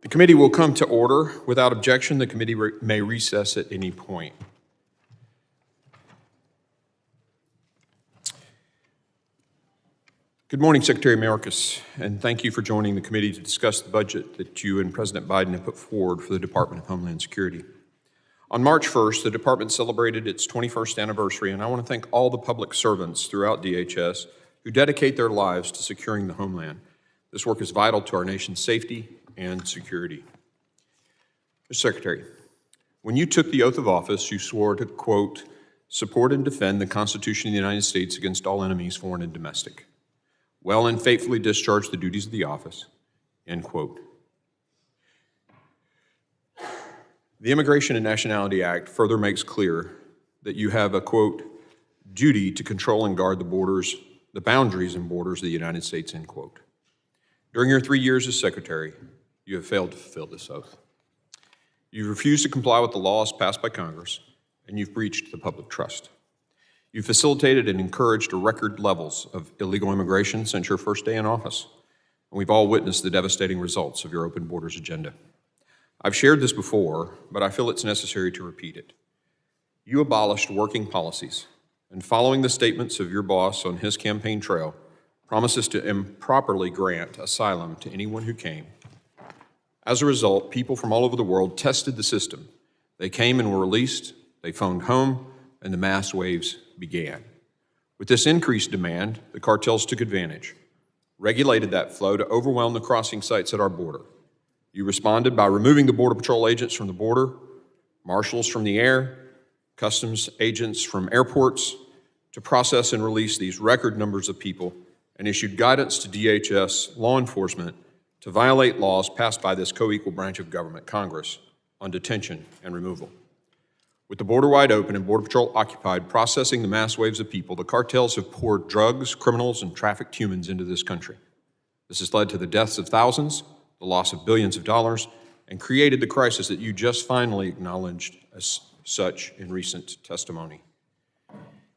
The committee will come to order. Without objection, the committee may recess at any point. Good morning, Secretary Mayorkas, and thank you for joining the committee to discuss the budget that you and President Biden have put forward for the Department of Homeland Security. On March 1st, the department celebrated its 21st anniversary, and I want to thank all the public servants throughout DHS who dedicate their lives to securing the homeland. This work is vital to our nation's safety and security. Mr. Secretary, when you took the oath of office, you swore to, quote, support and defend the Constitution of the United States against all enemies, foreign and domestic. Well and faithfully discharge the duties of the office, end quote. The Immigration and Nationality Act further makes clear that you have a, quote, duty to control and guard the boundaries and borders of the United States, end quote. During your 3 years as Secretary, you have failed to fulfill this oath. You've refused to comply with the laws passed by Congress, and you've breached the public trust. You've facilitated and encouraged record levels of illegal immigration since your first day in office, and we've all witnessed the devastating results of your open borders agenda. I've shared this before, but I feel it's necessary to repeat it. You abolished working policies, and following the statements of your boss on his campaign trail, promises to improperly grant asylum to anyone who came. As a result, people from all over the world tested the system. They came and were released, they phoned home, and the mass waves began. With this increased demand, the cartels took advantage, regulated that flow to overwhelm the crossing sites at our border. You responded by removing the Border Patrol agents from the border, marshals from the air, customs agents from airports to process and release these record numbers of people, and issued guidance to DHS law enforcement to violate laws passed by this co-equal branch of government, Congress, on detention and removal. With the border wide open and Border Patrol occupied processing the mass waves of people, the cartels have poured drugs, criminals, and trafficked humans into this country. This has led to the deaths of thousands, the loss of billions of dollars, and created the crisis that you just finally acknowledged as such in recent testimony.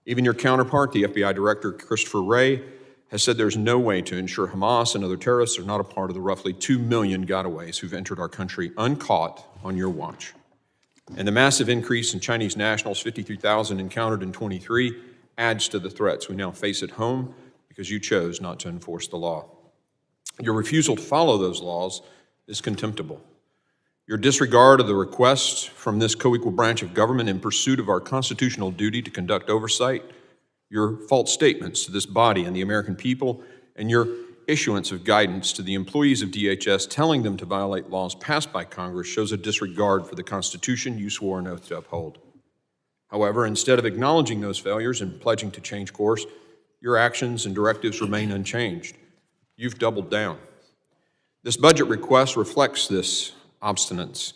Even your counterpart, the FBI Director Christopher Wray, has said there's no way to ensure Hamas and other terrorists are not a part of the roughly 2 million gotaways who've entered our country uncaught on your watch. And the massive increase in Chinese nationals, 53,000 encountered in 23, adds to the threats we now face at home because you chose not to enforce the law. Your refusal to follow those laws is contemptible. Your disregard of the requests from this co-equal branch of government in pursuit of our constitutional duty to conduct oversight, your false statements to this body and the American people, and your issuance of guidance to the employees of DHS telling them to violate laws passed by Congress shows a disregard for the Constitution you swore an oath to uphold. However, instead of acknowledging those failures and pledging to change course, your actions and directives remain unchanged. You've doubled down. This budget request reflects this obstinance.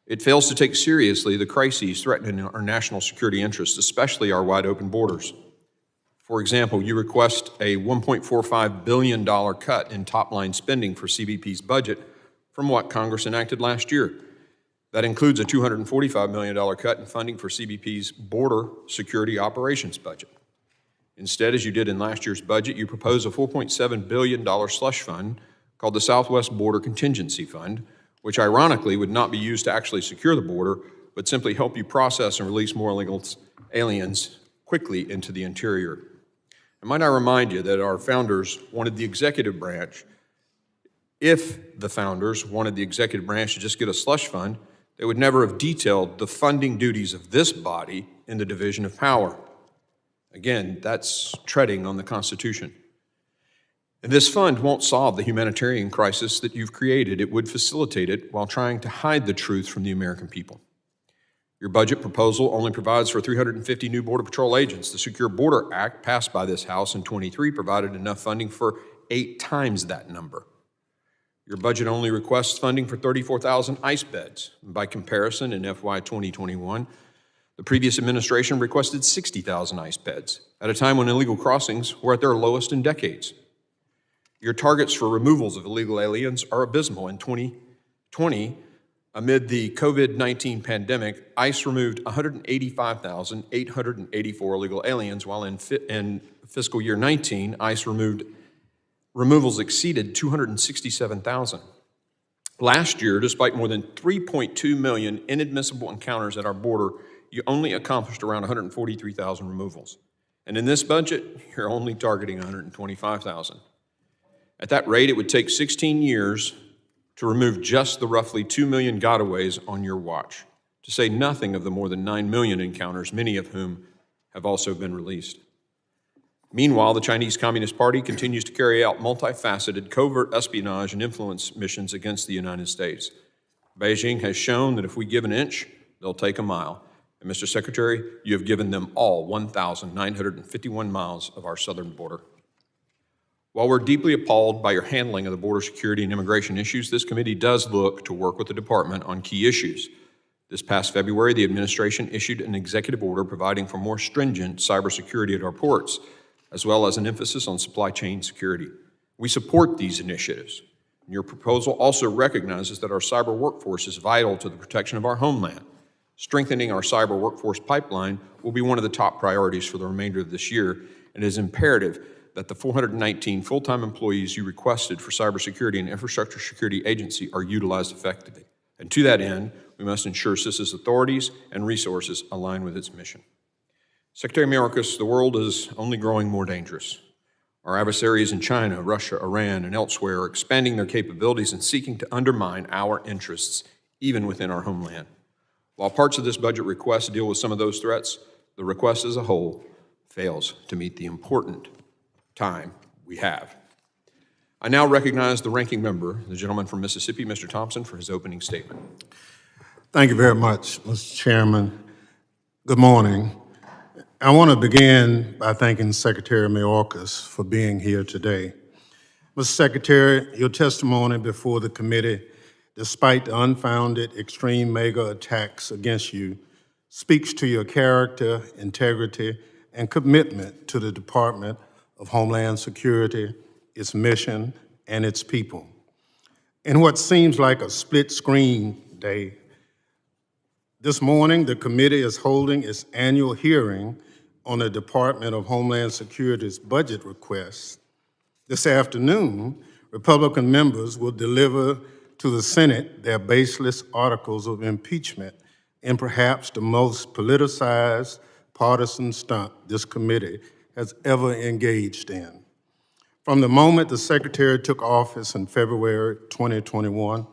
It fails to take seriously the crises threatening our national security interests, especially our wide open borders. For example, you request a $1.45 billion cut in top-line spending for CBP's budget from what Congress enacted last year. That includes a $245 million cut in funding for CBP's border security operations budget. Instead, as you did in last year's budget, you propose a $4.7 billion slush fund called the Southwest Border Contingency Fund, which ironically would not be used to actually secure the border, but simply help you process and release more illegal aliens quickly into the interior. And might I remind you that our founders wanted the executive branch. If the founders wanted the executive branch to just get a slush fund, they would never have detailed the funding duties of this body in the division of power. Again, that's treading on the Constitution. And this fund won't solve the humanitarian crisis that you've created. It would facilitate it while trying to hide the truth from the American people. Your budget proposal only provides for 350 new Border Patrol agents. The Secure Border Act, passed by this House in 23, provided enough funding for 8 times that number. Your budget only requests funding for 34,000 ICE beds. And by comparison, in FY 2021, the previous administration requested 60,000 ICE beds at a time when illegal crossings were at their lowest in decades. Your targets for removals of illegal aliens are abysmal. In 2020, amid the COVID-19 pandemic, ICE removed 185,884 illegal aliens, while in fiscal year 19, ICE removals exceeded 267,000. Last year, despite more than 3.2 million inadmissible encounters at our border, you only accomplished around 143,000 removals. And in this budget, you're only targeting 125,000. At that rate, it would take 16 years to remove just the roughly 2 million gotaways on your watch, to say nothing of the more than 9 million encounters, many of whom have also been released. Meanwhile, the Chinese Communist Party continues to carry out multifaceted covert espionage and influence missions against the United States. Beijing has shown that if we give an inch, they'll take a mile. And Mr. Secretary, you have given them all 1,951 miles of our southern border. While we're deeply appalled by your handling of the border security and immigration issues, this committee does look to work with the department on key issues. This past February, the administration issued an executive order providing for more stringent cybersecurity at our ports, as well as an emphasis on supply chain security. We support these initiatives. Your proposal also recognizes that our cyber workforce is vital to the protection of our homeland. Strengthening our cyber workforce pipeline will be one of the top priorities for the remainder of this year, and it is imperative that the 419 full-time employees you requested for Cybersecurity and Infrastructure Security Agency are utilized effectively. And to that end, we must ensure CISA's authorities and resources align with its mission. Secretary Mayorkas, the world is only growing more dangerous. Our adversaries in China, Russia, Iran, and elsewhere are expanding their capabilities and seeking to undermine our interests, even within our homeland. While parts of this budget request deal with some of those threats, the request as a whole fails to meet the important time we have. I now recognize the ranking member, the gentleman from Mississippi, Mr. Thompson, for his opening statement. Thank you very much, Mr. Chairman. Good morning. I want to begin by thanking Secretary Mayorkas for being here today. Mr. Secretary, your testimony before the committee, despite the unfounded extreme mega attacks against you, speaks to your character, integrity, and commitment to the Department of Homeland Security, its mission, and its people. In what seems like a split-screen day, this morning the committee is holding its annual hearing on the Department of Homeland Security's budget request. This afternoon, Republican members will deliver to the Senate their baseless articles of impeachment in perhaps the most politicized partisan stunt this committee has ever engaged in. From the moment the Secretary took office in February 2021,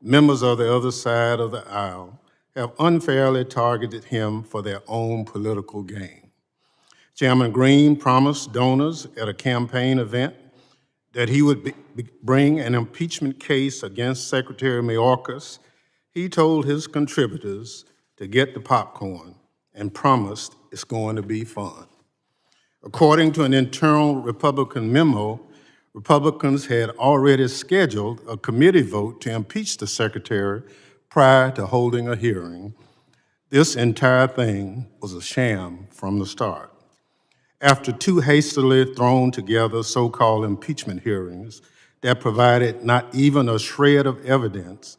members of the other side of the aisle have unfairly targeted him for their own political gain. Chairman Green promised donors at a campaign event that he would bring an impeachment case against Secretary Mayorkas. He told his contributors to get the popcorn and promised it's going to be fun. According to an internal Republican memo, Republicans had already scheduled a committee vote to impeach the Secretary prior to holding a hearing. This entire thing was a sham from the start. After two hastily thrown together so-called impeachment hearings that provided not even a shred of evidence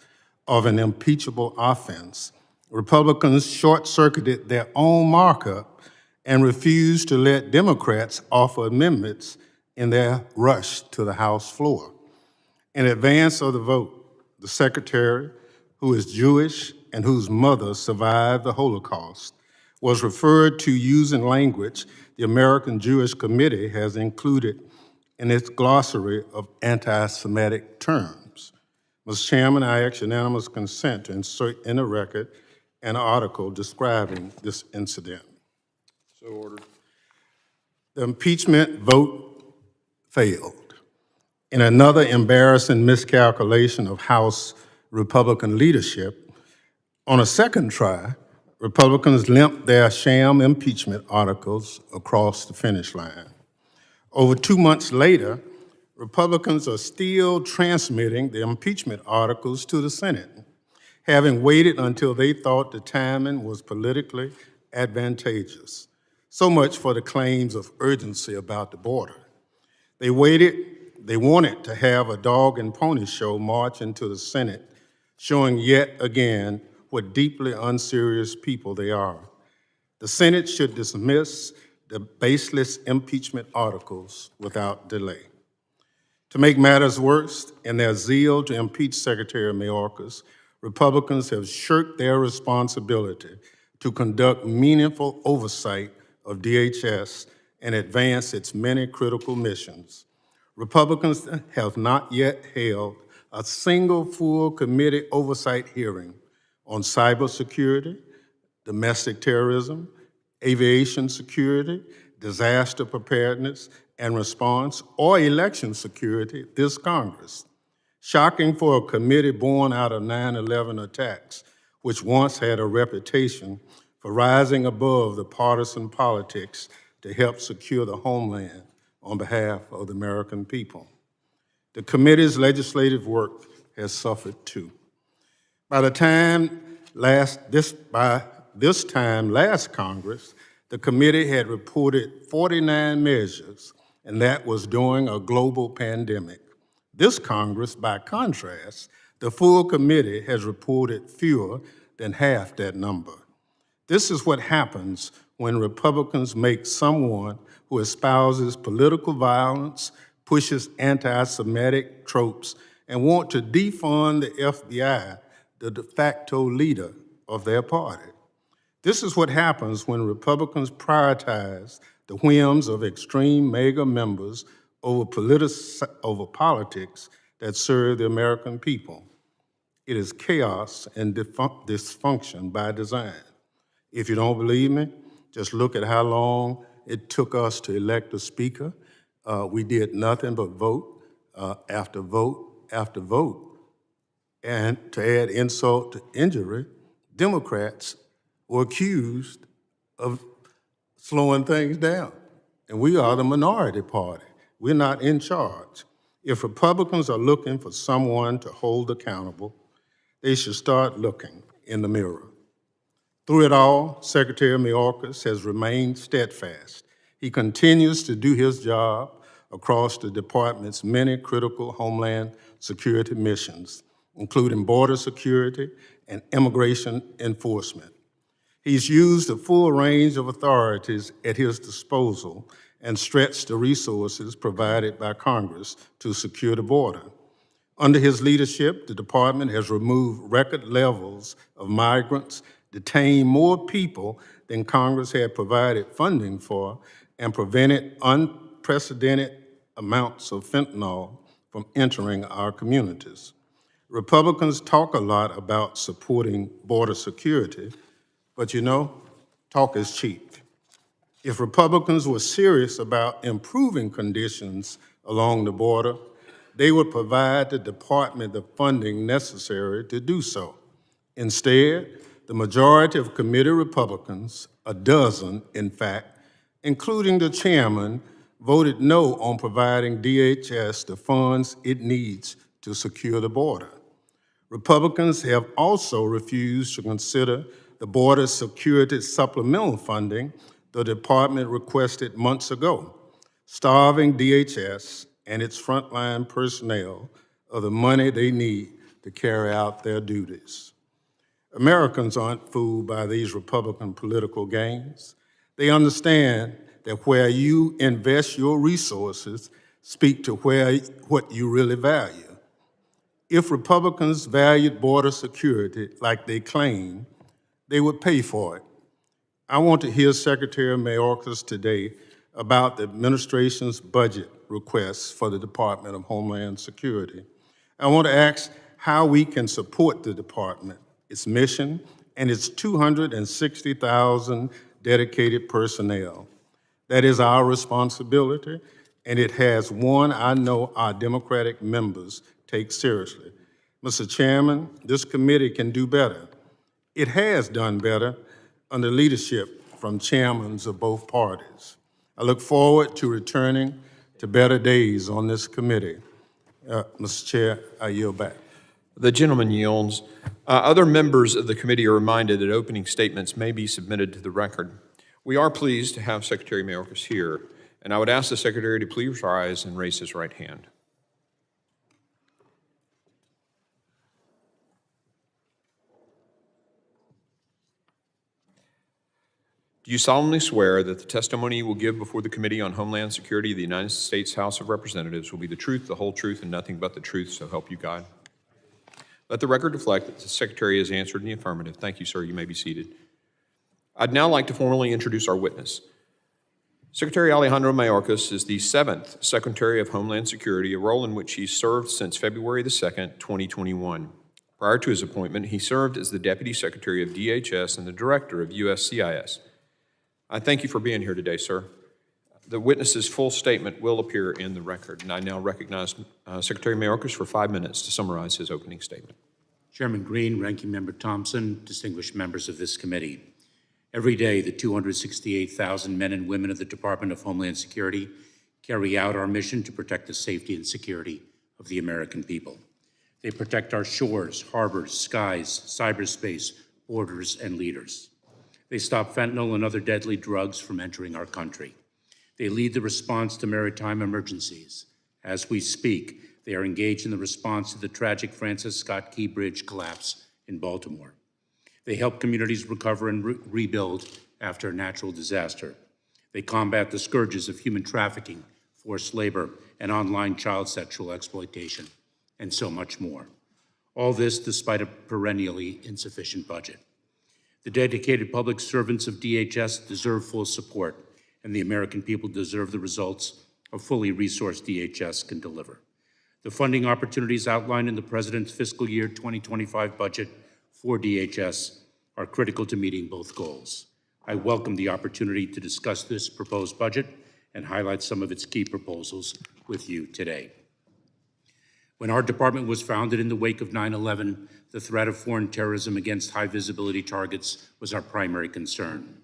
of an impeachable offense, Republicans short-circuited their own markup and refused to let Democrats offer amendments in their rush to the House floor. In advance of the vote, the Secretary, who is Jewish and whose mother survived the Holocaust, was referred to using language the American Jewish Committee has included in its glossary of anti-Semitic terms. Mr. Chairman, I ask unanimous consent to insert in the record an article describing this incident. So ordered. The impeachment vote failed. In another embarrassing miscalculation of House Republican leadership, on a second try, Republicans limped their sham impeachment articles across the finish line. Over 2 months later, Republicans are still transmitting the impeachment articles to the Senate, having waited until they thought the timing was politically advantageous. So much for the claims of urgency about the border. They wanted to have a dog and pony show march into the Senate, showing yet again what deeply unserious people they are. The Senate should dismiss the baseless impeachment articles without delay. To make matters worse, in their zeal to impeach Secretary Mayorkas, Republicans have shirked their responsibility to conduct meaningful oversight of DHS and advance its many critical missions. Republicans have not yet held a single full committee oversight hearing on cybersecurity, domestic terrorism, aviation security, disaster preparedness and response, or election security this Congress. Shocking for a committee born out of 9/11 attacks, which once had a reputation for rising above the partisan politics to help secure the homeland on behalf of the American people. The committee's legislative work has suffered too. By this time last Congress, the committee had reported 49 measures, and that was during a global pandemic. This Congress, by contrast, the full committee has reported fewer than half that number. This is what happens when Republicans make someone who espouses political violence, pushes anti-Semitic tropes, and want to defund the FBI, the de facto leader of their party. This is what happens when Republicans prioritize the whims of extreme MAGA members over politics that serve the American people. It is chaos and dysfunction by design. If you don't believe me, just look at how long it took us to elect a speaker. We did nothing but vote after vote after vote. And to add insult to injury, Democrats were accused of slowing things down. And we are the minority party. We're not in charge. If Republicans are looking for someone to hold accountable, they should start looking in the mirror. Through it all, Secretary Mayorkas has remained steadfast. He continues to do his job across the department's many critical homeland security missions, including border security and immigration enforcement. He's used the full range of authorities at his disposal and stretched the resources provided by Congress to secure the border. Under his leadership, the department has removed record levels of migrants, detained more people than Congress had provided funding for, and prevented unprecedented amounts of fentanyl from entering our communities. Republicans talk a lot about supporting border security, but you know, talk is cheap. If Republicans were serious about improving conditions along the border, they would provide the department the funding necessary to do so. Instead, the majority of committee Republicans, a dozen in fact, including the chairman, voted no on providing DHS the funds it needs to secure the border. Republicans have also refused to consider the border security supplemental funding the department requested months ago, starving DHS and its frontline personnel of the money they need to carry out their duties. Americans aren't fooled by these Republican political games. They understand that where you invest your resources speak to what you really value. If Republicans valued border security like they claim, they would pay for it. I want to hear Secretary Mayorkas today about the administration's budget requests for the Department of Homeland Security. I want to ask how we can support the department, its mission, and its 260,000 dedicated personnel. That is our responsibility, and it has one I know our Democratic members take seriously. Mr. Chairman, this committee can do better. It has done better under leadership from chairmen of both parties. I look forward to returning to better days on this committee. Mr. Chair, I yield back. The gentleman yields. Other members of the committee are reminded that opening statements may be submitted to the record. We are pleased to have Secretary Mayorkas here, and I would ask the Secretary to please rise and raise his right hand. Do you solemnly swear that the testimony you will give before the Committee on Homeland Security of the United States House of Representatives will be the truth, the whole truth, and nothing but the truth, so help you God? Let the record reflect that the Secretary has answered in the affirmative. Thank you, sir. You may be seated. I'd now like to formally introduce our witness. Secretary Alejandro Mayorkas is the 7th Secretary of Homeland Security, a role in which he served since February the 2nd, 2021. Prior to his appointment, he served as the Deputy Secretary of DHS and the Director of USCIS. I thank you for being here today, sir. The witness's full statement will appear in the record, and I now recognize Secretary Mayorkas for 5 minutes to summarize his opening statement. Chairman Green, Ranking Member Thompson, distinguished members of this committee. Every day, the 268,000 men and women of the Department of Homeland Security carry out our mission to protect the safety and security of the American people. They protect our shores, harbors, skies, cyberspace, borders, and leaders. They stop fentanyl and other deadly drugs from entering our country. They lead the response to maritime emergencies. As we speak, they are engaged in the response to the tragic Francis Scott Key Bridge collapse in Baltimore. They help communities recover and rebuild after a natural disaster. They combat the scourges of human trafficking, forced labor, and online child sexual exploitation, and so much more. All this despite a perennially insufficient budget. The dedicated public servants of DHS deserve full support, and the American people deserve the results a fully resourced DHS can deliver. The funding opportunities outlined in the President's fiscal year 2025 budget for DHS are critical to meeting both goals. I welcome the opportunity to discuss this proposed budget and highlight some of its key proposals with you today. When our department was founded in the wake of 9/11, the threat of foreign terrorism against high-visibility targets was our primary concern.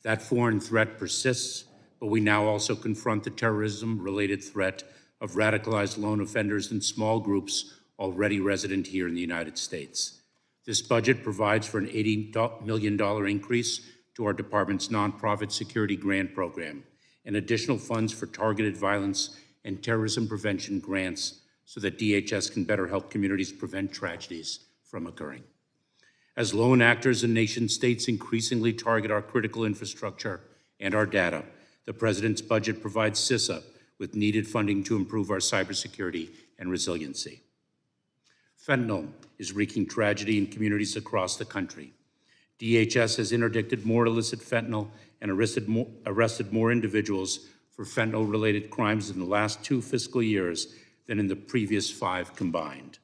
That foreign threat persists, but we now also confront the terrorism-related threat of radicalized lone offenders and small groups already resident here in the United States. This budget provides for an $80 million increase to our department's nonprofit security grant program and additional funds for targeted violence and terrorism prevention grants so that DHS can better help communities prevent tragedies from occurring. As lone actors and nation states increasingly target our critical infrastructure and our data, the President's budget provides CISA with needed funding to improve our cybersecurity and resiliency. Fentanyl is wreaking tragedy in communities across the country. DHS has interdicted more illicit fentanyl and arrested more individuals for fentanyl-related crimes in the last 2 fiscal years than in the previous 5 combined.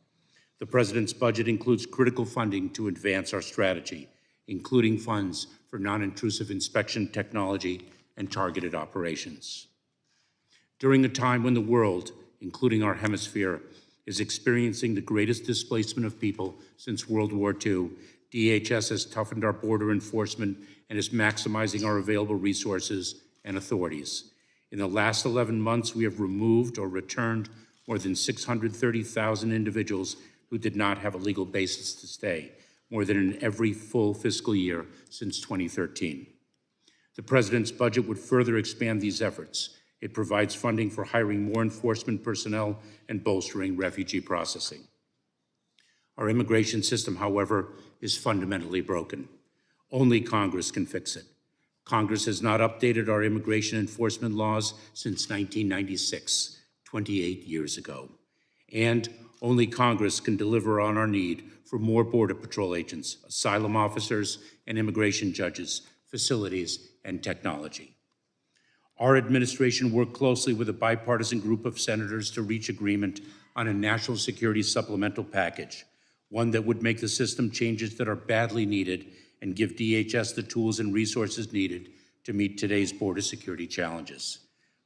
The President's budget includes critical funding to advance our strategy, including funds for non-intrusive inspection technology and targeted operations. During a time when the world, including our hemisphere, is experiencing the greatest displacement of people since World War II, DHS has toughened our border enforcement and is maximizing our available resources and authorities. In the last 11 months, we have removed or returned more than 630,000 individuals who did not have a legal basis to stay, more than in every full fiscal year since 2013. The President's budget would further expand these efforts. It provides funding for hiring more enforcement personnel and bolstering refugee processing. Our immigration system, however, is fundamentally broken. Only Congress can fix it. Congress has not updated our immigration enforcement laws since 1996, 28 years ago. And only Congress can deliver on our need for more Border Patrol agents, asylum officers, and immigration judges, facilities, and technology. Our administration worked closely with a bipartisan group of senators to reach agreement on a national security supplemental package, one that would make the system changes that are badly needed and give DHS the tools and resources needed to meet today's border security challenges.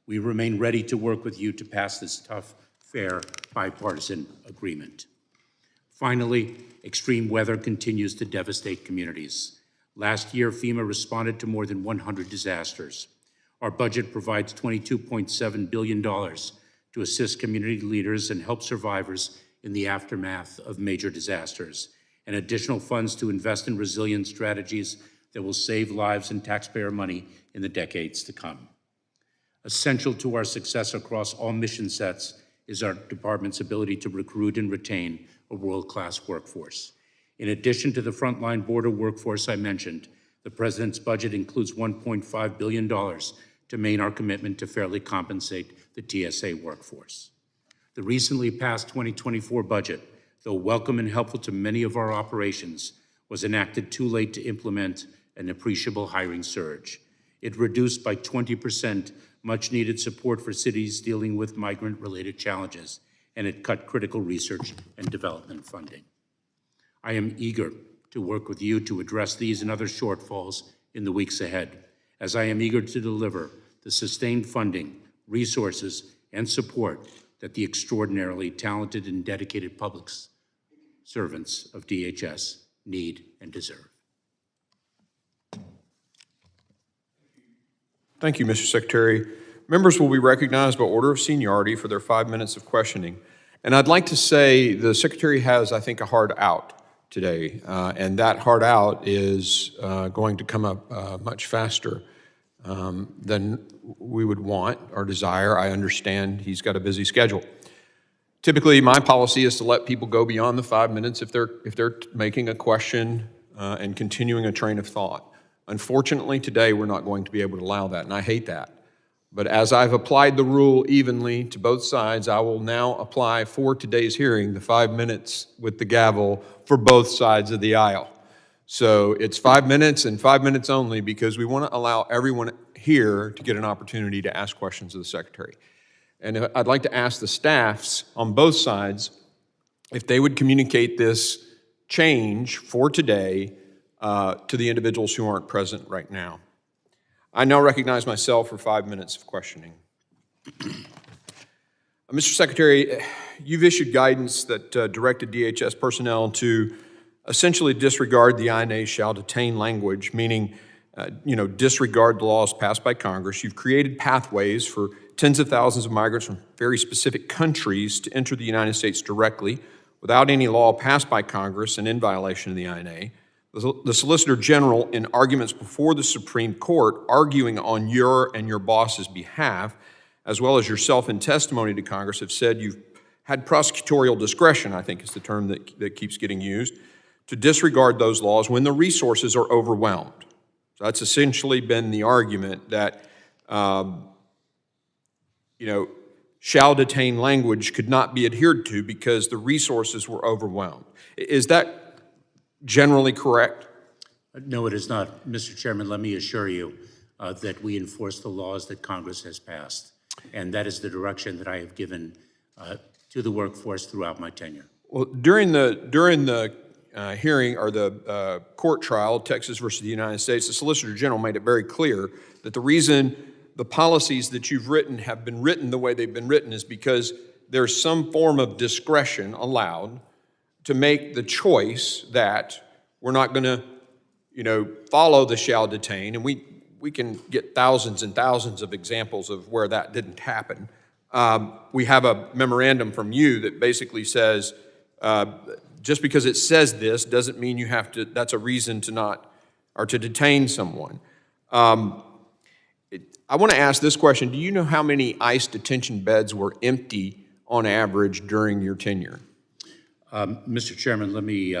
We remain ready to work with you to pass this tough, fair, bipartisan agreement. Finally, extreme weather continues to devastate communities. Last year, FEMA responded to more than 100 disasters. Our budget provides $22.7 billion to assist community leaders and help survivors in the aftermath of major disasters, and additional funds to invest in resilient strategies that will save lives and taxpayer money in the decades to come. Essential to our success across all mission sets is our department's ability to recruit and retain a world-class workforce. In addition to the frontline border workforce I mentioned, The President's budget includes $1.5 billion to maintain our commitment to fairly compensate the TSA workforce. The recently passed 2024 budget, though welcome and helpful to many of our operations, was enacted too late to implement an appreciable hiring surge. It reduced by 20% much-needed support for cities dealing with migrant-related challenges, and it cut critical research and development funding. I am eager to work with you to address these and other shortfalls in the weeks ahead, as I am eager to deliver the sustained funding, resources, and support that the extraordinarily talented and dedicated public servants of DHS need and deserve. Thank you, Mr. Secretary. Members will be recognized by order of seniority for their 5 minutes of questioning. And I'd like to say the Secretary has, I think, a hard out today, and that hard out is going to come up much faster than we would want or desire. I understand he's got a busy schedule. Typically, my policy is to let people go beyond the 5 minutes if they're making a question and continuing a train of thought. Unfortunately, today we're not going to be able to allow that, and I hate that. But as I've applied the rule evenly to both sides, I will now apply for today's hearing the 5 minutes with the gavel for both sides of the aisle. So it's 5 minutes and 5 minutes only, because we want to allow everyone here to get an opportunity to ask questions of the Secretary. And I'd like to ask the staffs on both sides if they would communicate this change for today to the individuals who aren't present right now. I now recognize myself for 5 minutes of questioning. Mr. Secretary, you've issued guidance that directed DHS personnel to essentially disregard the INA shall detain language, meaning disregard the laws passed by Congress. You've created pathways for tens of thousands of migrants from very specific countries to enter the United States directly without any law passed by Congress and in violation of the INA. The Solicitor General, in arguments before the Supreme Court, arguing on your and your boss's behalf, as well as yourself in testimony to Congress, have said you've had prosecutorial discretion, I think is the term that keeps getting used, to disregard those laws when the resources are overwhelmed. So that's essentially been the argument that, shall detain language could not be adhered to because the resources were overwhelmed. Is that generally correct? No, it is not. Mr. Chairman, let me assure you that we enforce the laws that Congress has passed, and that is the direction that I have given to the workforce throughout my tenure. Well, during the hearing or the court trial, Texas versus the United States, the Solicitor General made it very clear that the reason the policies that you've written have been written the way they've been written is because there's some form of discretion allowed to make the choice that we're not going to, follow the shall detain, and we can get thousands and thousands of examples of where that didn't happen. We have a memorandum from you that basically says, just because it says this doesn't mean you have to, that's a reason to not, or to detain someone. I want to ask this question. Do you know how many ICE detention beds were empty on average during your tenure? Mr. Chairman, let me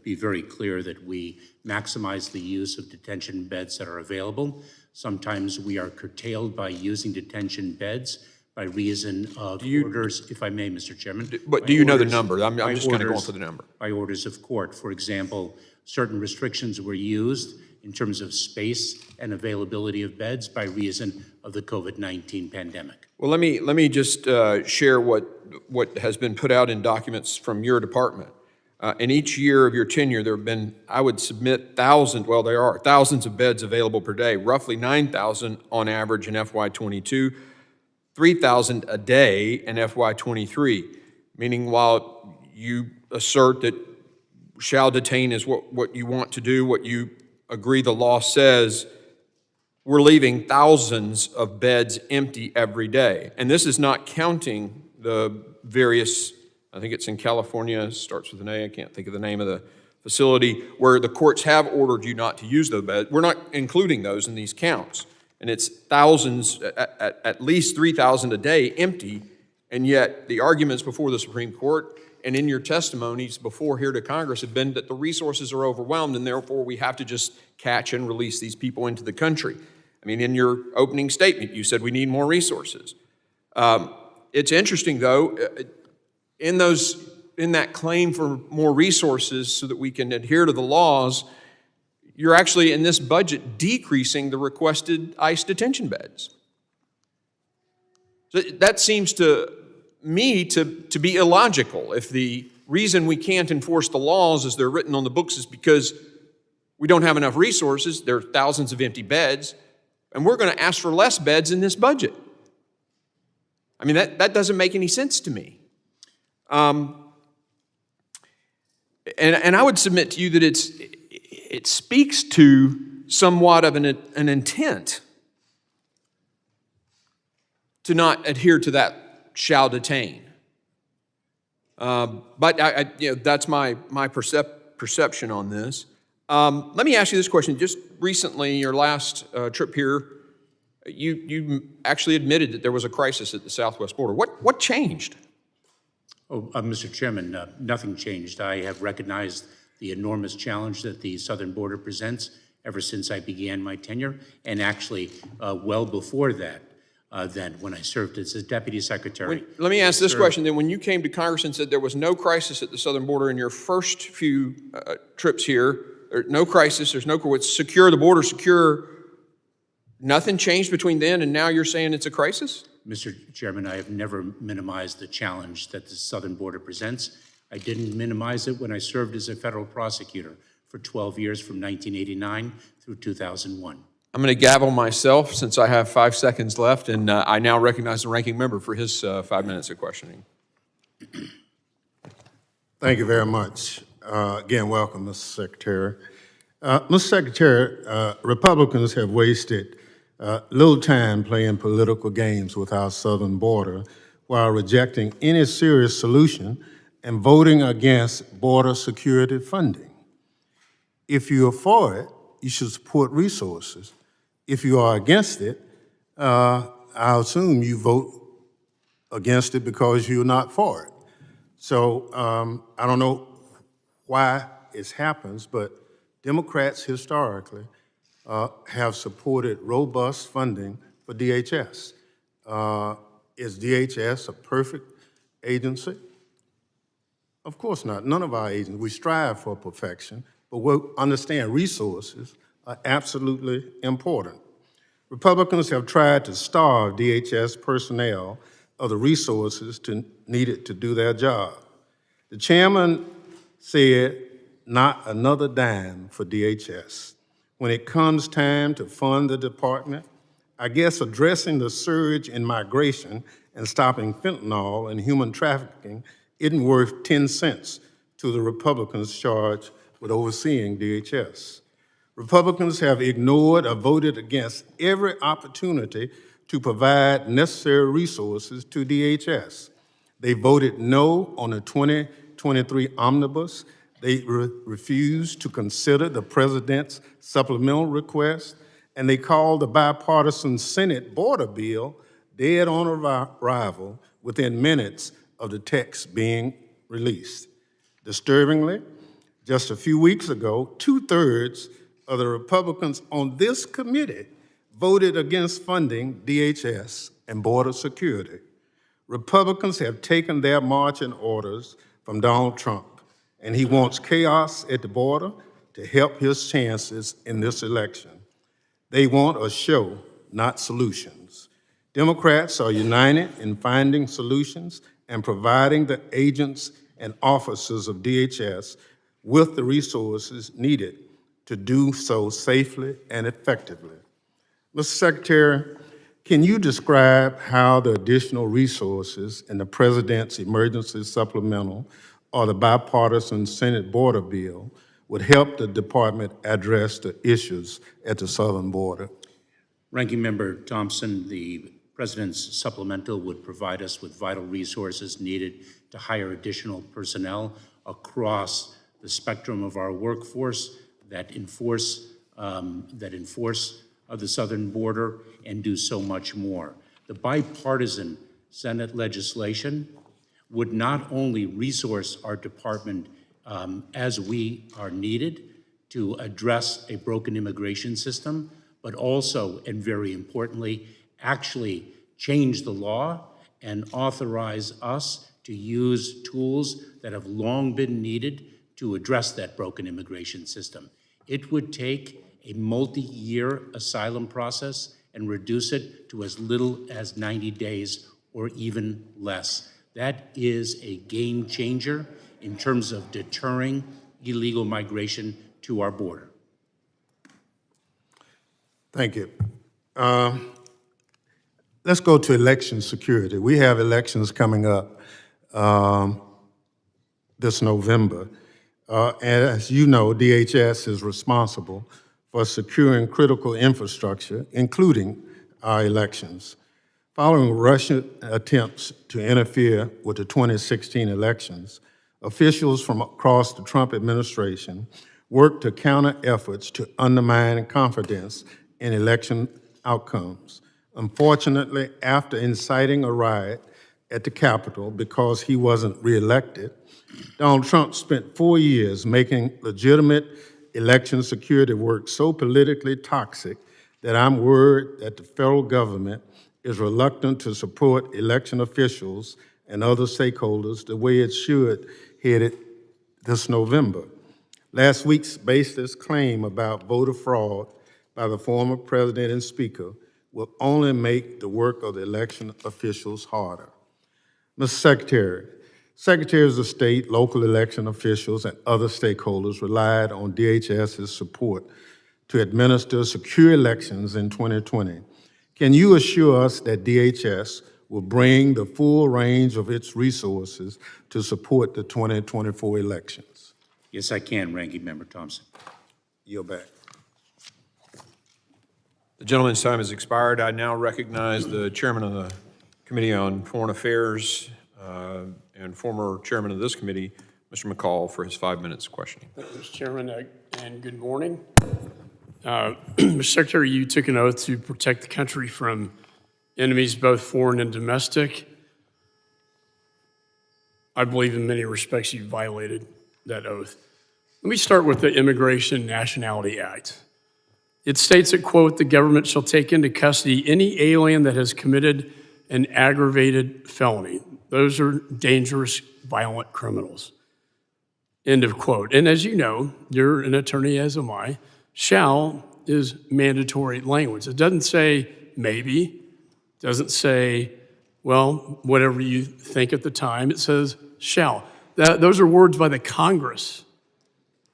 be very clear that we maximize the use of detention beds that are available. Sometimes we are curtailed by using detention beds by reason of orders, if I may, Mr. Chairman. But do you know the number? I'm just kind of going for the number. By orders of court. For example, certain restrictions were used in terms of space and availability of beds by reason of the COVID-19 pandemic. Well, let me just share what has been put out in documents from your department. In each year of your tenure, there have been, I would submit, thousands of beds available per day, roughly 9,000 on average in FY22, 3,000 a day in FY23, meaning while you assert that shall detain is what you want to do, what you agree the law says, we're leaving thousands of beds empty every day. And this is not counting the various, I think it's in California, starts with an A, I can't think of the name of the facility, where the courts have ordered you not to use those beds. We're not including those in these counts. And it's thousands, at least 3,000 a day empty And yet, the arguments before the Supreme Court and in your testimonies before here to Congress have been that the resources are overwhelmed and therefore we have to just catch and release these people into the country. I mean, in your opening statement, you said we need more resources. It's interesting, though, in that claim for more resources so that we can adhere to the laws, you're actually in this budget decreasing the requested ICE detention beds. So that seems to me to be illogical. If the reason we can't enforce the laws as they're written on the books is because we don't have enough resources, there are thousands of empty beds, and we're going to ask for less beds in this budget. I mean, that doesn't make any sense to me. And I would submit to you that it speaks to somewhat of an intent to not adhere to that shall detain. But that's my perception on this. Let me ask you this question. Just recently, your last trip here, you actually admitted that there was a crisis at the southwest border. What changed? Mr. Chairman, nothing changed. I have recognized the enormous challenge that the southern border presents ever since I began my tenure, and actually well before that, then when I served as a deputy secretary. Let me ask this question then. When you came to Congress and said there was no crisis at the southern border in your first few trips here, no crisis, there's no, it's secure, the border secure, nothing changed between then and now you're saying it's a crisis? Mr. Chairman, I have never minimized the challenge that the southern border presents. I didn't minimize it when I served as a federal prosecutor for 12 years from 1989 through 2001. I'm going to gavel myself since I have 5 seconds left, and I now recognize the ranking member for his 5 minutes of questioning. Thank you very much. Again, welcome, Mr. Secretary. Mr. Secretary, Republicans have wasted little time playing political games with our southern border while rejecting any serious solution and voting against border security funding. If you are for it, you should support resources. If you are against it, I assume you vote against it because you're not for it. So I don't know why it happens, but Democrats historically have supported robust funding for DHS. Is DHS a perfect agency? Of course not. None of our agencies. We strive for perfection, but we understand resources are absolutely important. Republicans have tried to starve DHS personnel of the resources needed to do their job. The chairman said, not another dime for DHS. When it comes time to fund the department, I guess addressing the surge in migration and stopping fentanyl and human trafficking isn't worth 10 cents to the Republicans charged with overseeing DHS. Republicans have ignored or voted against every opportunity to provide necessary resources to DHS. They voted no on the 2023 omnibus. They refused to consider the president's supplemental request, and they called the bipartisan Senate border bill dead on arrival within minutes of the text being released. Disturbingly, just a few weeks ago, 2/3 of the Republicans on this committee voted against funding DHS and border security. Republicans have taken their marching orders from Donald Trump, and he wants chaos at the border to help his chances in this election. They want a show, not solutions. Democrats are united in finding solutions and providing the agents and officers of DHS with the resources needed to do so safely and effectively. Mr. Secretary, can you describe how the additional resources in the President's emergency supplemental or the bipartisan Senate border bill would help the department address the issues at the southern border? Ranking Member Thompson, the President's supplemental would provide us with vital resources needed to hire additional personnel across the spectrum of our workforce that enforce the southern border and do so much more. The bipartisan Senate legislation would not only resource our department as we are needed to address a broken immigration system, but also, and very importantly, actually change the law and authorize us to use tools that have long been needed to address that broken immigration system. It would take a multi-year asylum process and reduce it to as little as 90 days or even less. That is a game changer in terms of deterring illegal migration to our border. Thank you. Let's go to election security. We have elections coming up this November. And as you know, DHS is responsible for securing critical infrastructure, including our elections. Following Russian attempts to interfere with the 2016 elections, officials from across the Trump administration worked to counter efforts to undermine confidence in election outcomes. Unfortunately, after inciting a riot at the Capitol because he wasn't reelected, Donald Trump spent 4 years making legitimate election security work so politically toxic that I'm worried that the federal government is reluctant to support election officials and other stakeholders the way it should headed this November. Last week's baseless claim about voter fraud by the former president and speaker will only make the work of the election officials harder. Mr. Secretary, Secretaries of State, local election officials, and other stakeholders relied on DHS's support to administer secure elections in 2020. Can you assure us that DHS will bring the full range of its resources to support the 2024 elections? Yes, I can, Ranking Member Thompson. Yield back. The gentleman's time has expired. I now recognize the chairman of the Committee on Foreign Affairs and former chairman of this committee, Mr. McCall, for his 5 minutes of questioning. Mr. Chairman, and good morning. Mr. Secretary, you took an oath to protect the country from enemies, both foreign and domestic. I believe in many respects you violated that oath. Let me start with the Immigration and Nationality Act. It states that, quote, the government shall take into custody any alien that has committed an aggravated felony. Those are dangerous, violent criminals. End of quote. And as you know, you're an attorney, as am I, shall is mandatory language. It doesn't say maybe, doesn't say, well, whatever you think at the time. It says shall. Those are words by the Congress.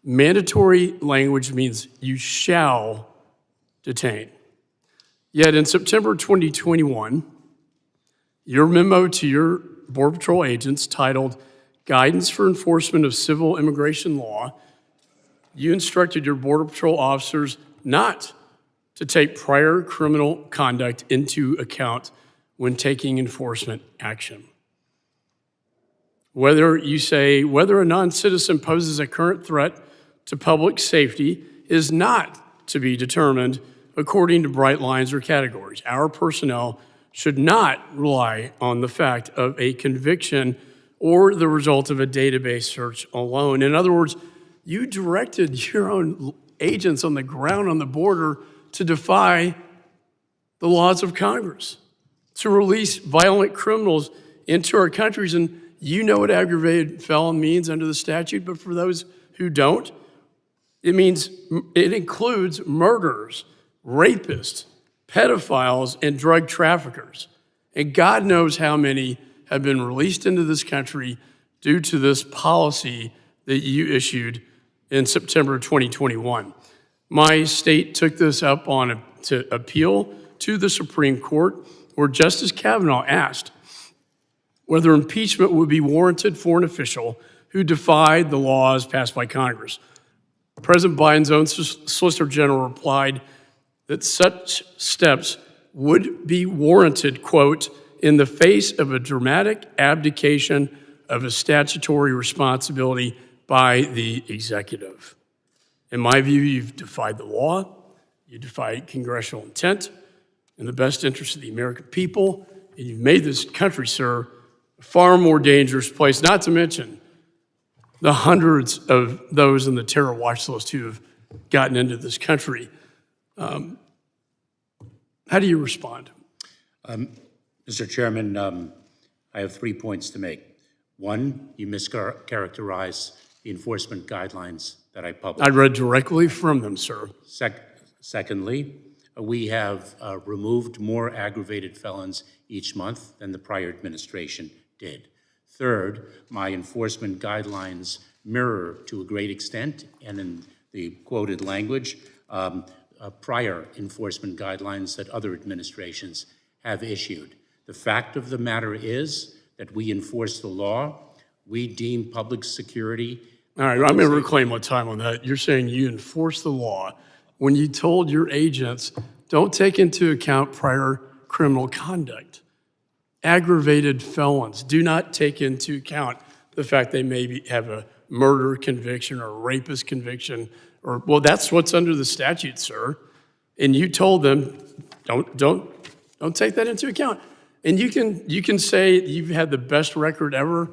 Mandatory language means you shall detain. Yet in September 2021, your memo to your Border Patrol agents titled Guidance for Enforcement of Civil Immigration Law, you instructed your Border Patrol officers not to take prior criminal conduct into account when taking enforcement action. Whether a non-citizen poses a current threat to public safety is not to be determined according to bright lines or categories. Our personnel should not rely on the fact of a conviction or the result of a database search alone. In other words, you directed your own agents on the ground on the border to defy the laws of Congress, to release violent criminals into our countries. And you know what aggravated felon means under the statute, but for those who don't, it includes murderers, rapists, pedophiles, and drug traffickers. And God knows how many have been released into this country due to this policy that you issued in September 2021. My state took this up to appeal to the Supreme Court, where Justice Kavanaugh asked whether impeachment would be warranted for an official who defied the laws passed by Congress. President Biden's own Solicitor General replied that such steps would be warranted, quote, in the face of a dramatic abdication of a statutory responsibility by the executive. In my view, you've defied the law, you defied congressional intent in the best interest of the American people, And you've made this country, sir, a far more dangerous place, not to mention the hundreds of those in the terror watch list who have gotten into this country. How do you respond? Mr. Chairman, I have 3 points to make. One, you mischaracterize the enforcement guidelines that I published. I read directly from them, sir. Secondly, we have removed more aggravated felons each month than the prior administration did. Third, my enforcement guidelines mirror to a great extent, and in the quoted language, prior enforcement guidelines that other administrations have issued. The fact of the matter is that we enforce the law. We deem public security. All right, I'm going to reclaim my time on that. You're saying you enforce the law when you told your agents, don't take into account prior criminal conduct. Aggravated felons do not take into account the fact they maybe have a murder conviction or a rapist conviction, or, well, that's what's under the statute, sir. And you told them, don't take that into account. And you can say you've had the best record ever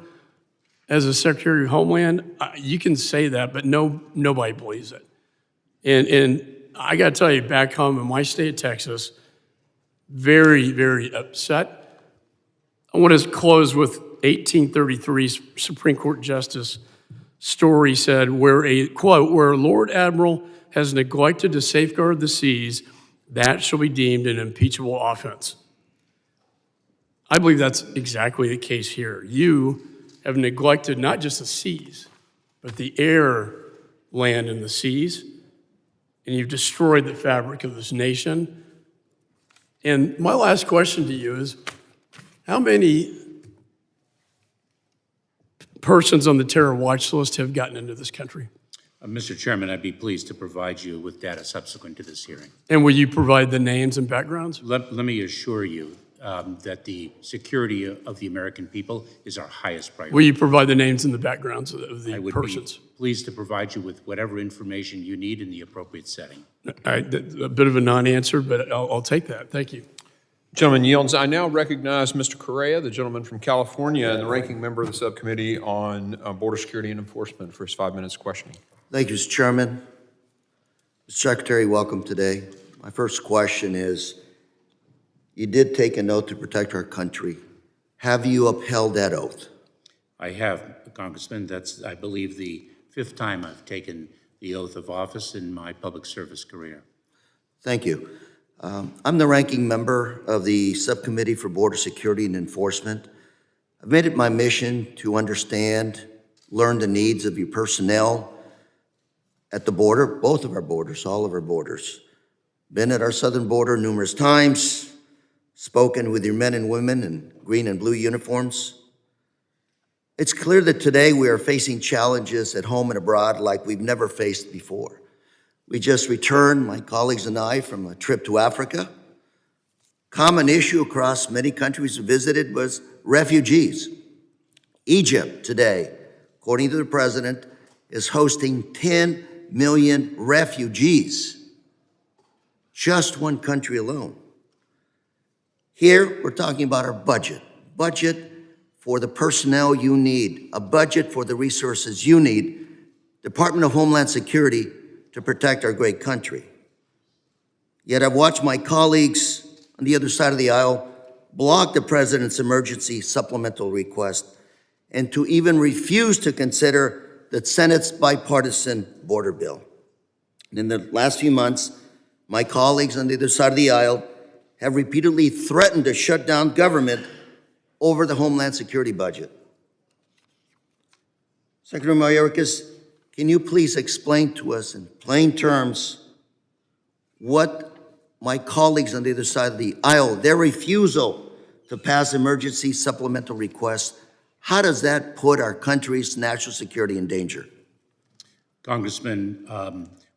as a Secretary of Homeland. You can say that, but nobody believes it. And I got to tell you, back home in my state of Texas, very, very upset. I want to close with 1833 Supreme Court Justice Story said, where a, quote, where a Lord Admiral has neglected to safeguard the seas, that shall be deemed an impeachable offense. I believe that's exactly the case here. You have neglected not just the seas, but the air, land, and the seas, and you've destroyed the fabric of this nation. And my last question to you is, how many persons on the terror watch list have gotten into this country? Mr. Chairman, I'd be pleased to provide you with data subsequent to this hearing. And will you provide the names and backgrounds? Let me assure you that the security of the American people is our highest priority. Will you provide the names and the backgrounds of the I would persons? be pleased to provide you with whatever information you need in the appropriate setting. All right, a bit of a non-answer, but I'll take that. Thank you. Gentleman yields. I now recognize Mr. Correa, the gentleman from California, and the ranking member of the subcommittee on Border Security and Enforcement for his 5 minutes questioning. Thank you, Mr. Chairman. Mr. Secretary, welcome today. My first question is, you did take an oath to protect our country. Have you upheld that oath? I have, Congressman. That's, I believe, the 5th time I've taken the oath of office in my public service career. Thank you. I'm the ranking member of the Subcommittee for Border Security and Enforcement. I've made it my mission to understand, learn the needs of your personnel at the border, both of our borders, all of our borders. Been at our southern border numerous times, spoken with your men and women in green and blue uniforms. It's clear that today we are facing challenges at home and abroad like we've never faced before. We just returned, my colleagues and I, from a trip to Africa. Common issue across many countries we visited was refugees. Egypt today, according to the president, is hosting 10 million refugees. Just one country alone. Here, we're talking about our budget. Budget for the personnel you need, a budget for the resources you need, Department of Homeland Security, to protect our great country. Yet I've watched my colleagues on the other side of the aisle block the president's emergency supplemental request and to even refuse to consider the Senate's bipartisan border bill. And in the last few months, my colleagues on the other side of the aisle have repeatedly threatened to shut down government over the Homeland Security budget. Secretary Mayorkas, can you please explain to us in plain terms what my colleagues on the other side of the aisle, their refusal to pass emergency supplemental requests, how does that put our country's national security in danger? Congressman,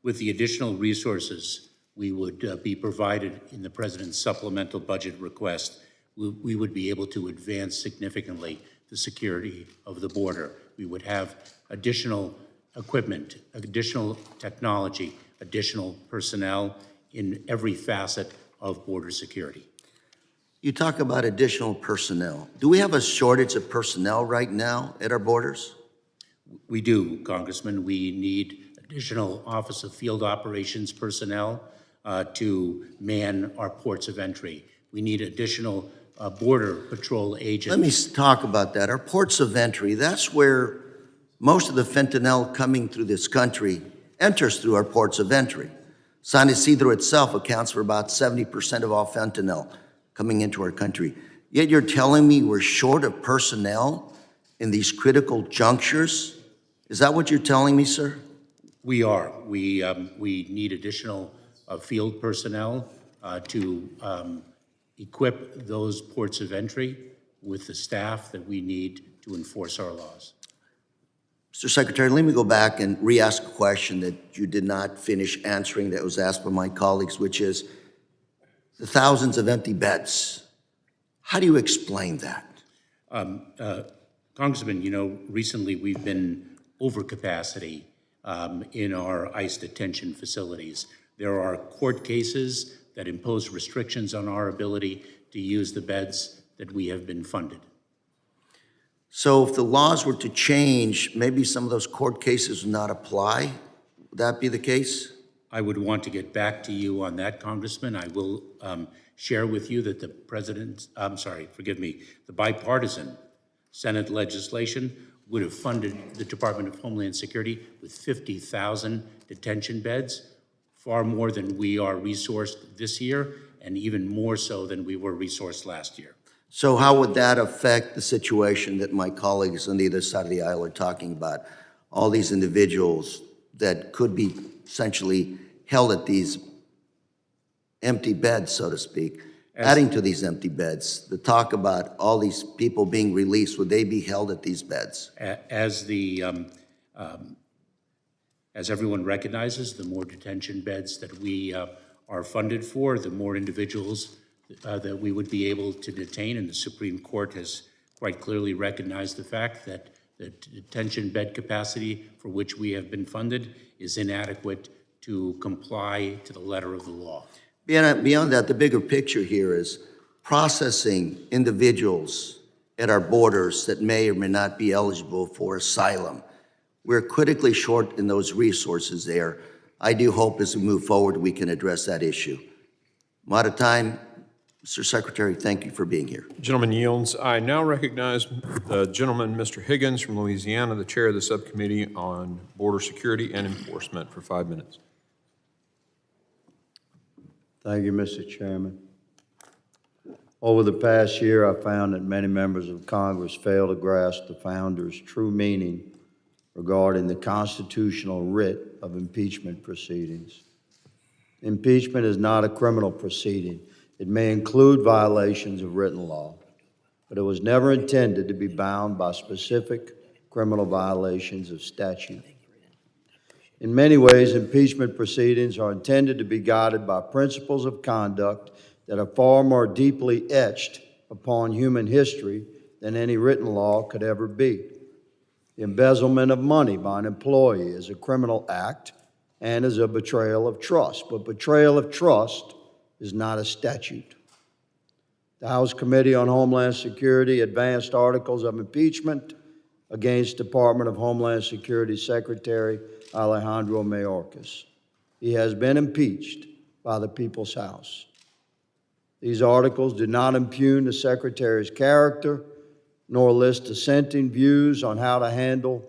with the additional resources we would be provided in the president's supplemental budget request, we would be able to advance significantly the security of the border. We would have additional equipment, additional technology, additional personnel in every facet of border security. You talk about additional personnel. Do we have a shortage of personnel right now at our borders? We do, Congressman. We need additional Office of Field Operations personnel to man our ports of entry. We need additional Border Patrol agents. Let me talk about that. Our ports of entry, that's where most of the fentanyl coming through this country enters through our ports of entry. San Isidro itself accounts for about 70% of all fentanyl coming into our country. Yet you're telling me we're short of personnel in these critical junctures? Is that what you're telling me, sir? We are. We need additional field personnel to equip those ports of entry with the staff that we need to enforce our laws. Mr. Secretary, let me go back and re-ask a question that you did not finish answering that was asked by my colleagues, which is the thousands of empty beds. How do you explain that? Congressman, you know, recently we've been over capacity in our ICE detention facilities. There are court cases that impose restrictions on our ability to use the beds that we have been funded. So if the laws were to change, maybe some of those court cases would not apply? Would that be the case? I would want to get back to you on that, Congressman. I will share with you that the the bipartisan Senate legislation would have funded the Department of Homeland Security with 50,000 detention beds, far more than we are resourced this year, and even more so than we were resourced last year. So how would that affect the situation that my colleagues on the other side of the aisle are talking about? All these individuals that could be essentially held at these empty beds, so to speak, adding to these empty beds, the talk about all these people being released, would they be held at these beds? As everyone recognizes, the more detention beds that we are funded for, the more individuals that we would be able to detain, and the Supreme Court has quite clearly recognized the fact that the detention bed capacity for which we have been funded is inadequate to comply to the letter of the law. Beyond that, the bigger picture here is processing individuals at our borders that may or may not be eligible for asylum. We're critically short in those resources there. I do hope as we move forward we can address that issue. I'm out of time. Mr. Secretary, thank you for being here. Gentleman yields. I now recognize the gentleman, Mr. Higgins from Louisiana, the chair of the subcommittee on border security and enforcement, for 5 minutes. Thank you, Mr. Chairman. Over the past year, I found that many members of Congress fail to grasp the founders' true meaning regarding the constitutional writ of impeachment proceedings. Impeachment is not a criminal proceeding. It may include violations of written law, but it was never intended to be bound by specific criminal violations of statute. In many ways, impeachment proceedings are intended to be guided by principles of conduct that are far more deeply etched upon human history than any written law could ever be. The embezzlement of money by an employee is a criminal act and is a betrayal of trust, but betrayal of trust is not a statute. The House Committee on Homeland Security advanced articles of impeachment against Department of Homeland Security Secretary Alejandro Mayorkas. He has been impeached by the People's House. These articles do not impugn the Secretary's character, nor list dissenting views on how to handle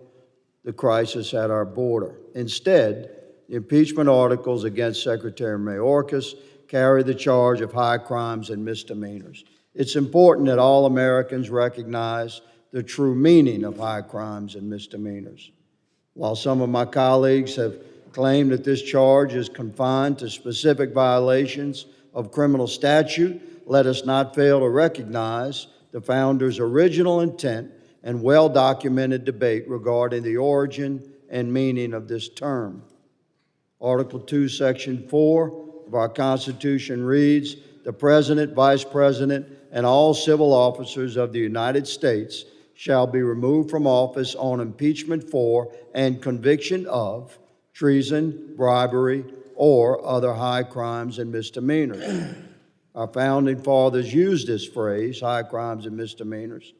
the crisis at our border. Instead, the impeachment articles against Secretary Mayorkas carry the charge of high crimes and misdemeanors. It's important that all Americans recognize the true meaning of high crimes and misdemeanors. While some of my colleagues have claimed that this charge is confined to specific violations of criminal statute, let us not fail to recognize the founders' original intent and well-documented debate regarding the origin and meaning of this term. Article 2, Section 4 of our Constitution reads, "The President, Vice President, and all civil officers of the United States shall be removed from office on impeachment for and conviction of treason, bribery, or other high crimes and misdemeanors." Our founding fathers used this phrase, high crimes and misdemeanors,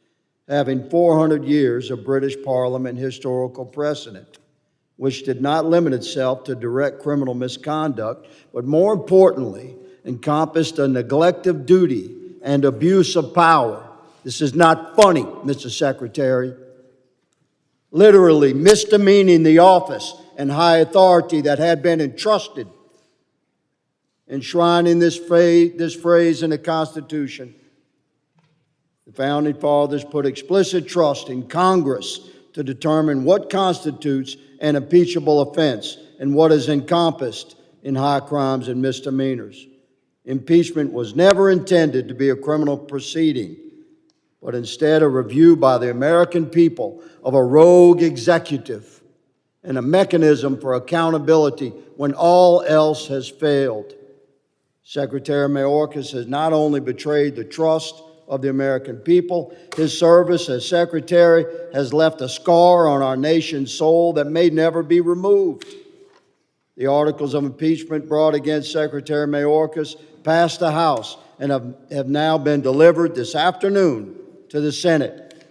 having 400 years of British Parliament historical precedent, which did not limit itself to direct criminal misconduct, but more importantly, encompassed a neglect of duty and abuse of power. This is not funny, Mr. Secretary. Literally misdemeaning the office and high authority that had been entrusted. Enshrining this phrase in the Constitution, the Founding Fathers put explicit trust in Congress to determine what constitutes an impeachable offense and what is encompassed in high crimes and misdemeanors. Impeachment was never intended to be a criminal proceeding, but instead a review by the American people of a rogue executive and a mechanism for accountability when all else has failed. Secretary Mayorkas has not only betrayed the trust of the American people, his service as Secretary has left a scar on our nation's soul that may never be removed. The articles of impeachment brought against Secretary Mayorkas passed the House and have now been delivered this afternoon to the Senate.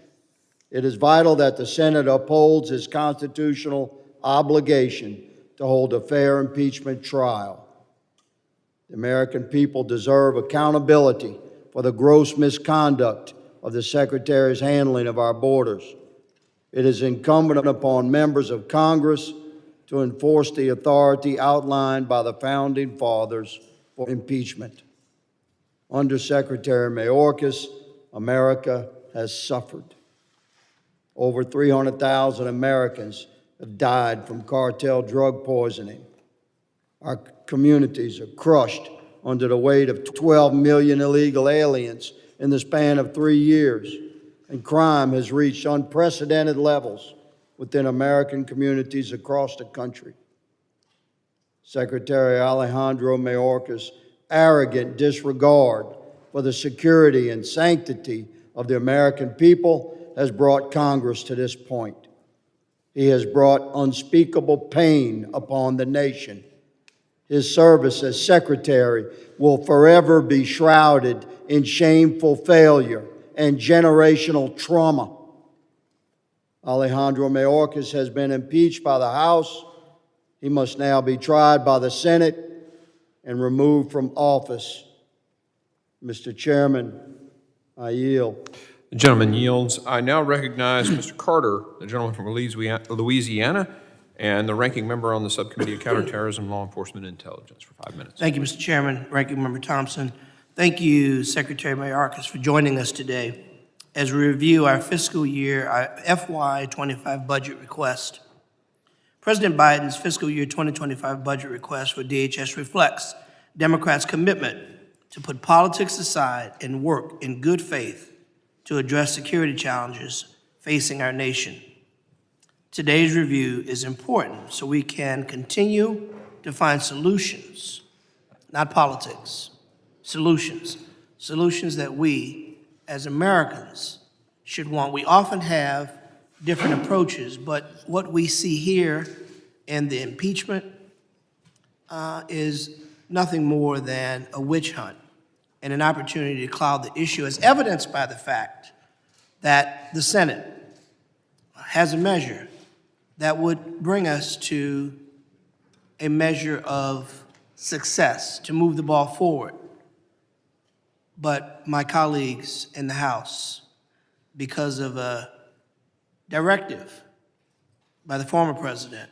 It is vital that the Senate upholds its constitutional obligation to hold a fair impeachment trial. The American people deserve accountability for the gross misconduct of the Secretary's handling of our borders. It is incumbent upon members of Congress to enforce the authority outlined by the Founding Fathers for impeachment. Under Secretary Mayorkas, America has suffered. Over 300,000 Americans have died from cartel drug poisoning. Our communities are crushed under the weight of 12 million illegal aliens in the span of 3 years, and crime has reached unprecedented levels within American communities across the country. Secretary Alejandro Mayorkas' arrogant disregard for the security and sanctity of the American people has brought Congress to this point. He has brought unspeakable pain upon the nation. His service as Secretary will forever be shrouded in shameful failure and generational trauma. Alejandro Mayorkas has been impeached by the House. He must now be tried by the Senate and removed from office. Mr. Chairman, I yield. The gentleman yields. I now recognize Mr. Carter, the gentleman from Louisiana, and the ranking member on the Subcommittee of Counterterrorism, Law Enforcement, and Intelligence for 5 minutes. Thank you, Mr. Chairman. Ranking Member Thompson. Thank you, Secretary Mayorkas, for joining us today as we review our fiscal year, our FY25 budget request. President Biden's fiscal year 2025 budget request for DHS reflects Democrats' commitment to put politics aside and work in good faith to address security challenges facing our nation. Today's review is important so we can continue to find solutions, not politics, solutions that we as Americans should want. We often have different approaches, but what we see here in the impeachment is nothing more than a witch hunt and an opportunity to cloud the issue, as evidenced by the fact that the Senate has a measure that would bring us to a measure of success to move the ball forward. But my colleagues in the House, because of a directive by the former president,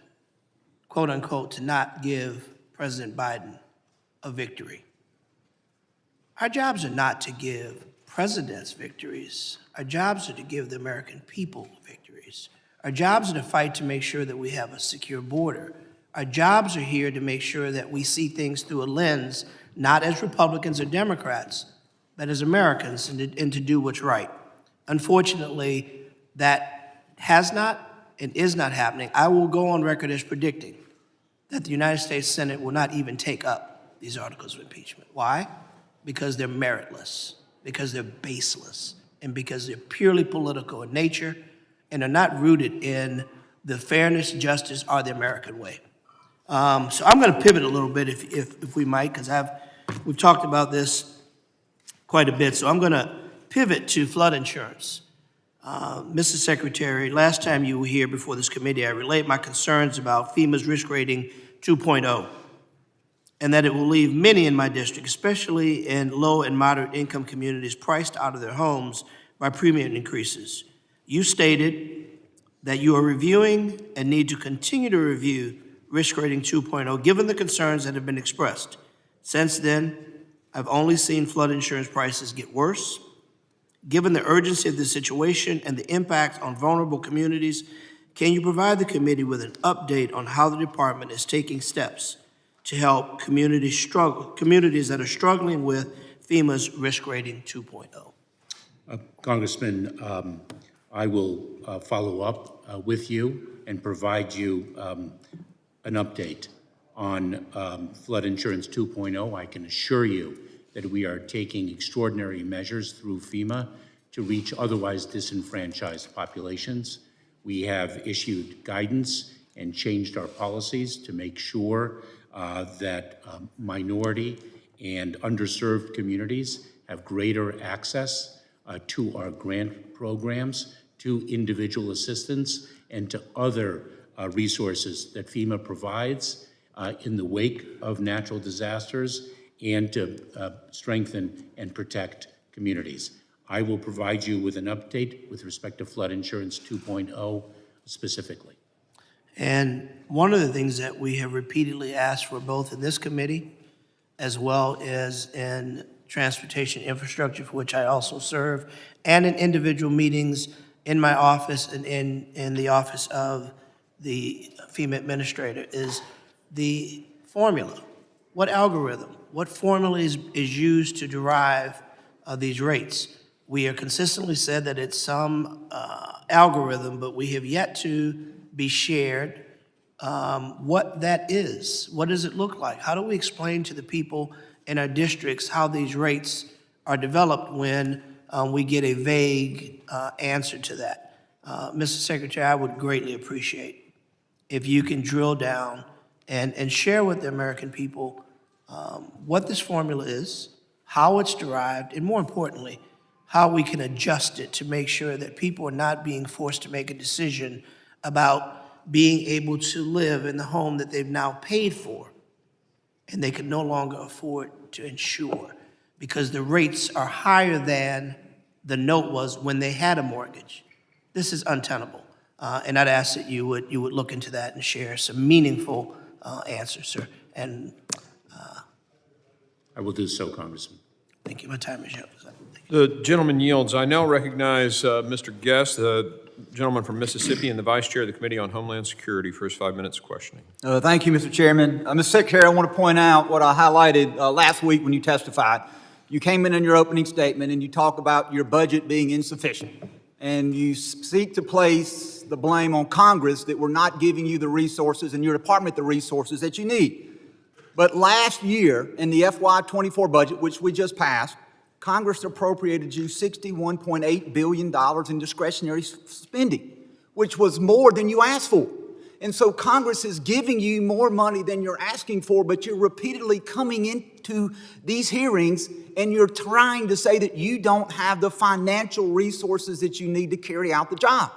quote unquote, to not give President Biden a victory. Our jobs are not to give presidents victories. Our jobs are to give the American people victories. Our jobs are to fight to make sure that we have a secure border. Our jobs are here to make sure that we see things through a lens, not as Republicans or Democrats, but as Americans, and to do what's right. Unfortunately, that has not and is not happening. I will go on record as predicting that the United States Senate will not even take up these articles of impeachment. Why? Because they're meritless, because they're baseless, and because they're purely political in nature and are not rooted in the fairness, justice, or the American way. So I'm going to pivot a little bit, if we might, because we've talked about this quite a bit, so I'm going to pivot to flood insurance. Mr. Secretary, last time you were here before this committee, I relayed my concerns about FEMA's risk rating 2.0, and that it will leave many in my district, especially in low and moderate income communities, priced out of their homes by premium increases. You stated that you are reviewing and need to continue to review risk rating 2.0, given the concerns that have been expressed. Since then, I've only seen flood insurance prices get worse. Given the urgency of the situation and the impact on vulnerable communities, can you provide the committee with an update on how the department is taking steps to help communities that are struggling with FEMA's risk rating 2.0? Congressman, I will follow up with you and provide you an update on flood insurance 2.0. I can assure you that we are taking extraordinary measures through FEMA to reach otherwise disenfranchised populations. We have issued guidance and changed our policies to make sure that minority and underserved communities have greater access to our grant programs, to individual assistance, and to other resources that FEMA provides in the wake of natural disasters, and to strengthen and protect communities. I will provide you with an update with respect to flood insurance 2.0 specifically. And one of the things that we have repeatedly asked for, both in this committee as well as in transportation infrastructure, for which I also serve, and in individual meetings in my office and in the office of the FEMA administrator, is the formula. What algorithm, what formula is used to derive these rates? We have consistently said that it's some algorithm, but we have yet to be shared what that is. What does it look like? How do we explain to the people in our districts how these rates are developed when we get a vague answer to that? Mr. Secretary, I would greatly appreciate if you can drill down and share with the American people what this formula is, how it's derived, and more importantly, how we can adjust it to make sure that people are not being forced to make a decision about being able to live in the home that they've now paid for and they can no longer afford to insure because the rates are higher than the note was when they had a mortgage. This is untenable. And I'd ask that you would look into that and share some meaningful answers, sir. And I will do so, Congressman. thank you. My time is up. The gentleman yields. I now recognize Mr. Guest, the gentleman from Mississippi and the Vice Chair of the Committee on Homeland Security, for his 5 minutes of questioning. Thank you, Mr. Chairman. Mr. Secretary, I want to point out what I highlighted last week when you testified. You came in your opening statement and you talk about your budget being insufficient. And you seek to place the blame on Congress that we're not giving you the resources and your department the resources that you need. But last year in the FY24 budget, which we just passed, Congress appropriated you $61.8 billion in discretionary spending, which was more than you asked for. And so Congress is giving you more money than you're asking for, but you're repeatedly coming into these hearings and you're trying to say that you don't have the financial resources that you need to carry out the job.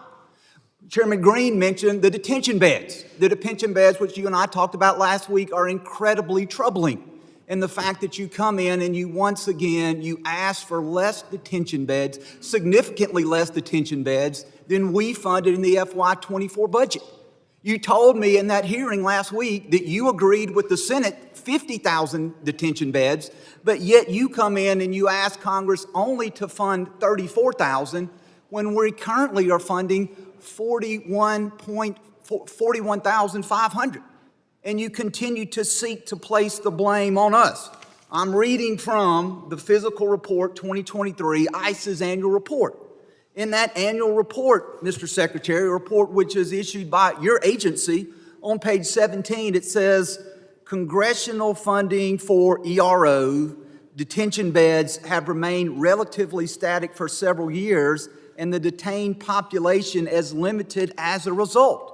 Chairman Green mentioned the detention beds. The detention beds, which you and I talked about last week, are incredibly troubling. And the fact that you come in and you once again, you ask for less detention beds, significantly less detention beds than we funded in the FY24 budget. You told me in that hearing last week that you agreed with the Senate 50,000 detention beds, but yet you come in and you ask Congress only to fund 34,000 when we currently are funding 41,500. And you continue to seek to place the blame on us. I'm reading from the Physical Report 2023, ICE's annual report. In that annual report, Mr. Secretary, a report which is issued by your agency, on page 17, it says, congressional funding for ERO detention beds have remained relatively static for several years, and the detained population is limited as a result.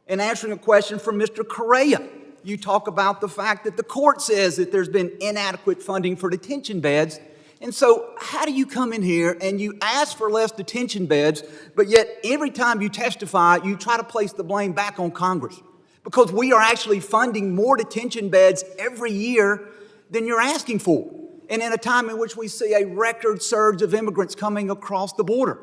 In answering a question from Mr. Correa, you talk about the fact that the court says that there's been inadequate funding for detention beds, And so how do you come in here and you ask for less detention beds, but yet every time you testify, you try to place the blame back on Congress? Because we are actually funding more detention beds every year than you're asking for. And in a time in which we see a record surge of immigrants coming across the border,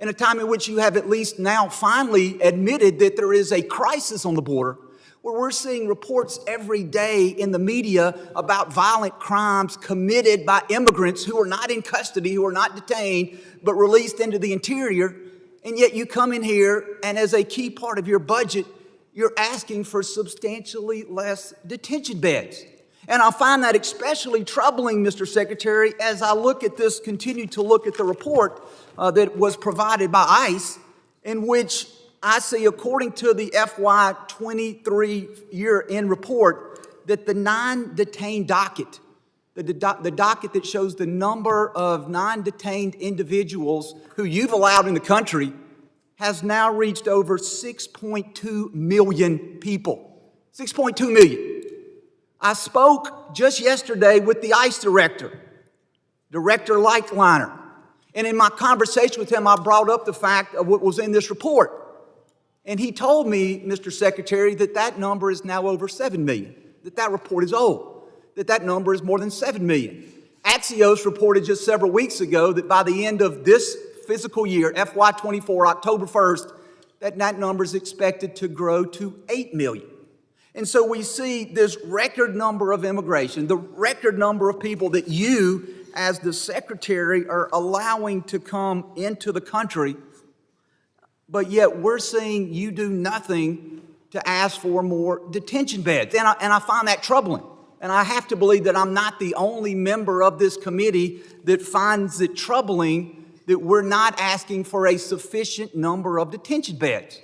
in a time in which you have at least now finally admitted that there is a crisis on the border, where we're seeing reports every day in the media about violent crimes committed by immigrants who are not in custody, who are not detained, but released into the interior, and yet you come in here and as a key part of your budget, you're asking for substantially less detention beds. And I find that especially troubling, Mr. Secretary, as I look at this, continue to look at the report that was provided by ICE, in which I see, according to the FY23 year-end report, that the non-detained docket, the docket that shows the number of non-detained individuals who you've allowed in the country, has now reached over 6.2 million people. 6.2 million. I spoke just yesterday with the ICE director, Director Lightliner, and in my conversation with him, I brought up the fact of what was in this report. And he told me, Mr. Secretary, that that number is now over 7 million, that report is old, that number is more than 7 million. Axios reported just several weeks ago that by the end of this fiscal year, FY24, October 1st, that number is expected to grow to 8 million. And so we see this record number of immigration, the record number of people that you, as the Secretary, are allowing to come into the country, but yet we're seeing you do nothing to ask for more detention beds. And I find that troubling. And I have to believe that I'm not the only member of this committee that finds it troubling that we're not asking for a sufficient number of detention beds.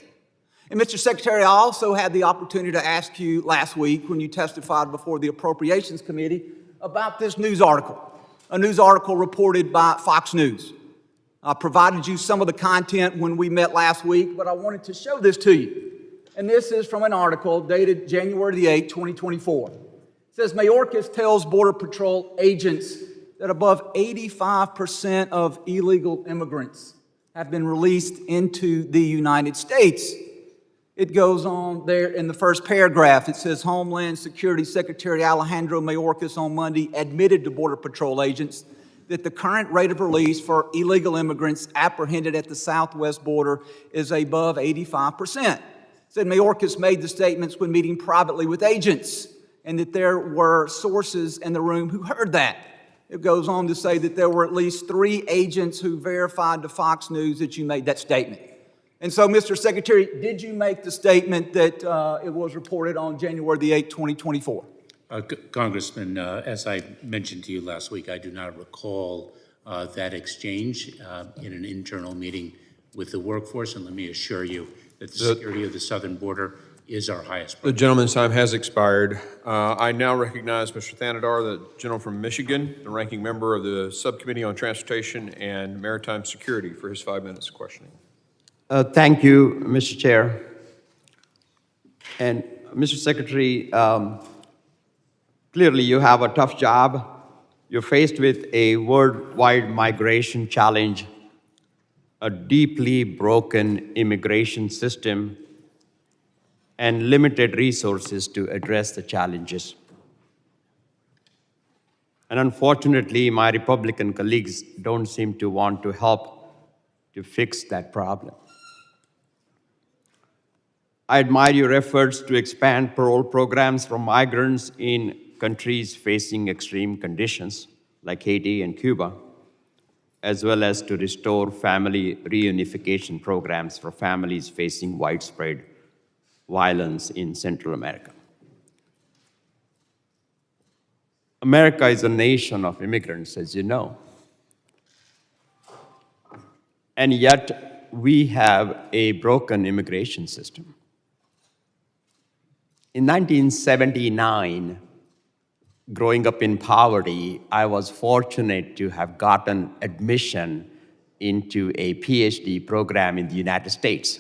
And Mr. Secretary, I also had the opportunity to ask you last week when you testified before the Appropriations Committee about this news article, a news article reported by Fox News. I provided you some of the content when we met last week, but I wanted to show this to you. And this is from an article dated January the 8th, 2024. It says, Mayorkas tells Border Patrol agents that above 85% of illegal immigrants have been released into the United States. It goes on there in the first paragraph. It says, Homeland Security Secretary Alejandro Mayorkas on Monday admitted to Border Patrol agents that the current rate of release for illegal immigrants apprehended at the southwest border is above 85%. Said Mayorkas made the statements when meeting privately with agents, and that there were sources in the room who heard that. It goes on to say that there were at least 3 agents who verified to Fox News that you made that statement. And so, Mr. Secretary, did you make the statement that it was reported on January the 8th, 2024? Congressman, as I mentioned to you last week, I do not recall that exchange in an internal meeting with the workforce, and let me assure you that the security of the southern border is our highest The priority. gentleman's time has expired. I now recognize Mr. Thanadar, the gentleman from Michigan, the ranking member of the Subcommittee on Transportation and Maritime Security, for his 5 minutes of questioning. Thank you, Mr. Chair. And Mr. Secretary, clearly you have a tough job. You're faced with a worldwide migration challenge, a deeply broken immigration system, and limited resources to address the challenges. And unfortunately, my Republican colleagues don't seem to want to help to fix that problem. I admire your efforts to expand parole programs for migrants in countries facing extreme conditions, like Haiti and Cuba, as well as to restore family reunification programs for families facing widespread violence in Central America. America is a nation of immigrants, as you know. And yet, we have a broken immigration system. In 1979, growing up in poverty, I was fortunate to have gotten admission into a PhD program in the United States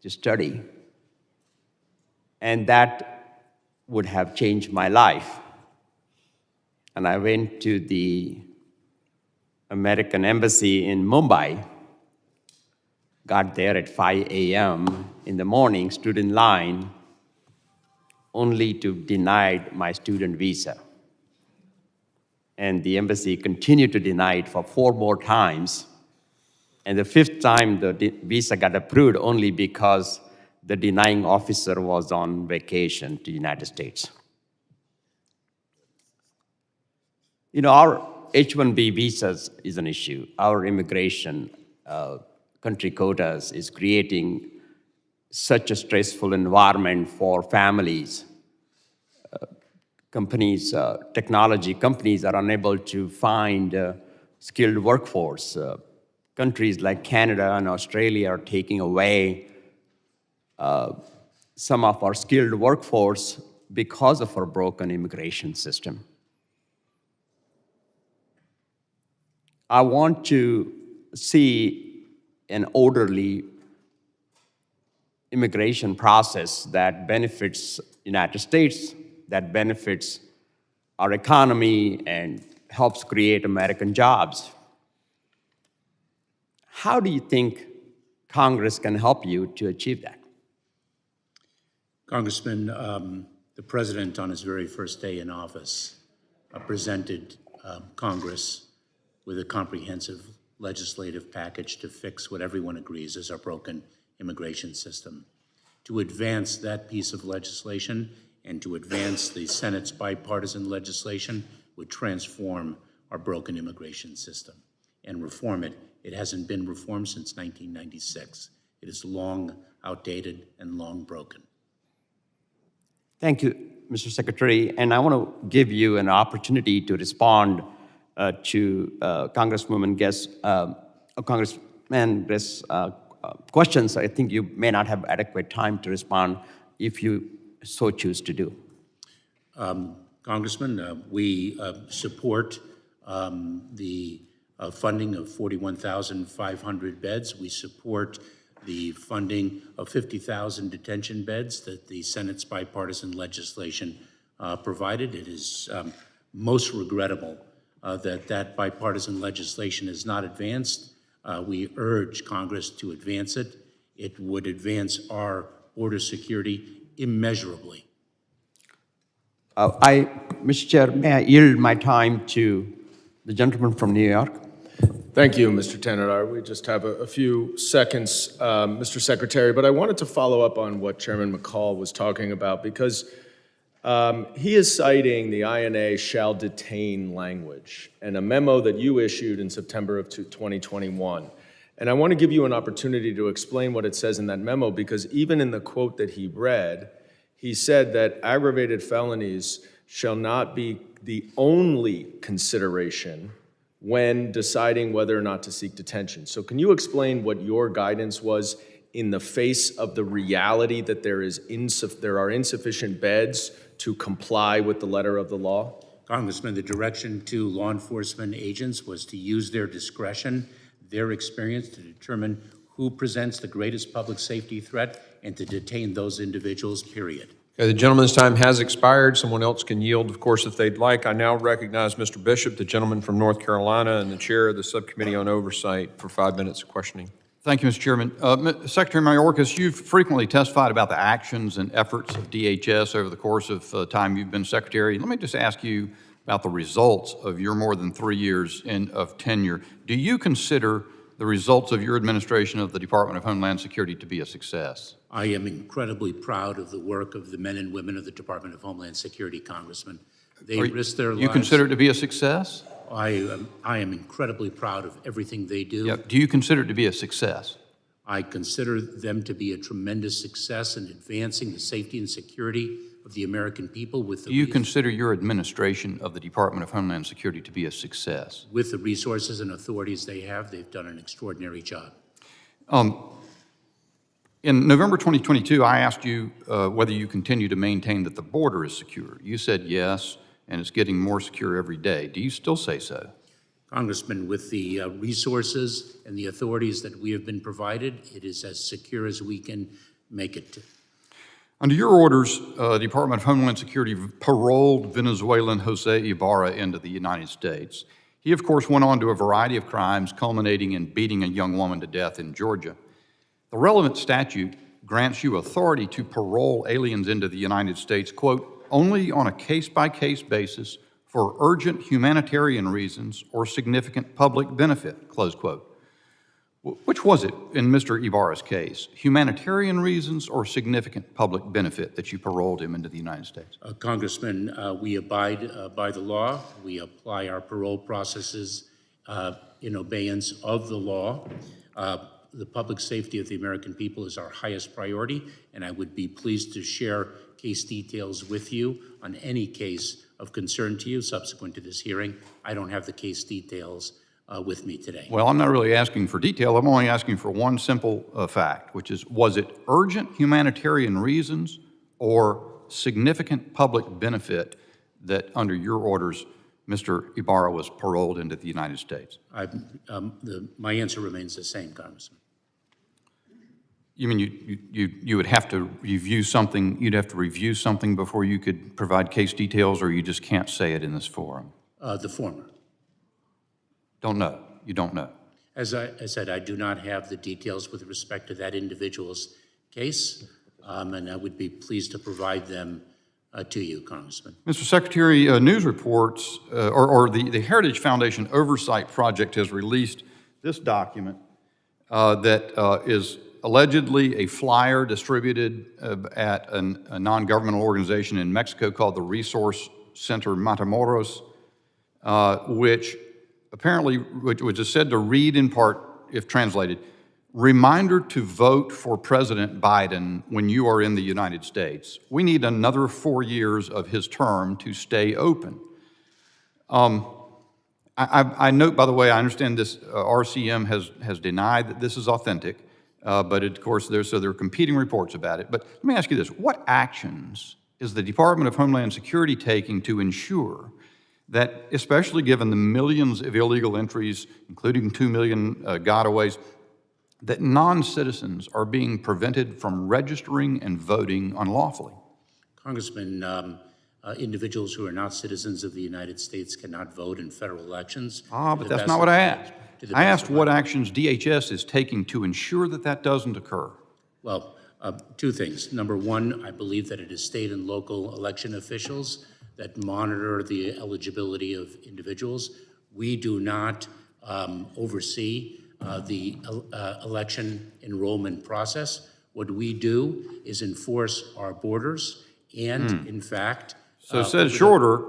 to study. And that would have changed my life. And I went to the American Embassy in Mumbai. Got there at 5 a.m. in the morning, stood in line, only to deny my student visa. And the embassy continued to deny it for 4 more times. And the 5th time, the visa got approved only because the denying officer was on vacation to the United States. You know, our H-1B visas is an issue. Our immigration country quotas is creating such a stressful environment for families. Technology companies are unable to find skilled workforce. Countries like Canada and Australia are taking away some of our skilled workforce because of our broken immigration system. I want to see an orderly immigration process that benefits the United States, that benefits our economy and helps create American jobs. How do you think Congress can help you to achieve that? Congressman, the President on his very first day in office presented Congress with a comprehensive legislative package to fix what everyone agrees is our broken immigration system. To advance that piece of legislation and to advance the Senate's bipartisan legislation would transform our broken immigration system and reform it. It hasn't been reformed since 1996. It is long outdated and long broken. Thank you, Mr. Secretary. And I want to give you an opportunity to respond to Congressman Guest's questions. I think you may not have adequate time to respond if you so choose to do. Congressman, we support the funding of 41,500 beds. We support the funding of 50,000 detention beds that the Senate's bipartisan legislation provided. It is most regrettable that bipartisan legislation is not advanced. We urge Congress to advance it. It would advance our border security immeasurably. Mr. Chair, may I yield my time to the gentleman from New York? Thank you, Mr. Tenor. We just have a few seconds, Mr. Secretary, but I wanted to follow up on what Chairman McCall was talking about because he is citing the INA shall detain language and a memo that you issued in September of 2021. And I want to give you an opportunity to explain what it says in that memo because even in the quote that he read, he said that aggravated felonies shall not be the only consideration when deciding whether or not to seek detention. So can you explain what your guidance was in the face of the reality that there are insufficient beds to comply with the letter of the law? Congressman, the direction to law enforcement agents was to use their discretion, their experience to determine who presents the greatest public safety threat and to detain those individuals, period. Okay, the gentleman's time has expired. Someone else can yield, of course, if they'd like. I now recognize Mr. Bishop, the gentleman from North Carolina and the chair of the Subcommittee on Oversight, for 5 minutes of questioning. Thank you, Mr. Chairman. Secretary Mayorkas, you've frequently testified about the actions and efforts of DHS over the course of time you've been Secretary. Let me just ask you about the results of your more than 3 years of tenure. Do you consider the results of your administration of the Department of Homeland Security to be a success? I am incredibly proud of the work of the men and women of the Department of Homeland Security, Congressman. They risk their lives. You consider it to be a success? I am incredibly proud of everything they do. Yep. Do you consider it to be a success? I consider them to be a tremendous success in advancing the safety and security of the American people with the Do you consider your administration of the Department of Homeland Security to be a success? with the resources and authorities they have. They've done an extraordinary job. In November 2022, I asked you whether you continue to maintain that the border is secure. You said yes, and it's getting more secure every day. Do you still say so? Congressman, with the resources and the authorities that we have been provided, it is as secure as we can make it. Under your orders, the Department of Homeland Security paroled Venezuelan Jose Ibarra into the United States. He, of course, went on to a variety of crimes, culminating in beating a young woman to death in Georgia. The relevant statute grants you authority to parole aliens into the United States, quote, only on a case-by-case basis for urgent humanitarian reasons or significant public benefit, close quote. Which was it in Mr. Ibarra's case, humanitarian reasons or significant public benefit that you paroled him into the United States? Congressman, we abide by the law. We apply our parole processes in obeyance of the law. The public safety of the American people is our highest priority, and I would be pleased to share case details with you on any case of concern to you subsequent to this hearing. I don't have the case details with me today. Well, I'm not really asking for detail. I'm only asking for one simple fact, which is, was it urgent humanitarian reasons or significant public benefit that under your orders, Mr. Ibarra was paroled into the United States? My answer remains the same, Congressman. You mean you would have to review something, you'd have to review something before you could provide case details, or you just can't say it in this forum? The former. Don't know. You don't know. As I said, I do not have the details with respect to that individual's case, and I would be pleased to provide them to you, Congressman. Mr. Secretary, news reports, or the Heritage Foundation Oversight Project has released this document that is allegedly a flyer distributed at a non-governmental organization in Mexico called the Resource Center Matamoros, which is said to read in part, if translated, reminder to vote for President Biden when you are in the United States. We need another 4 years of his term to stay open. I note, by the way, I understand this RCM has denied that this is authentic, but of course there are competing reports about it. But let me ask you this, what actions is the Department of Homeland Security taking to ensure that, especially given the millions of illegal entries, including 2 million gotaways, that non-citizens are being prevented from registering and voting unlawfully? Congressman, individuals who are not citizens of the United States cannot vote in federal elections. But that's not what I asked. I asked what actions DHS is taking to ensure that that doesn't occur. Well, two things. Number one, I believe that it is state and local election officials that monitor the eligibility of individuals. We do not oversee the election enrollment process. What we do is enforce our borders and, in fact... So it says shorter,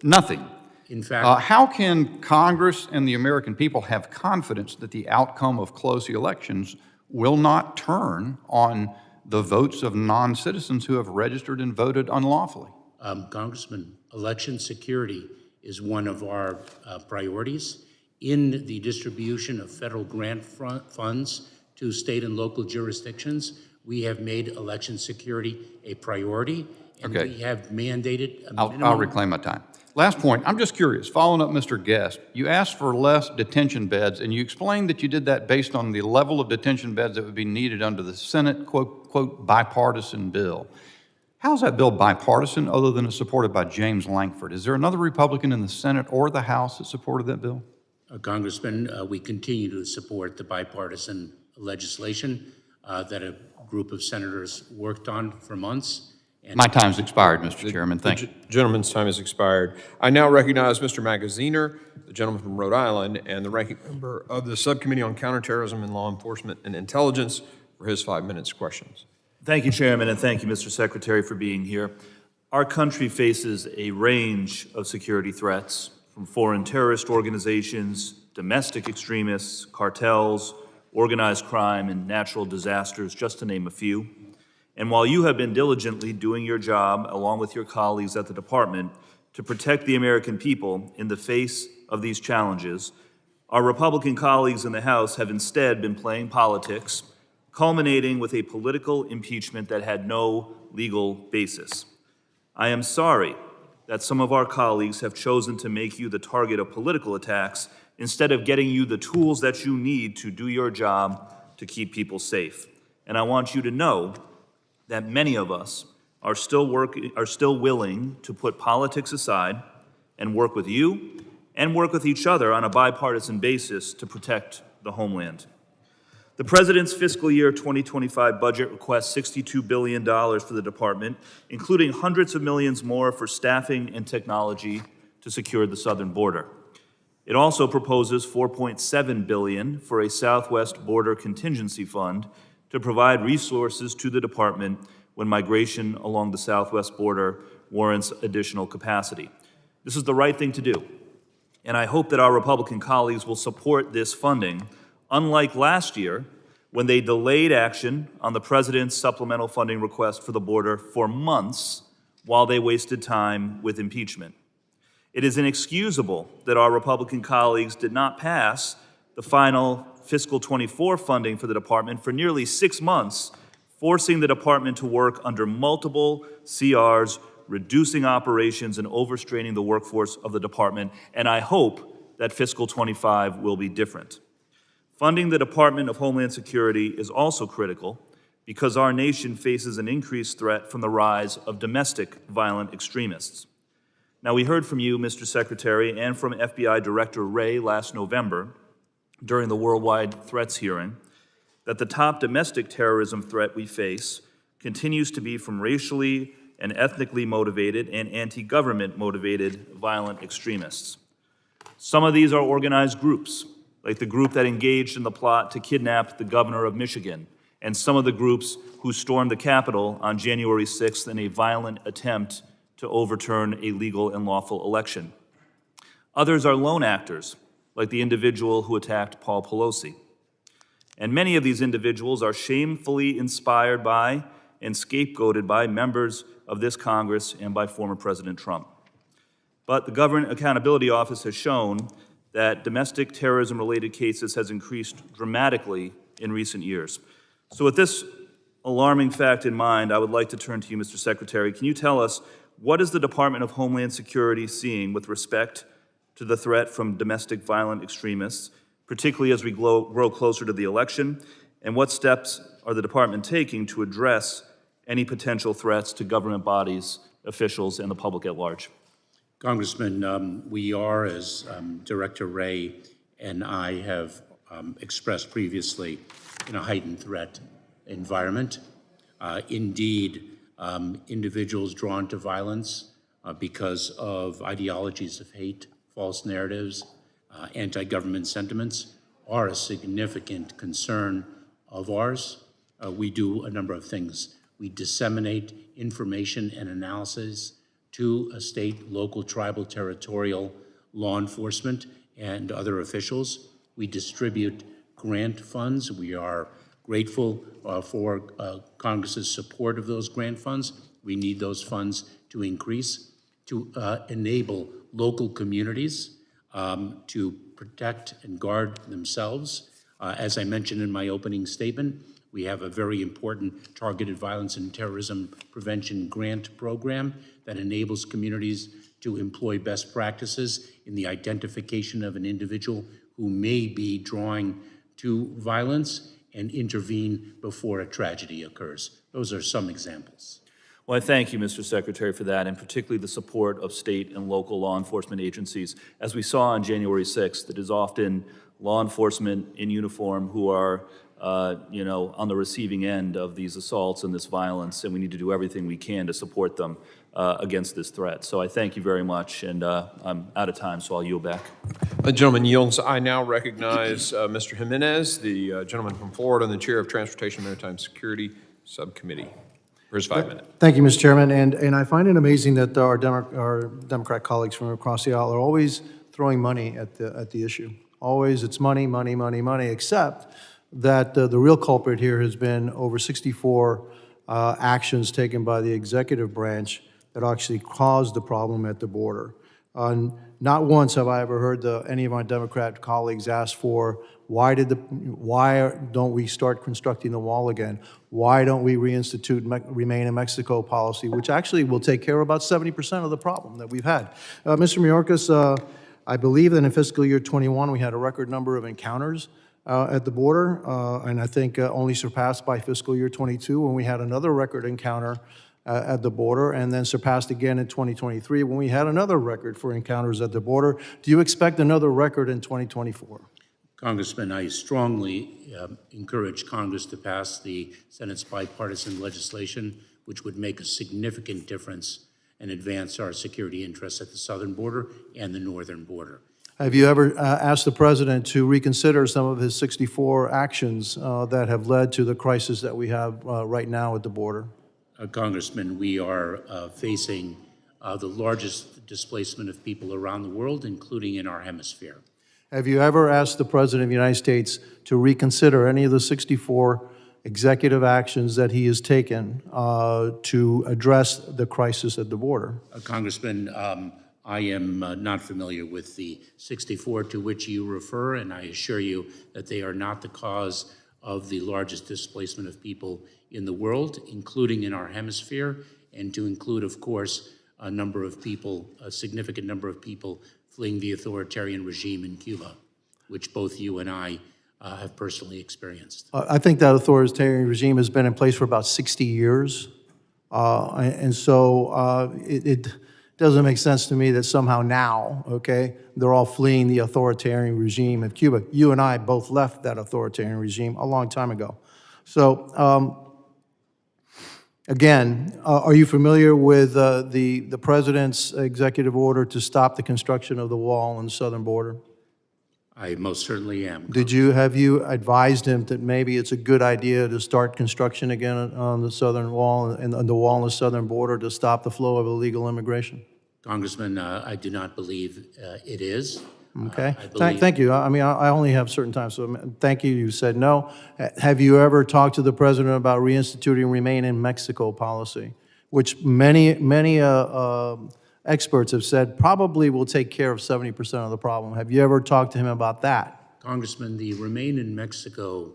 nothing. In fact... how can Congress and the American people have confidence that the outcome of close elections will not turn on the votes of non-citizens who have registered and voted unlawfully? Congressman, election security is one of our priorities. In the distribution of federal grant funds to state and local jurisdictions, we have made election security a priority, and we have mandated a minimum... I'll reclaim my time. Last point, I'm just curious, following up Mr. Guest, you asked for less detention beds, and you explained that you did that based on the level of detention beds that would be needed under the Senate, quote, bipartisan bill. How's that bill bipartisan other than it's supported by James Lankford? Is there another Republican in the Senate or the House that supported that bill? Congressman, we continue to support the bipartisan legislation that a group of senators worked on for months. And my time's expired, Mr. Chairman. Thank you. The gentleman's time has expired. I now recognize Mr. Magaziner, the gentleman from Rhode Island, and the ranking member of the Subcommittee on Counterterrorism and Law Enforcement and Intelligence for his 5 minutes questions. Thank you, Chairman, and thank you, Mr. Secretary, for being here. Our country faces a range of security threats, from foreign terrorist organizations, domestic extremists, cartels, organized crime, and natural disasters, just to name a few. And while you have been diligently doing your job, along with your colleagues at the department, to protect the American people in the face of these challenges, our Republican colleagues in the House have instead been playing politics, culminating with a political impeachment that had no legal basis. I am sorry that some of our colleagues have chosen to make you the target of political attacks instead of getting you the tools that you need to do your job to keep people safe. And I want you to know that many of us are still willing to put politics aside and work with you and work with each other on a bipartisan basis to protect the homeland. The President's fiscal year 2025 budget requests $62 billion for the department, including hundreds of millions more for staffing and technology to secure the southern border. It also proposes $4.7 billion for a Southwest Border Contingency Fund to provide resources to the department when migration along the southwest border warrants additional capacity. This is the right thing to do, and I hope that our Republican colleagues will support this funding, unlike last year, when they delayed action on the President's supplemental funding request for the border for months while they wasted time with impeachment. It is inexcusable that our Republican colleagues did not pass the final fiscal 24 funding for the department for nearly 6 months, forcing the department to work under multiple CRs, reducing operations and overstraining the workforce of the department, and I hope that fiscal 25 will be different. Funding the Department of Homeland Security is also critical because our nation faces an increased threat from the rise of domestic violent extremists. Now, we heard from you, Mr. Secretary, and from FBI Director Wray last November during the Worldwide Threats hearing that the top domestic terrorism threat we face continues to be from racially and ethnically motivated and anti-government motivated violent extremists. Some of these are organized groups, like the group that engaged in the plot to kidnap the governor of Michigan, and some of the groups who stormed the Capitol on January 6th in a violent attempt to overturn a legal and lawful election. Others are lone actors, like the individual who attacked Paul Pelosi. And many of these individuals are shamefully inspired by and scapegoated by members of this Congress and by former President Trump. But the Government Accountability Office has shown that domestic terrorism-related cases has increased dramatically in recent years. So with this alarming fact in mind, I would like to turn to you, Mr. Secretary. Can you tell us, what is the Department of Homeland Security seeing with respect to the threat from domestic violent extremists, particularly as we grow closer to the election? And what steps are the department taking to address any potential threats to government bodies, officials, and the public at large? Congressman, we are, as Director Wray and I have expressed previously, in a heightened threat environment. Indeed, individuals drawn to violence because of ideologies of hate, false narratives, anti-government sentiments are a significant concern of ours. We do a number of things. We disseminate information and analysis to a state, local, tribal, territorial law enforcement and other officials. We distribute grant funds. We are grateful for Congress's support of those grant funds. We need those funds to increase to enable local communities to protect and guard themselves. As I mentioned in my opening statement, we have a very important targeted violence and terrorism prevention grant program that enables communities to employ best practices in the identification of an individual who may be drawing to violence and intervene before a tragedy occurs. Those are some examples. Well, I thank you, Mr. Secretary, for that, and particularly the support of state and local law enforcement agencies. As we saw on January 6th, it is often law enforcement in uniform who are on the receiving end of these assaults and this violence, and we need to do everything we can to support them against this threat. So I thank you very much, and I'm out of time, so I'll yield back. The gentleman yields. I now recognize Mr. Jimenez, the gentleman from Florida and the Chair of Transportation and Maritime Security Subcommittee. For his 5 minutes. Thank you, Mr. Chairman. And I find it amazing that our Democrat colleagues from across the aisle are always throwing money at the issue. Always, it's money, money, money, money, except that the real culprit here has been over 64 actions taken by the executive branch that actually caused the problem at the border. Not once have I ever heard any of my Democrat colleagues ask for, why don't we start constructing the wall again? Why don't we reinstitute Remain in Mexico policy, which actually will take care of about 70% of the problem that we've had. Mr. Mayorkas, I believe that in fiscal year 21, we had a record number of encounters at the border, and I think only surpassed by fiscal year 22 when we had another record encounter at the border, and then surpassed again in 2023 when we had another record for encounters at the border. Do you expect another record in 2024? Congressman, I strongly encourage Congress to pass the Senate's bipartisan legislation, which would make a significant difference and advance our security interests at the southern border and the northern border. Have you ever asked the president to reconsider some of his 64 actions that have led to the crisis that we have right now at the border? Congressman, we are facing the largest displacement of people around the world, including in our hemisphere. Have you ever asked the President of the United States to reconsider any of the 64 executive actions that he has taken to address the crisis at the border? Congressman, I am not familiar with the 64 to which you refer, and I assure you that they are not the cause of the largest displacement of people in the world, including in our hemisphere, and to include, of course, a significant number of people fleeing the authoritarian regime in Cuba, which both you and I have personally experienced. I think that authoritarian regime has been in place for about 60 years. And so it doesn't make sense to me that somehow now, okay, they're all fleeing the authoritarian regime of Cuba. You and I both left that authoritarian regime a long time ago. So again, are you familiar with the president's executive order to stop the construction of the wall on the southern border? I most certainly am. Have you advised him that maybe it's a good idea to start construction again on the southern wall and on the wall on the southern border to stop the flow of illegal immigration? Congressman, I do not believe it is. Okay. I believe- Thank you. I mean, I only have certain times, so thank you. You said no. Have you ever talked to the president about reinstituting Remain in Mexico policy, which many experts have said probably will take care of 70% of the problem? Have you ever talked to him about that? Congressman, the Remain in Mexico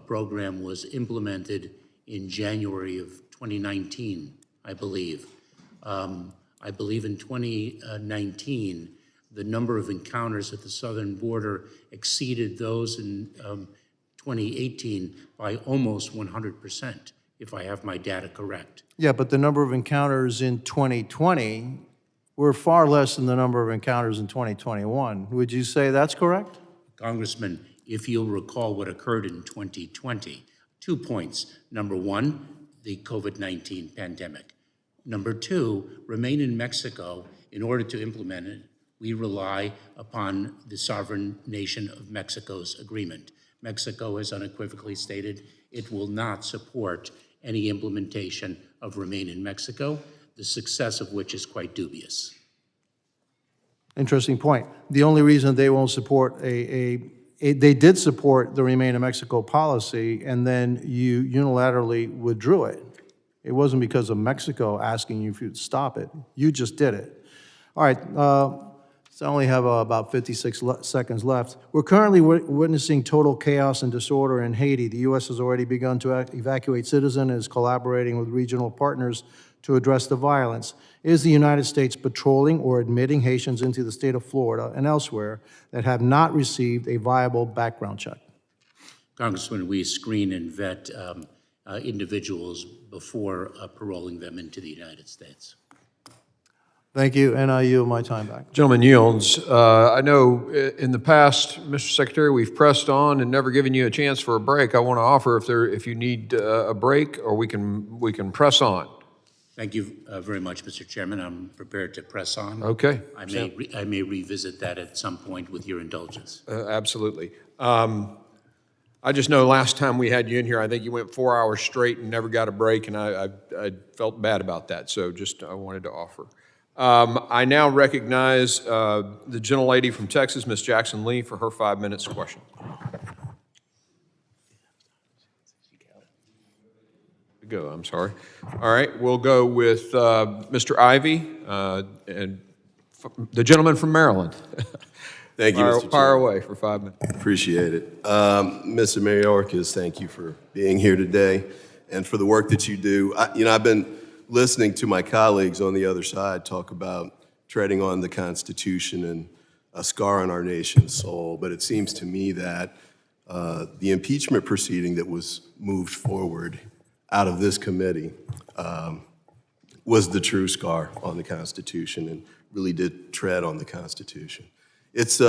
program was implemented in January of 2019, I believe. I believe in 2019, the number of encounters at the southern border exceeded those in 2018 by almost 100%, if I have my data correct. Yeah, but the number of encounters in 2020 were far less than the number of encounters in 2021. Would you say that's correct? Congressman, if you'll recall what occurred in 2020, 2 points. Number one, the COVID-19 pandemic. Number two, Remain in Mexico, in order to implement it, we rely upon the sovereign nation of Mexico's agreement. Mexico has unequivocally stated it will not support any implementation of Remain in Mexico, the success of which is quite dubious. Interesting point. The only reason they won't support they did support the Remain in Mexico policy, and then you unilaterally withdrew it. It wasn't because of Mexico asking you if you'd stop it. You just did it. All right, so I only have about 56 seconds left. We're currently witnessing total chaos and disorder in Haiti. The U.S. has already begun to evacuate citizens and is collaborating with regional partners to address the violence. Is the United States patrolling or admitting Haitians into the state of Florida and elsewhere that have not received a viable background check? Congressman, we screen and vet individuals before paroling them into the United States. Thank you, and I yield my time back. Gentleman yields. I know in the past, Mr. Secretary, we've pressed on and never given you a chance for a break. I want to offer if you need a break, or we can press on. Thank you very much, Mr. Chairman. I'm prepared to press on. Okay. I may revisit that at some point with your indulgence. Absolutely. I just know last time we had you in here, I think you went 4 hours straight and never got a break, and I felt bad about that. So I wanted to offer. I now recognize the gentlelady from Texas, Ms. Jackson Lee, for her 5 minutes question. Go, I'm sorry. All right, we'll go with Mr. Ivey, and the gentleman from Maryland. Thank you, Mr. Chairman. Fire away for 5 minutes. Appreciate it. Mr. Mayorkas, thank you for being here today and for the work that you do. I've been listening to my colleagues on the other side talk about treading on the Constitution and a scar on our nation's soul, but it seems to me that the impeachment proceeding that was moved forward out of this committee was the true scar on the Constitution and really did tread on the Constitution. It's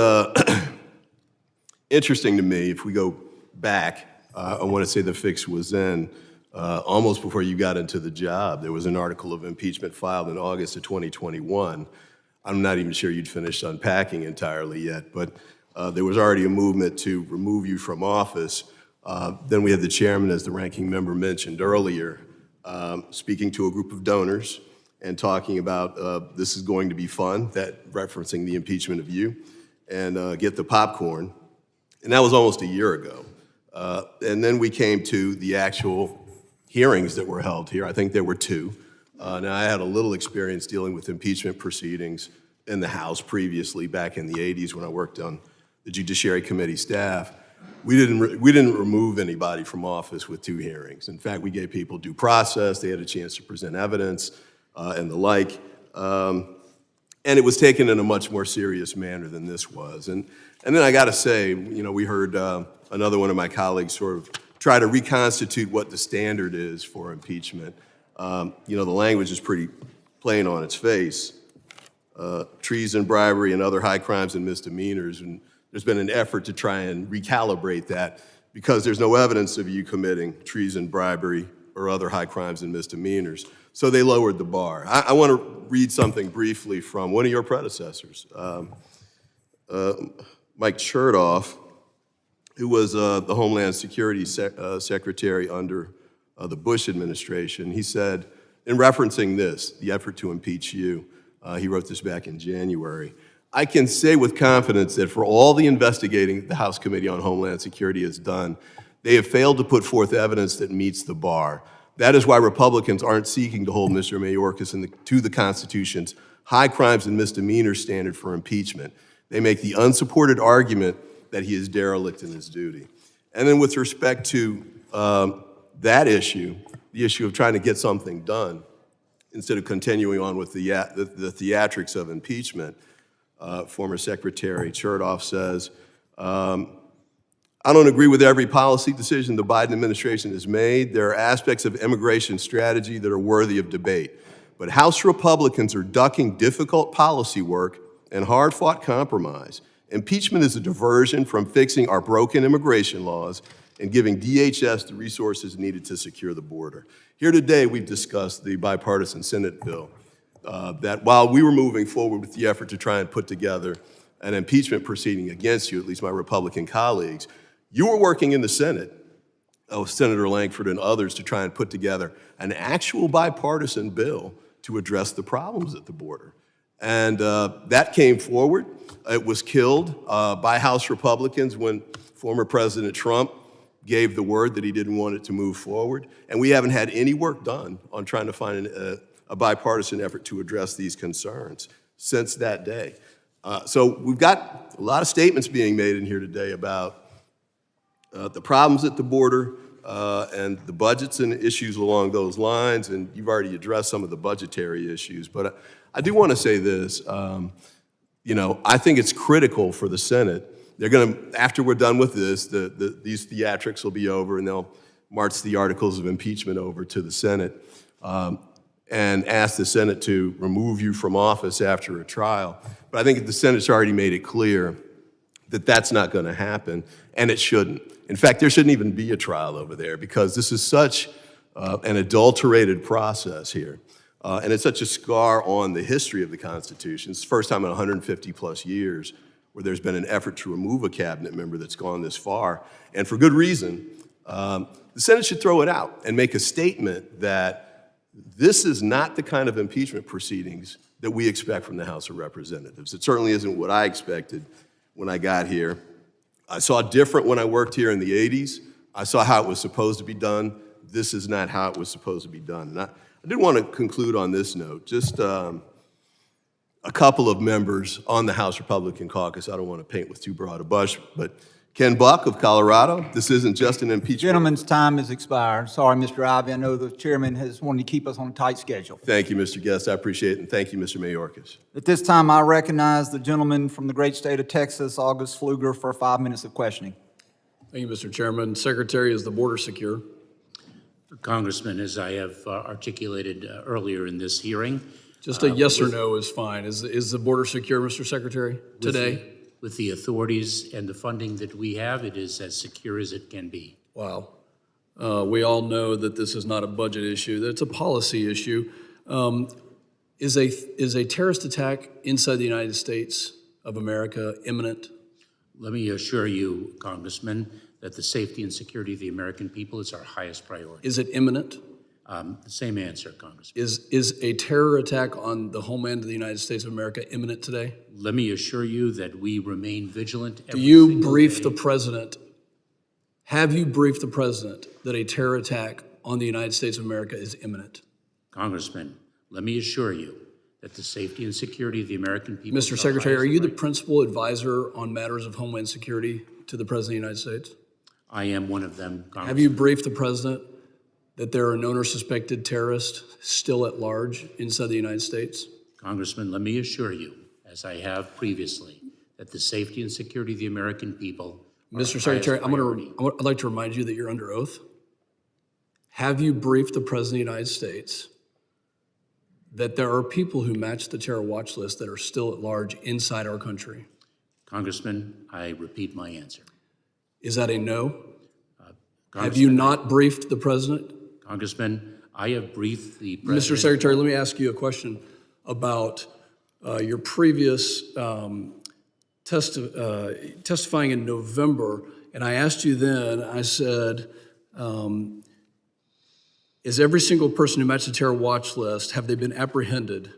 interesting to me, if we go back, I want to say the fix was in almost before you got into the job. There was an article of impeachment filed in August of 2021. I'm not even sure you'd finished unpacking entirely yet, but there was already a movement to remove you from office. Then we had the chairman, as the ranking member mentioned earlier, speaking to a group of donors and talking about this is going to be fun, that referencing the impeachment of you, and get the popcorn. And that was almost a year ago. And then we came to the actual hearings that were held here. I think there were two. Now, I had a little experience dealing with impeachment proceedings in the House previously, back in the 80s when I worked on the Judiciary Committee staff. We didn't remove anybody from office with two hearings. In fact, we gave people due process. They had a chance to present evidence and the like. And it was taken in a much more serious manner than this was. And then I got to say, you know, we heard another one of my colleagues sort of try to reconstitute what the standard is for impeachment. You know, the language is pretty plain on its face. Treason, bribery, and other high crimes and misdemeanors. And there's been an effort to try and recalibrate that because there's no evidence of you committing treason, bribery, or other high crimes and misdemeanors. So they lowered the bar. I want to read something briefly from one of your predecessors, Mike Chertoff, who was the Homeland Security Secretary under the Bush administration. He said, in referencing this, the effort to impeach you, he wrote this back in January, I can say with confidence that for all the investigating the House Committee on Homeland Security has done, they have failed to put forth evidence that meets the bar. That is why Republicans aren't seeking to hold Mr. Mayorkas to the Constitution's high crimes and misdemeanors standard for impeachment. They make the unsupported argument that he is derelict in his duty. And then with respect to that issue, the issue of trying to get something done, instead of continuing on with the theatrics of impeachment, former Secretary Chertoff says, I don't agree with every policy decision the Biden administration has made. There are aspects of immigration strategy that are worthy of debate. But House Republicans are ducking difficult policy work and hard-fought compromise. Impeachment is a diversion from fixing our broken immigration laws and giving DHS the resources needed to secure the border. Here today, we've discussed the bipartisan Senate bill that while we were moving forward with the effort to try and put together an impeachment proceeding against you, at least my Republican colleagues, you were working in the Senate with Senator Lankford and others to try and put together an actual bipartisan bill to address the problems at the border. And that came forward. It was killed by House Republicans when former President Trump gave the word that he didn't want it to move forward. And we haven't had any work done on trying to find a bipartisan effort to address these concerns since that day. So we've got a lot of statements being made in here today about the problems at the border and the budgets and issues along those lines, and you've already addressed some of the budgetary issues. But I do want to say this, you know, I think it's critical for the Senate. They're going to, after we're done with this, these theatrics will be over, and they'll march the articles of impeachment over to the Senate and ask the Senate to remove you from office after a trial. But I think the Senate's already made it clear that that's not going to happen, and it shouldn't. In fact, there shouldn't even be a trial over there because this is such an adulterated process here. And it's such a scar on the history of the Constitution. It's the first time in 150 plus years where there's been an effort to remove a cabinet member that's gone this far. And for good reason, the Senate should throw it out and make a statement that this is not the kind of impeachment proceedings that we expect from the House of Representatives. It certainly isn't what I expected when I got here. I saw different when I worked here in the 80s. I saw how it was supposed to be done. This is not how it was supposed to be done. And I did want to conclude on this note. Just a couple of members on the House Republican caucus, I don't want to paint with too broad a brush, but Ken Buck of Colorado, this isn't just an impeachment. Gentleman's time has expired. Sorry, Mr. Ivey. I know the chairman has wanted to keep us on a tight schedule. Thank you, Mr. Guest. I appreciate it, and thank you, Mr. Mayorkas. At this time, I recognize the gentleman from the great state of Texas, August Pfluger, for 5 minutes of questioning. Thank you, Mr. Chairman. Secretary, is the border secure? Congressman, as I have articulated earlier in this hearing, Just a yes or no is fine. Is the border secure, Mr. Secretary, today? with the authorities and the funding that we have, it is as secure as it can be. Wow. We all know that this is not a budget issue, that it's a policy issue. Is a terrorist attack inside the United States of America imminent? Let me assure you, Congressman, that the safety and security of the American people is our highest priority. Is it imminent? The same answer, Congressman. Is a terror attack on the homeland of the United States of America imminent today? Let me assure you that we remain vigilant Do every you single brief day. the president? Have you briefed the president that a terror attack on the United States of America is imminent? Congressman, let me assure you that the safety and security of the American people is Mr. our Secretary, are highest you the priority. principal advisor on matters of homeland security to the President of the United States? I am one of them, Congressman. Have you briefed the president that there are known or suspected terrorists still at large inside the United States? Congressman, let me assure you, as I have previously, that the safety and security of the American people are Mr. our Secretary, highest priority. I'd like to remind you that you're under oath. Have you briefed the President of the United States that there are people who match the terror watch list that are still at large inside our country? Congressman, I repeat my answer. Is that a no? Have Congressman, you not briefed the President? Congressman, I have briefed the President. Mr. Secretary, let me ask you a question about your previous testifying in November. And I asked you then, I said, is every single person who matched the terror watch list, have they been apprehended?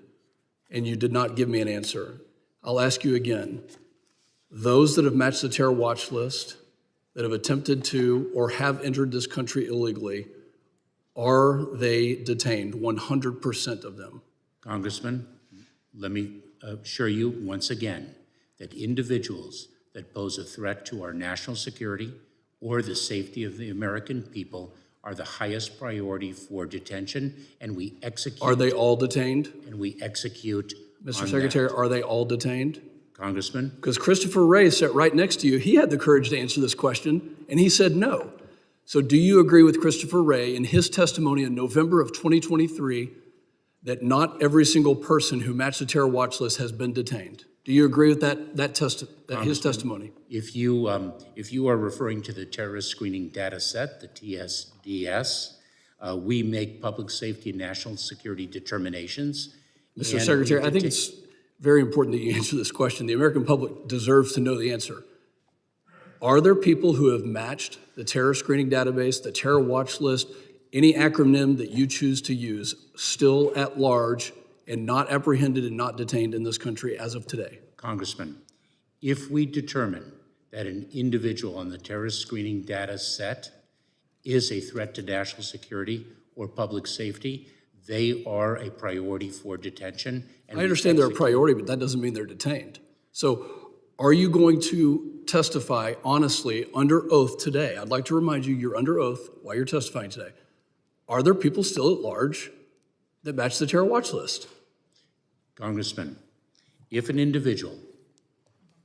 And you did not give me an answer. I'll ask you again. Those that have matched the terror watch list, that have attempted to or have entered this country illegally, are they detained, 100% of them? Congressman, let me assure you once again that individuals that pose a threat to our national security or the safety of the American people are the highest priority for detention, and we execute. Are they all detained? And we execute. Mr. on Secretary, that. are they all detained? Congressman, Because Christopher Wray sat right next to you. He had the courage to answer this question, and he said no. So do you agree with Christopher Wray in his testimony in November of 2023 that not every single person who matched the terror watch list has been detained? Do you agree with his testimony? if you are referring to the terrorist screening data set, the TSDS, we make public safety and national security determinations. Mr. and Secretary, we I think it's very important that you answer this question. The American public deserves to know the answer. Are there people who have matched the terror screening database, the terror watch list, any acronym that you choose to use, still at large and not apprehended and not detained in this country as of today? Congressman, if we determine that an individual on the terrorist screening data set is a threat to national security or public safety, they are a priority for detention. And I we understand they're a execute. priority, but that doesn't mean they're detained. So are you going to testify honestly under oath today? I'd like to remind you, you're under oath while you're testifying today. Are there people still at large that match the terror watch list? Congressman, if an individual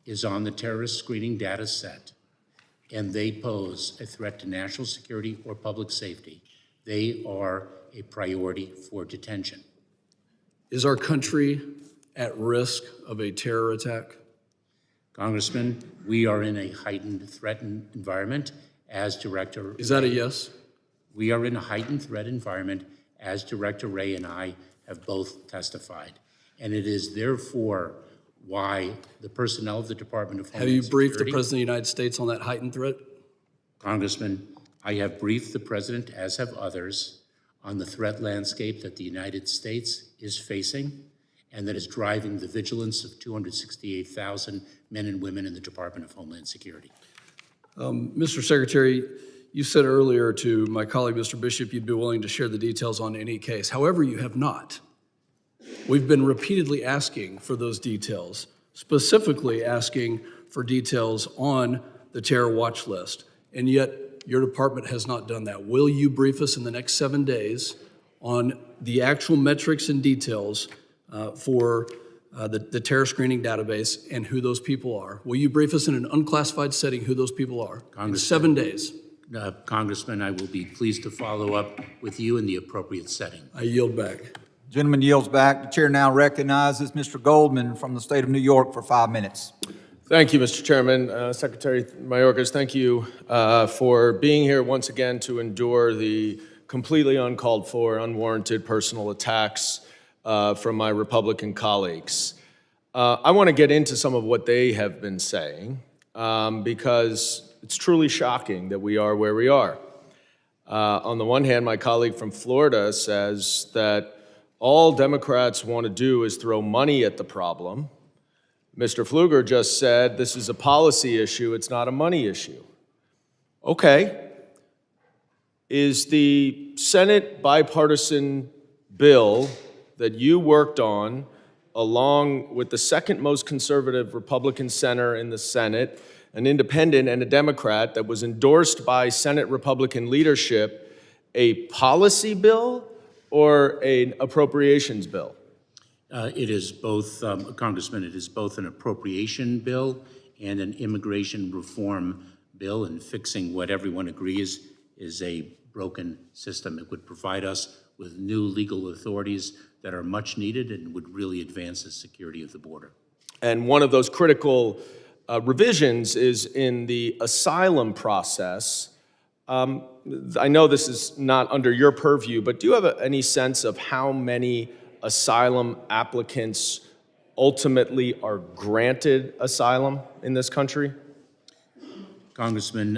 is on the terrorist screening data set and they pose a threat to national security or public safety, they are a priority for detention. Is our country at risk of a terror attack? Congressman, we are in a heightened threat environment as Director. Is that a yes? We are in a heightened threat environment as Director Wray and I have both testified. And it is therefore why the personnel of the Department of Homeland Have you briefed the Security- President of the United States on that heightened threat? Congressman, I have briefed the President, as have others, on the threat landscape that the United States is facing and that is driving the vigilance of 268,000 men and women in the Department of Homeland Security. Mr. Secretary, you said earlier to my colleague, Mr. Bishop, you'd be willing to share the details on any case. However, you have not. We've been repeatedly asking for those details, specifically asking for details on the terror watch list, and yet your department has not done that. Will you brief us in the next 7 days on the actual metrics and details for the terror screening database and who those people are? Will you brief us in an unclassified setting who those people are in 7 days? Congressman, I will be pleased to follow up with you in the appropriate setting. I yield back. Gentleman yields back. The chair now recognizes Mr. Goldman from the state of New York for 5 minutes. Thank you, Mr. Chairman. Secretary Mayorkas, thank you for being here once again to endure the completely uncalled for, unwarranted personal attacks from my Republican colleagues. I want to get into some of what they have been saying because it's truly shocking that we are where we are. On the one hand, my colleague from Florida says that all Democrats want to do is throw money at the problem. Mr. Pfluger just said this is a policy issue, it's not a money issue. Okay. Is the Senate bipartisan bill that you worked on, along with the second most conservative Republican senator in the Senate, an independent and a Democrat that was endorsed by Senate Republican leadership, a policy bill or an appropriations bill? It is both, Congressman, it is both an appropriation bill and an immigration reform bill, and fixing what everyone agrees is a broken system. It would provide us with new legal authorities that are much needed and would really advance the security of the border. And one of those critical revisions is in the asylum process. I know this is not under your purview, but do you have any sense of how many asylum applicants ultimately are granted asylum in this country? Congressman,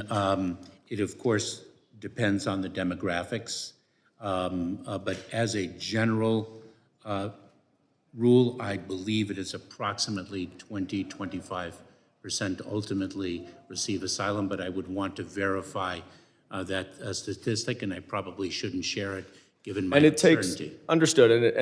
it of course depends on the demographics, but as a general rule, I believe it is approximately 20-25% ultimately receive asylum, but I would want to verify that statistic, and I probably shouldn't share it given my uncertainty. Understood,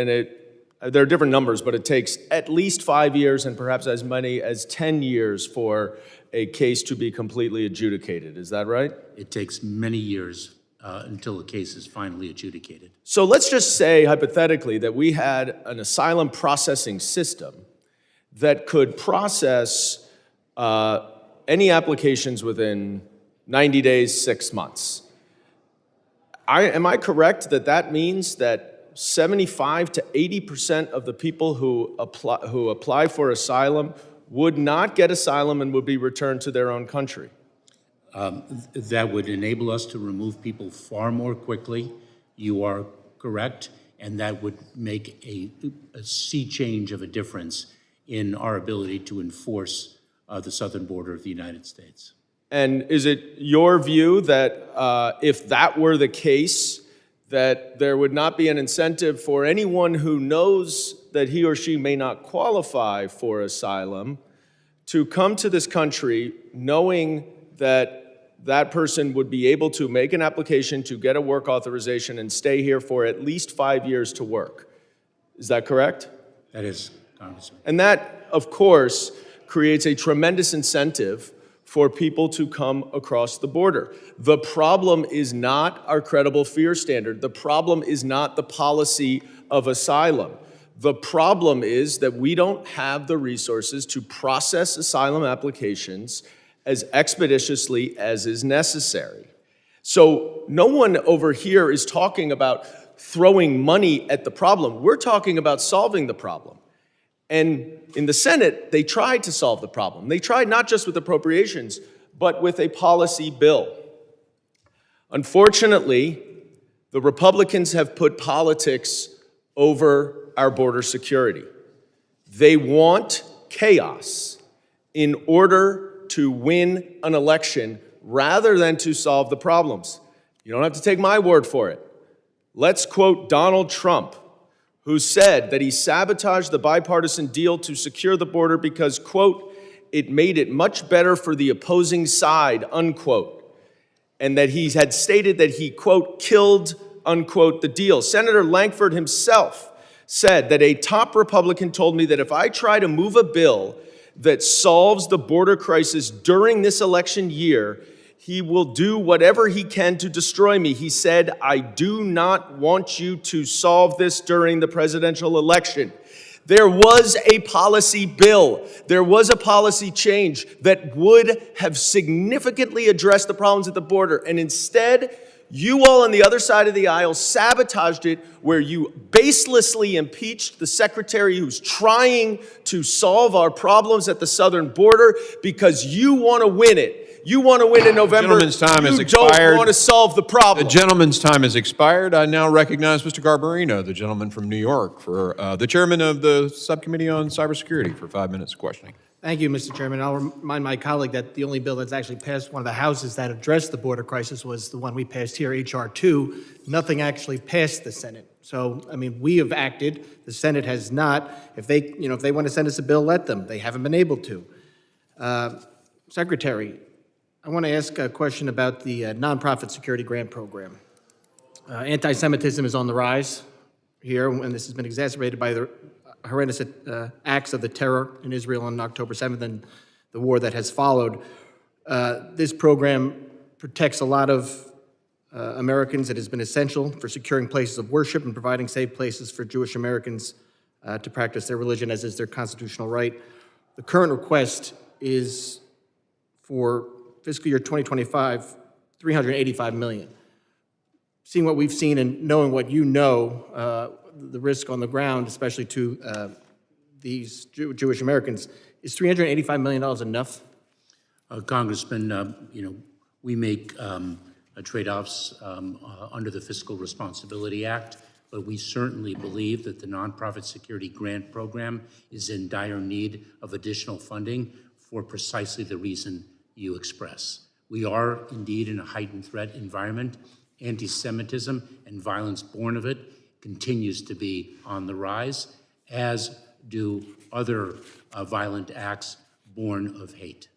there are different numbers, but it takes at least 5 years and perhaps as many as 10 years for a case to be completely adjudicated. Is that right? It takes many years until a case is finally adjudicated. So let's just say, hypothetically, that we had an asylum processing system that could process any applications within 90 days, 6 months. Am I correct that that means that 75 to 80% of the people who apply for asylum would not get asylum and would be returned to their own country? That would enable us to remove people far more quickly. You are correct, and that would make a sea change of a difference in our ability to enforce the southern border of the United States. And is it your view that if that were the case, that there would not be an incentive for anyone who knows that he or she may not qualify for asylum to come to this country knowing that that person would be able to make an application to get a work authorization and stay here for at least 5 years to work? Is that correct? That is, Congressman. And that, of course, creates a tremendous incentive for people to come across the border. The problem is not our credible fear standard. The problem is not the policy of asylum. The problem is that we don't have the resources to process asylum applications as expeditiously as is necessary. So no one over here is talking about throwing money at the problem. We're talking about solving the problem. And in the Senate, they tried to solve the problem. They tried not just with appropriations, but with a policy bill. Unfortunately, the Republicans have put politics over our border security. They want chaos in order to win an election rather than to solve the problems. You don't have to take my word for it. Let's quote Donald Trump, who said that he sabotaged the bipartisan deal to secure the border because, quote, it made it much better for the opposing side, unquote, and that he had stated that he, quote, killed, unquote, the deal. Senator Lankford himself said that a top Republican told me that if I try to move a bill that solves the border crisis during this election year, He will do whatever he can to destroy me. He said, I do not want you to solve this during the presidential election. There was a policy bill. There was a policy change that would have significantly addressed the problems at the border. And instead, you all on the other side of the aisle sabotaged it, where you baselessly impeached the secretary who's trying to solve our problems at the southern border because you want to win it. You want to win in November. Gentleman's time has You expired. don't want to solve the problem. The gentleman's time has expired. I now recognize Mr. Garbarino, the gentleman from New York, for the chairman of the Subcommittee on Cybersecurity, for 5 minutes of questioning. Thank you, Mr. Chairman. I'll remind my colleague that the only bill that's actually passed one of the houses that addressed the border crisis was the one we passed here, H.R. 2. Nothing actually passed the Senate. So, I mean, we have acted. The Senate has not. If they want to send us a bill, let them. They haven't been able to. Secretary, I want to ask a question about the nonprofit security grant program. Anti-Semitism is on the rise here, and this has been exacerbated by the horrendous acts of the terror in Israel on October 7th and the war that has followed. This program protects a lot of Americans. It has been essential for securing places of worship and providing safe places for Jewish Americans to practice their religion, as is their constitutional right. The current request is for fiscal year 2025, $385 million. Seeing what we've seen and knowing what you know, the risk on the ground, especially to these Jewish Americans, is $385 million enough? Congressman, we make trade-offs under the Fiscal Responsibility Act, but we certainly believe that the Nonprofit Security Grant Program is in dire need of additional funding for precisely the reason you express. We are indeed in a heightened threat environment. Anti-Semitism and violence born of it continues to be on the rise, as do other violent acts born of hate.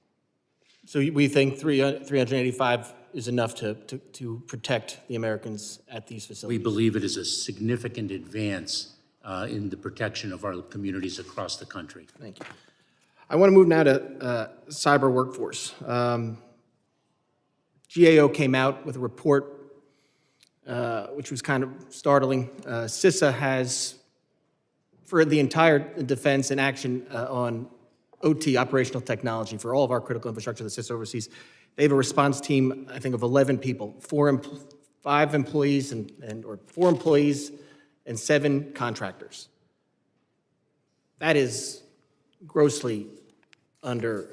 So we think 385 is enough to protect the Americans at these facilities? We believe it is a significant advance in the protection of our communities across the country. Thank you. I want to move now to cyber workforce. GAO came out with a report which was kind of startling. CISA has, for the entire defense and action on OT, operational technology, for all of our critical infrastructure that CISA oversees, they have a response team, I think, of 11 people, 4 employees and 7 contractors. That is grossly that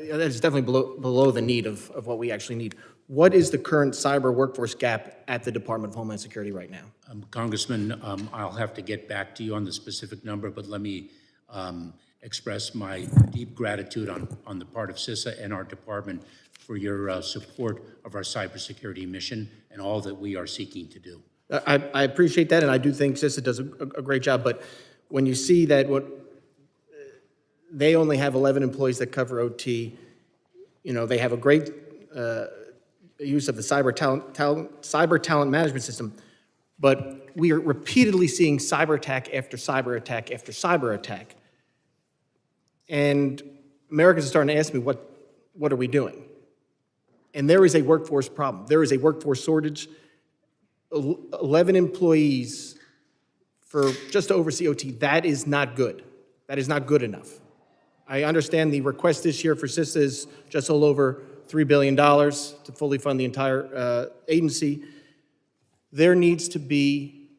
is definitely below the need of what we actually need. What is the current cyber workforce gap at the Department of Homeland Security right now? Congressman, I'll have to get back to you on the specific number, but let me express my deep gratitude on the part of CISA and our department for your support of our cybersecurity mission and all that we are seeking to do. I appreciate that, and I do think CISA does a great job, but when you see that they only have 11 employees that cover OT, they have a great use of the cyber talent management system, but we are repeatedly seeing cyber attack after cyber attack after cyber attack. And Americans are starting to ask me, what are we doing? And there is a workforce problem. There is a workforce shortage. 11 employees just to oversee OT, that is not good. That is not good enough. I understand the request this year for CISA is just a little over $3 billion to fully fund the entire agency. There needs to be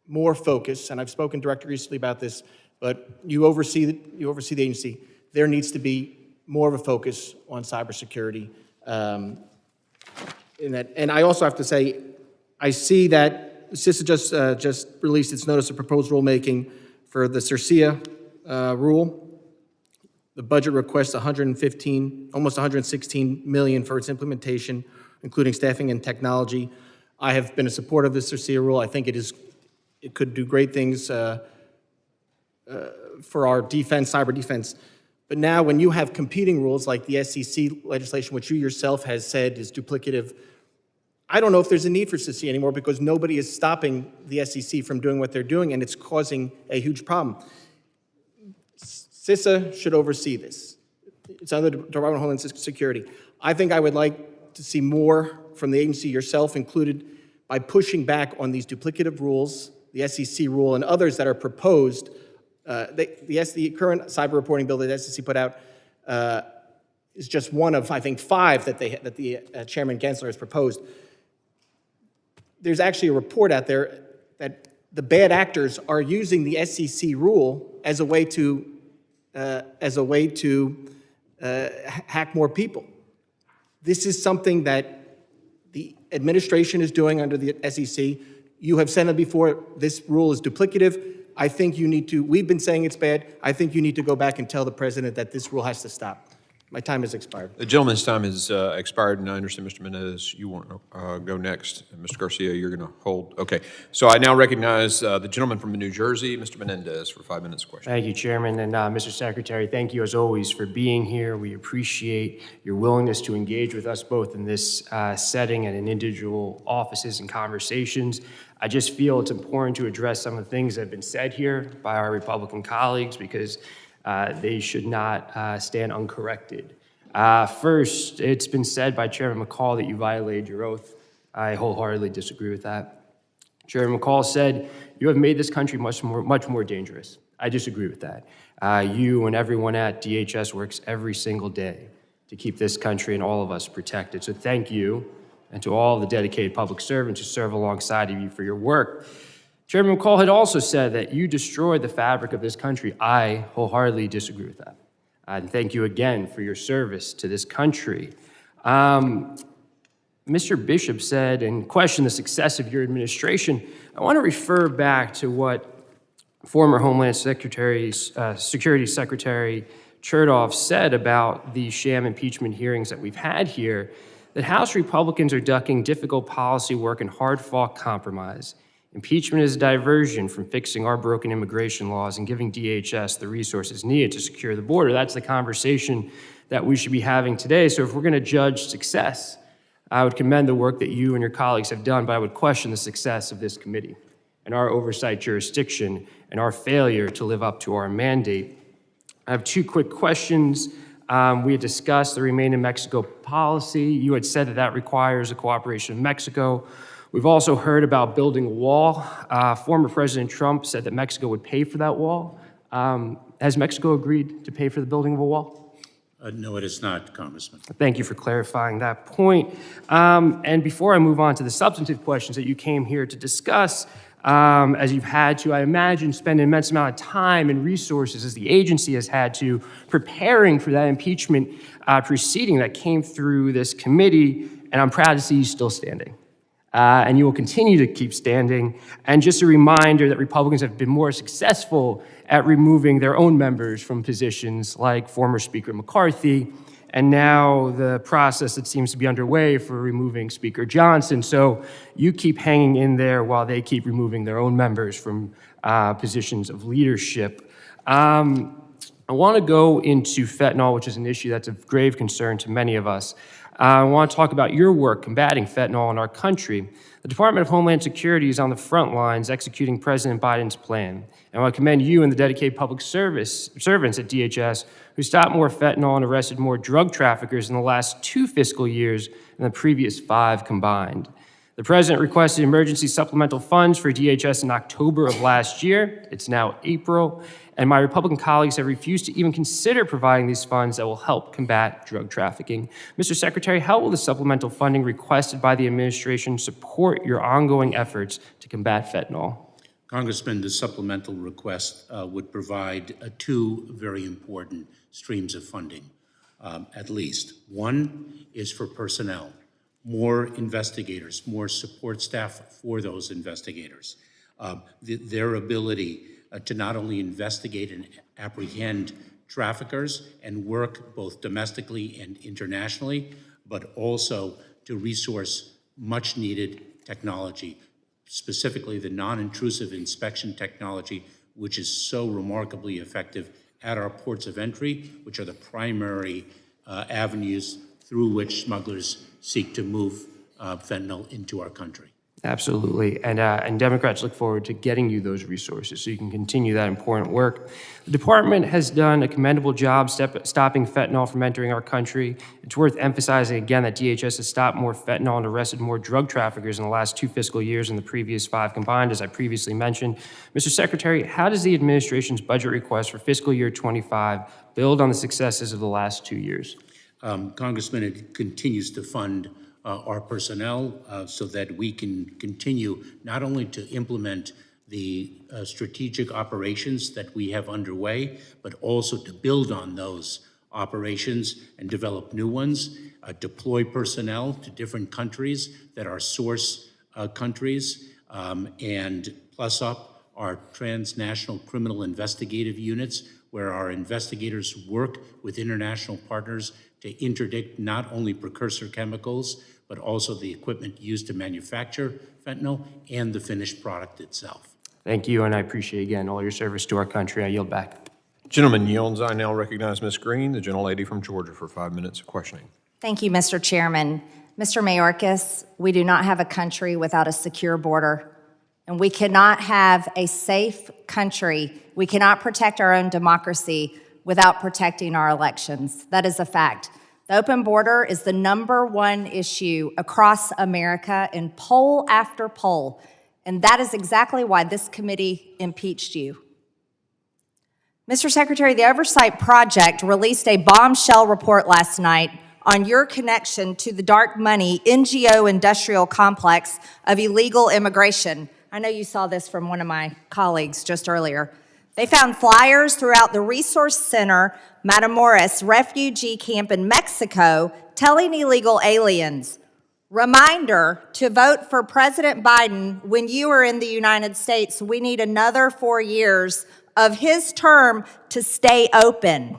more focus, and I've spoken directly recently about this, but you oversee the agency. There needs to be more of a focus on cybersecurity. And I also have to say, I see that CISA just released its notice of proposed rulemaking for the CERCIA rule. The budget requests almost $116 million for its implementation, including staffing and technology. I have been a supporter of the CERCIA rule. I think it could do great things for our defense, cyber defense. But now when you have competing rules like the SEC legislation, which you yourself has said is duplicative, I don't know if there's a need for CERCIA anymore because nobody is stopping the SEC from doing what they're doing, and it's causing a huge problem. CISA should oversee this. It's under the Department of Homeland Security. I think I would like to see more from the agency yourself, included by pushing back on these duplicative rules, the SEC rule, and others that are proposed. The current cyber reporting bill that the SEC put out is just one of, I think, 5 that the Chairman Gensler has proposed. There's actually a report out there that the bad actors are using the SEC rule as a way to hack more people. This is something that the administration is doing under the SEC. You have said it before, this rule is duplicative. I think you need to, we've been saying it's bad. I think you need to go back and tell the president that this rule has to stop. My time has expired. The gentleman's time has expired, and I understand, Mr. Menendez, you want to go next. And Mr. Garcia, you're going to hold. Okay. So I now recognize the gentleman from New Jersey, Mr. Menendez, for 5 minutes question. Thank you, Chairman. And Mr. Secretary, thank you as always for being here. We appreciate your willingness to engage with us both in this setting and in individual offices and conversations. I just feel it's important to address some of the things that have been said here by our Republican colleagues because they should not stand uncorrected. First, it's been said by Chairman McCall that you violated your oath. I wholeheartedly disagree with that. Chairman McCall said, you have made this country much more dangerous. I disagree with that. You and everyone at DHS works every single day to keep this country and all of us protected. So thank you, and to all the dedicated public servants who serve alongside of you for your work. Chairman McCall had also said that you destroyed the fabric of this country. I wholeheartedly disagree with that. And thank you again for your service to this country. Mr. Bishop said and questioned the success of your administration. I want to refer back to what former Homeland Security Secretary Chertoff said about the sham impeachment hearings that we've had here, that House Republicans are ducking difficult policy work and hard-fought compromise. Impeachment is a diversion from fixing our broken immigration laws and giving DHS the resources needed to secure the border. That's the conversation that we should be having today. So if we're going to judge success, I would commend the work that you and your colleagues have done, but I would question the success of this committee and our oversight jurisdiction and our failure to live up to our mandate. I have 2 quick questions. We had discussed the Remain in Mexico policy. You had said that that requires the cooperation of Mexico. We've also heard about building a wall. Former President Trump said that Mexico would pay for that wall. Has Mexico agreed to pay for the building of a wall? No, it is not, Congressman. Thank you for clarifying that point. And before I move on to the substantive questions that you came here to discuss, as you've had to, I imagine, spend an immense amount of time and resources as the agency has had to preparing for that impeachment proceeding that came through this committee, and I'm proud to see you still standing. And you will continue to keep standing. And just a reminder that Republicans have been more successful at removing their own members from positions like former Speaker McCarthy, and now the process that seems to be underway for removing Speaker Johnson. So you keep hanging in there while they keep removing their own members from positions of leadership. I want to go into fentanyl, which is an issue that's of grave concern to many of us. I want to talk about your work combating fentanyl in our country. The Department of Homeland Security is on the front lines executing President Biden's plan. And I want to commend you and the dedicated public servants at DHS who stopped more fentanyl and arrested more drug traffickers in the last 2 fiscal years than the previous 5 combined. The President requested emergency supplemental funds for DHS in October of last year. It's now April, and my Republican colleagues have refused to even consider providing these funds that will help combat drug trafficking. Mr. Secretary, how will the supplemental funding requested by the administration support your ongoing efforts to combat fentanyl? Congressman, the supplemental request would provide 2 very important streams of funding, at least. One is for personnel. More investigators, more support staff for those investigators. Their ability to not only investigate and apprehend traffickers and work both domestically and internationally, but also to resource much needed technology, specifically the non-intrusive inspection technology, which is so remarkably effective at our ports of entry, which are the primary avenues through which smugglers seek to move fentanyl into our country. Absolutely. And Democrats look forward to getting you those resources so you can continue that important work. The department has done a commendable job stopping fentanyl from entering our country. It's worth emphasizing again that DHS has stopped more fentanyl and arrested more drug traffickers in the last 2 fiscal years than the previous 5 combined, as I previously mentioned. Mr. Secretary, how does the administration's budget request for fiscal year 25 build on the successes of the last 2 years? Congressman, it continues to fund our personnel so that we can continue not only to implement the strategic operations that we have underway, but also to build on those operations and develop new ones, deploy personnel to different countries that are source countries, and plus up our transnational criminal investigative units, where our investigators work with international partners to interdict not only precursor chemicals, but also the equipment used to manufacture fentanyl and the finished product itself. Thank you, and I appreciate again all your service to our country. I yield back. Gentleman yields. I now recognize Ms. Green, the gentlelady from Georgia, for 5 minutes of questioning. Thank you, Mr. Chairman. Mr. Mayorkas, we do not have a country without a secure border, and we cannot have a safe country. We cannot protect our own democracy without protecting our elections. That is a fact. The open border is the #1 issue across America in poll after poll, and that is exactly why this committee impeached you. Mr. Secretary, the Oversight Project released a bombshell report last night on your connection to the dark money NGO industrial complex of illegal immigration. I know you saw this from one of my colleagues just earlier. They found flyers throughout the Resource Center Matamoros refugee camp in Mexico telling illegal aliens, reminder to vote for President Biden when you are in the United States. We need another 4 years of his term to stay open.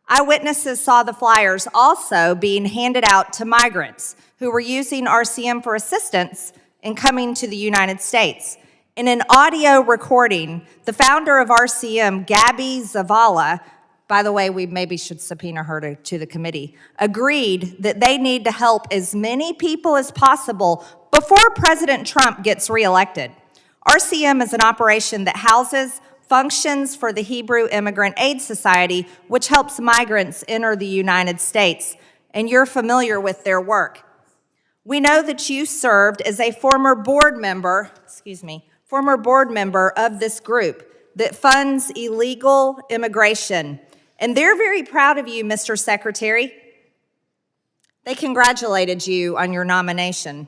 Eyewitnesses saw the flyers also being handed out to migrants who were using RCM for assistance in coming to the United States. In an audio recording, the founder of RCM, Gabby Zavala, by the way, we maybe should subpoena her to the committee, agreed that they need to help as many people as possible before President Trump gets reelected. RCM is an operation that houses functions for the Hebrew Immigrant Aid Society, which helps migrants enter the United States, and you're familiar with their work. We know that you served as a former board member of this group that funds illegal immigration. And they're very proud of you, Mr. Secretary. They congratulated you on your nomination.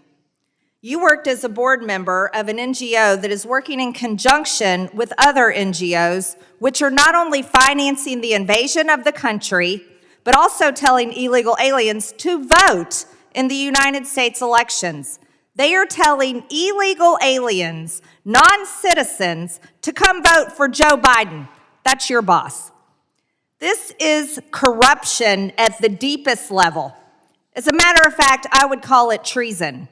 You worked as a board member of an NGO that is working in conjunction with other NGOs, which are not only financing the invasion of the country, but also telling illegal aliens to vote in the United States elections. They are telling illegal aliens, non-citizens, to come vote for Joe Biden. That's your boss. This is corruption at the deepest level. As a matter of fact, I would call it treason.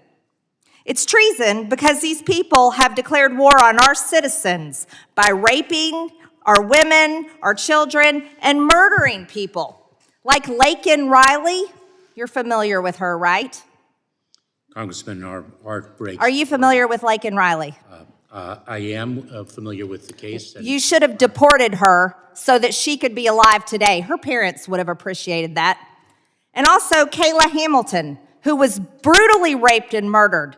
It's treason because these people have declared war on our citizens by raping our women, our children, and murdering people. Like Laken Riley, you're familiar with her, right? Congressman, our heart breaks. Are you familiar with Laken Riley? I am familiar with the case. You should have deported her so that she could be alive today. Her parents would have appreciated that. And also Kayla Hamilton, who was brutally raped and murdered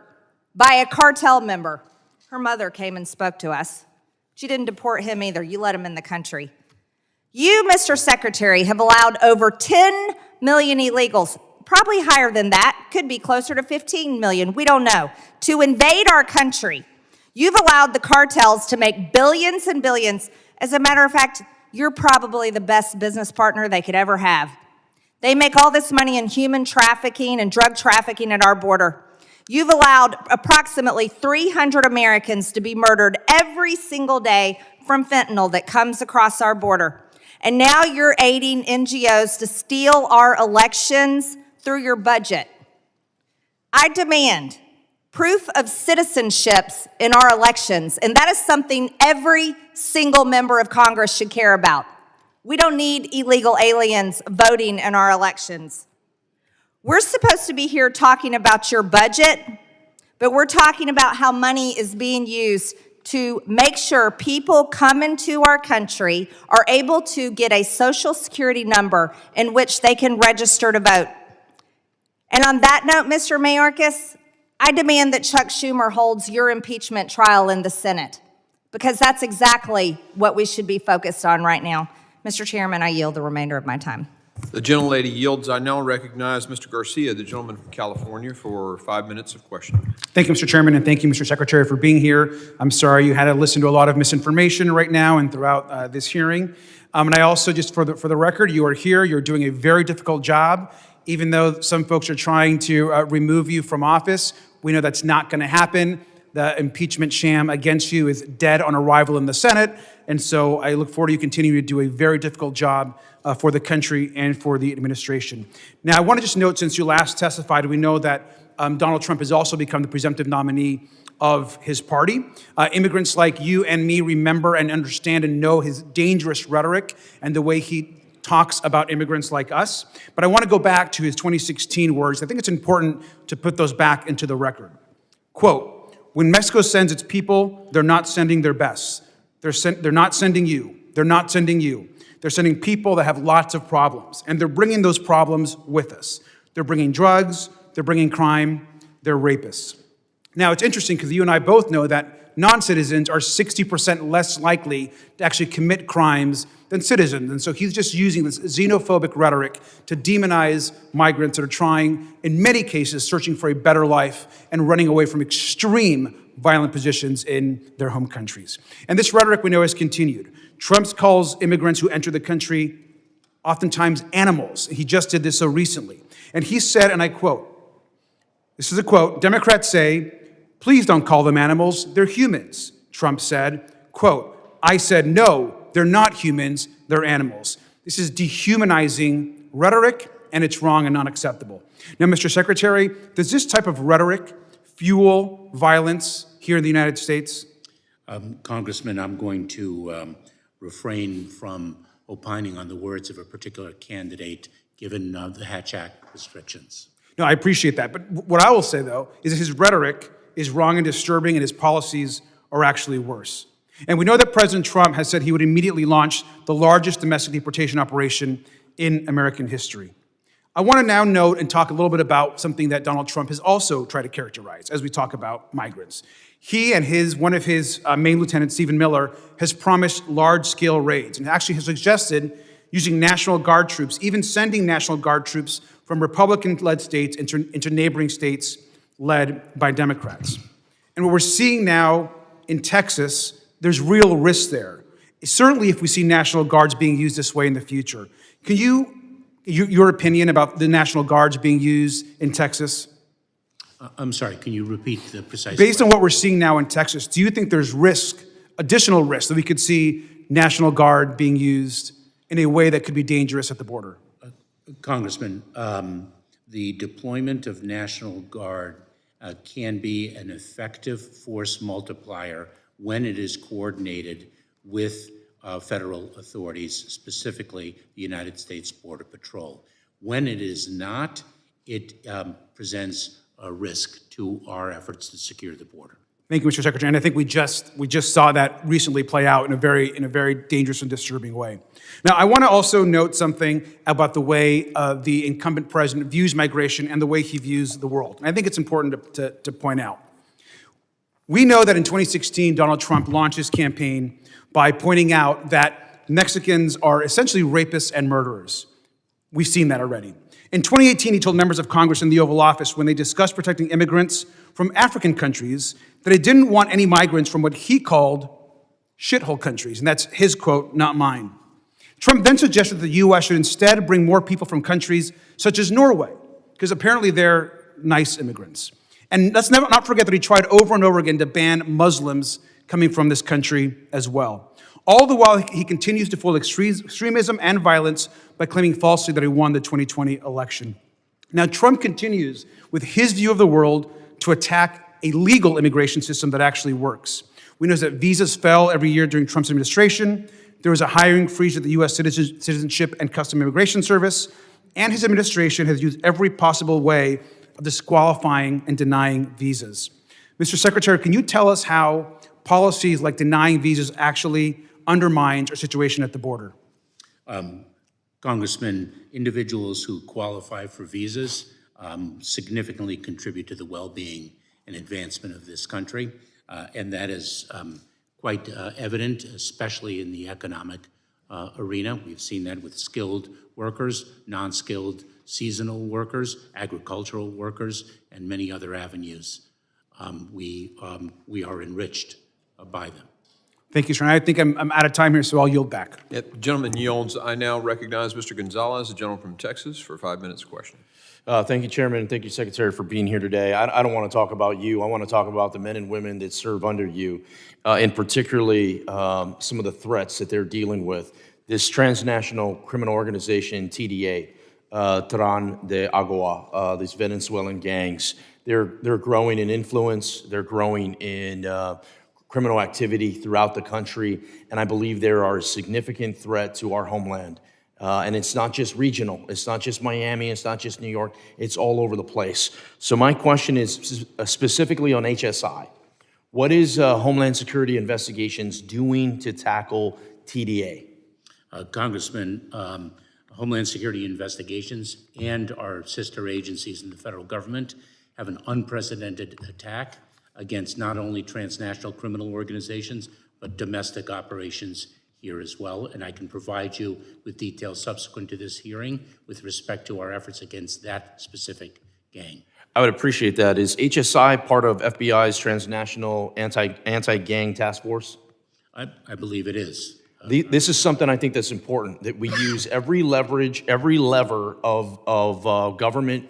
by a cartel member. Her mother came and spoke to us. She didn't deport him either. You let him in the country. You, Mr. Secretary, have allowed over 10 million illegals, probably higher than that, could be closer to 15 million, we don't know, to invade our country. You've allowed the cartels to make billions and billions. As a matter of fact, you're probably the best business partner they could ever have. They make all this money in human trafficking and drug trafficking at our border. You've allowed approximately 300 Americans to be murdered every single day from fentanyl that comes across our border. And now you're aiding NGOs to steal our elections through your budget. I demand proof of citizenships in our elections, and that is something every single member of Congress should care about. We don't need illegal aliens voting in our elections. We're supposed to be here talking about your budget, but we're talking about how money is being used to make sure people come into our country are able to get a social security number in which they can register to vote. And on that note, Mr. Mayorkas, I demand that Chuck Schumer holds your impeachment trial in the Senate, because that's exactly what we should be focused on right now. Mr. Chairman, I yield the remainder of my time. The gentlelady yields. I now recognize Mr. Garcia, the gentleman from California, for 5 minutes of questioning. Thank you, Mr. Chairman, and thank you, Mr. Secretary, for being here. I'm sorry you had to listen to a lot of misinformation right now and throughout this hearing. And I also, just for the record, you are here. You're doing a very difficult job. Even though some folks are trying to remove you from office, we know that's not going to happen. The impeachment sham against you is dead on arrival in the Senate. And so I look forward to you continuing to do a very difficult job for the country and for the administration. Now, I want to just note, since you last testified, we know that Donald Trump has also become the presumptive nominee of his party. Immigrants like you and me remember and understand and know his dangerous rhetoric and the way he talks about immigrants like us. But I want to go back to his 2016 words. I think it's important to put those back into the record. Quote, "When Mexico sends its people, they're not sending their best. They're not sending you. They're not sending you. They're sending people that have lots of problems, and they're bringing those problems with us. They're bringing drugs, they're bringing crime, they're rapists." Now, it's interesting because you and I both know that non-citizens are 60% less likely to actually commit crimes than citizens. And so he's just using this xenophobic rhetoric to demonize migrants that are trying, in many cases, searching for a better life and running away from extreme violent positions in their home countries. And this rhetoric, we know, has continued. Trump calls immigrants who enter the country oftentimes animals. He just did this so recently. And he said, and I quote, this is a quote, "Democrats say, please don't call them animals, they're humans." Trump said, quote, "I said, no, they're not humans, they're animals." This is dehumanizing rhetoric, and it's wrong and unacceptable. Now, Mr. Secretary, does this type of rhetoric fuel violence here in the United States? Congressman, I'm going to refrain from opining on the words of a particular candidate, given the Hatch Act restrictions. No, I appreciate that. But what I will say, though, is that his rhetoric is wrong and disturbing, and his policies are actually worse. And we know that President Trump has said he would immediately launch the largest domestic deportation operation in American history. I want to now note and talk a little bit about something that Donald Trump has also tried to characterize as we talk about migrants. He and one of his main lieutenants, Stephen Miller, has promised large-scale raids and actually has suggested using National Guard troops, even sending National Guard troops from Republican-led states into neighboring states led by Democrats. And what we're seeing now in Texas, there's real risk there. Certainly if we see National Guards being used this way in the future. Can your opinion about the National Guards being used in Texas? I'm sorry, can you repeat the precise? Based on what we're seeing now in Texas, do you think there's additional risk that we could see National Guard being used in a way that could be dangerous at the border? Congressman, the deployment of National Guard can be an effective force multiplier when it is coordinated with federal authorities, specifically the United States Border Patrol. When it is not, it presents a risk to our efforts to secure the border. Thank you, Mr. Secretary. And I think we just saw that recently play out in a very dangerous and disturbing way. Now, I want to also note something about the way the incumbent president views migration and the way he views the world. And I think it's important to point out. We know that in 2016, Donald Trump launched his campaign by pointing out that Mexicans are essentially rapists and murderers. We've seen that already. In 2018, he told members of Congress in the Oval Office, when they discussed protecting immigrants from African countries, that he didn't want any migrants from what he called shithole countries. And that's his quote, not mine. Trump then suggested that the U.S. should instead bring more people from countries such as Norway, because apparently they're nice immigrants. And let's not forget that he tried over and over again to ban Muslims coming from this country as well. All the while, he continues to fuel extremism and violence by claiming falsely that he won the 2020 election. Now, Trump continues with his view of the world to attack a legal immigration system that actually works. We know that visas fell every year during Trump's administration. There was a hiring freeze at the U.S. Citizenship and Customs Immigration Service, and his administration has used every possible way of disqualifying and denying visas. Mr. Secretary, can you tell us how policies like denying visas actually undermines our situation at the border? Congressman, individuals who qualify for visas significantly contribute to the well-being and advancement of this country, and that is quite evident, especially in the economic arena. We've seen that with skilled workers, non-skilled seasonal workers, agricultural workers, and many other avenues. We are enriched by them. Thank you, sir. I think I'm out of time here, so I'll yield back. Gentleman yields. I now recognize Mr. Gonzalez, the gentleman from Texas, for 5 minutes of question. Thank you, Chairman, and thank you, Secretary, for being here today. I don't want to talk about you. I want to talk about the men and women that serve under you, and particularly some of the threats that they're dealing with. This transnational criminal organization, TDA, Tran de Agua, these Venezuelan gangs, they're growing in influence. They're growing in criminal activity throughout the country, and I believe there are a significant threat to our homeland. And it's not just regional, it's not just Miami, it's not just New York, it's all over the place. So my question is specifically on HSI. What is Homeland Security Investigations doing to tackle TDA? Congressman, Homeland Security Investigations and our sister agencies in the federal government have an unprecedented attack against not only transnational criminal organizations, but domestic operations here as well. And I can provide you with details subsequent to this hearing with respect to our efforts against that specific gang. I would appreciate that. Is HSI part of FBI's transnational anti-gang task force? I believe it is. This is something I think that's important, that we use every lever of government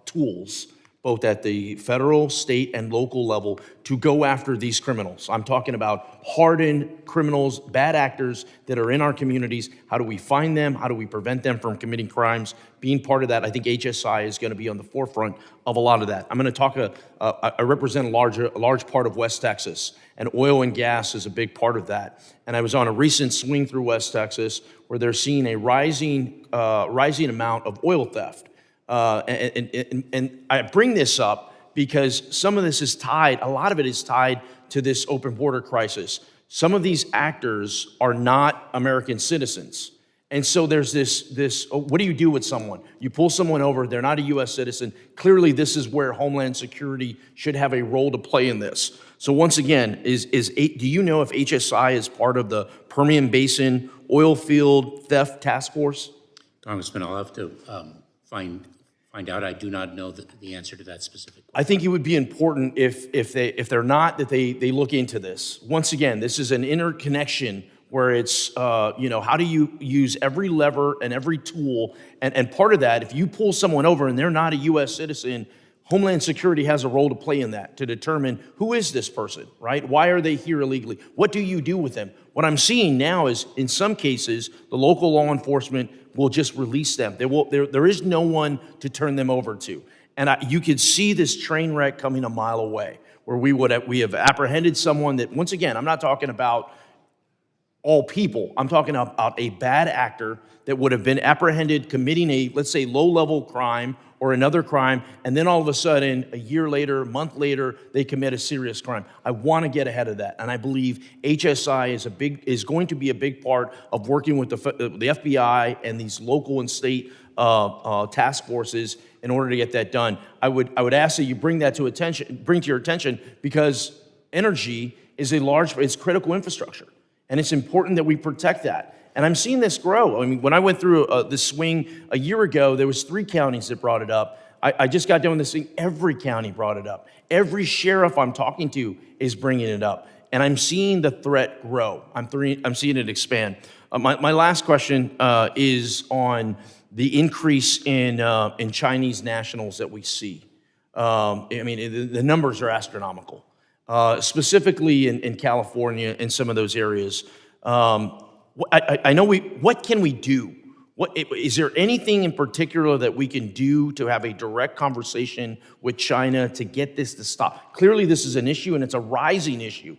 tools, both at the federal, state, and local level, to go after these criminals. I'm talking about hardened criminals, bad actors that are in our communities. How do we find them? How do we prevent them from committing crimes? Being part of that, I think HSI is going to be on the forefront of a lot of that. I'm going to talk, I represent a large part of West Texas, and oil and gas is a big part of that. And I was on a recent swing through West Texas where they're seeing a rising amount of oil theft. And I bring this up because some of this is tied, a lot of it is tied to this open border crisis. Some of these actors are not American citizens. And so there's this what do you do with someone? You pull someone over, they're not a U.S. citizen. Clearly, this is where Homeland Security should have a role to play in this. So once again, do you know if HSI is part of the Permian Basin oil field theft task force? Congressman, I'll have to find out. I do not know the answer to that specific question. I think it would be important if they're not, that they look into this. Once again, this is an interconnection where it's, how do you use every lever and every tool? And part of that, if you pull someone over and they're not a U.S. citizen, Homeland Security has a role to play in that, to determine who is this person, right? Why are they here illegally? What do you do with them? What I'm seeing now is, in some cases, the local law enforcement will just release them. There is no one to turn them over to. And you could see this train wreck coming a mile away, where we have apprehended someone that, once again, I'm not talking about all people. I'm talking about a bad actor that would have been apprehended committing a, let's say, low-level crime or another crime, and then all of a sudden, a year later, a month later, they commit a serious crime. I want to get ahead of that, and I believe HSI is going to be a big part of working with the FBI and these local and state task forces in order to get that done. I would ask that you bring to your attention, because energy is it's critical infrastructure, and it's important that we protect that. And I'm seeing this grow. I mean, when I went through this swing a year ago, there was 3 counties that brought it up. I just got done with this thing. Every county brought it up. Every sheriff I'm talking to is bringing it up. And I'm seeing the threat grow. I'm seeing it expand. My last question is on the increase in Chinese nationals that we see. The numbers are astronomical, specifically in California and some of those areas. I know what can we do? Is there anything in particular that we can do to have a direct conversation with China to get this to stop? Clearly, this is an issue, and it's a rising issue.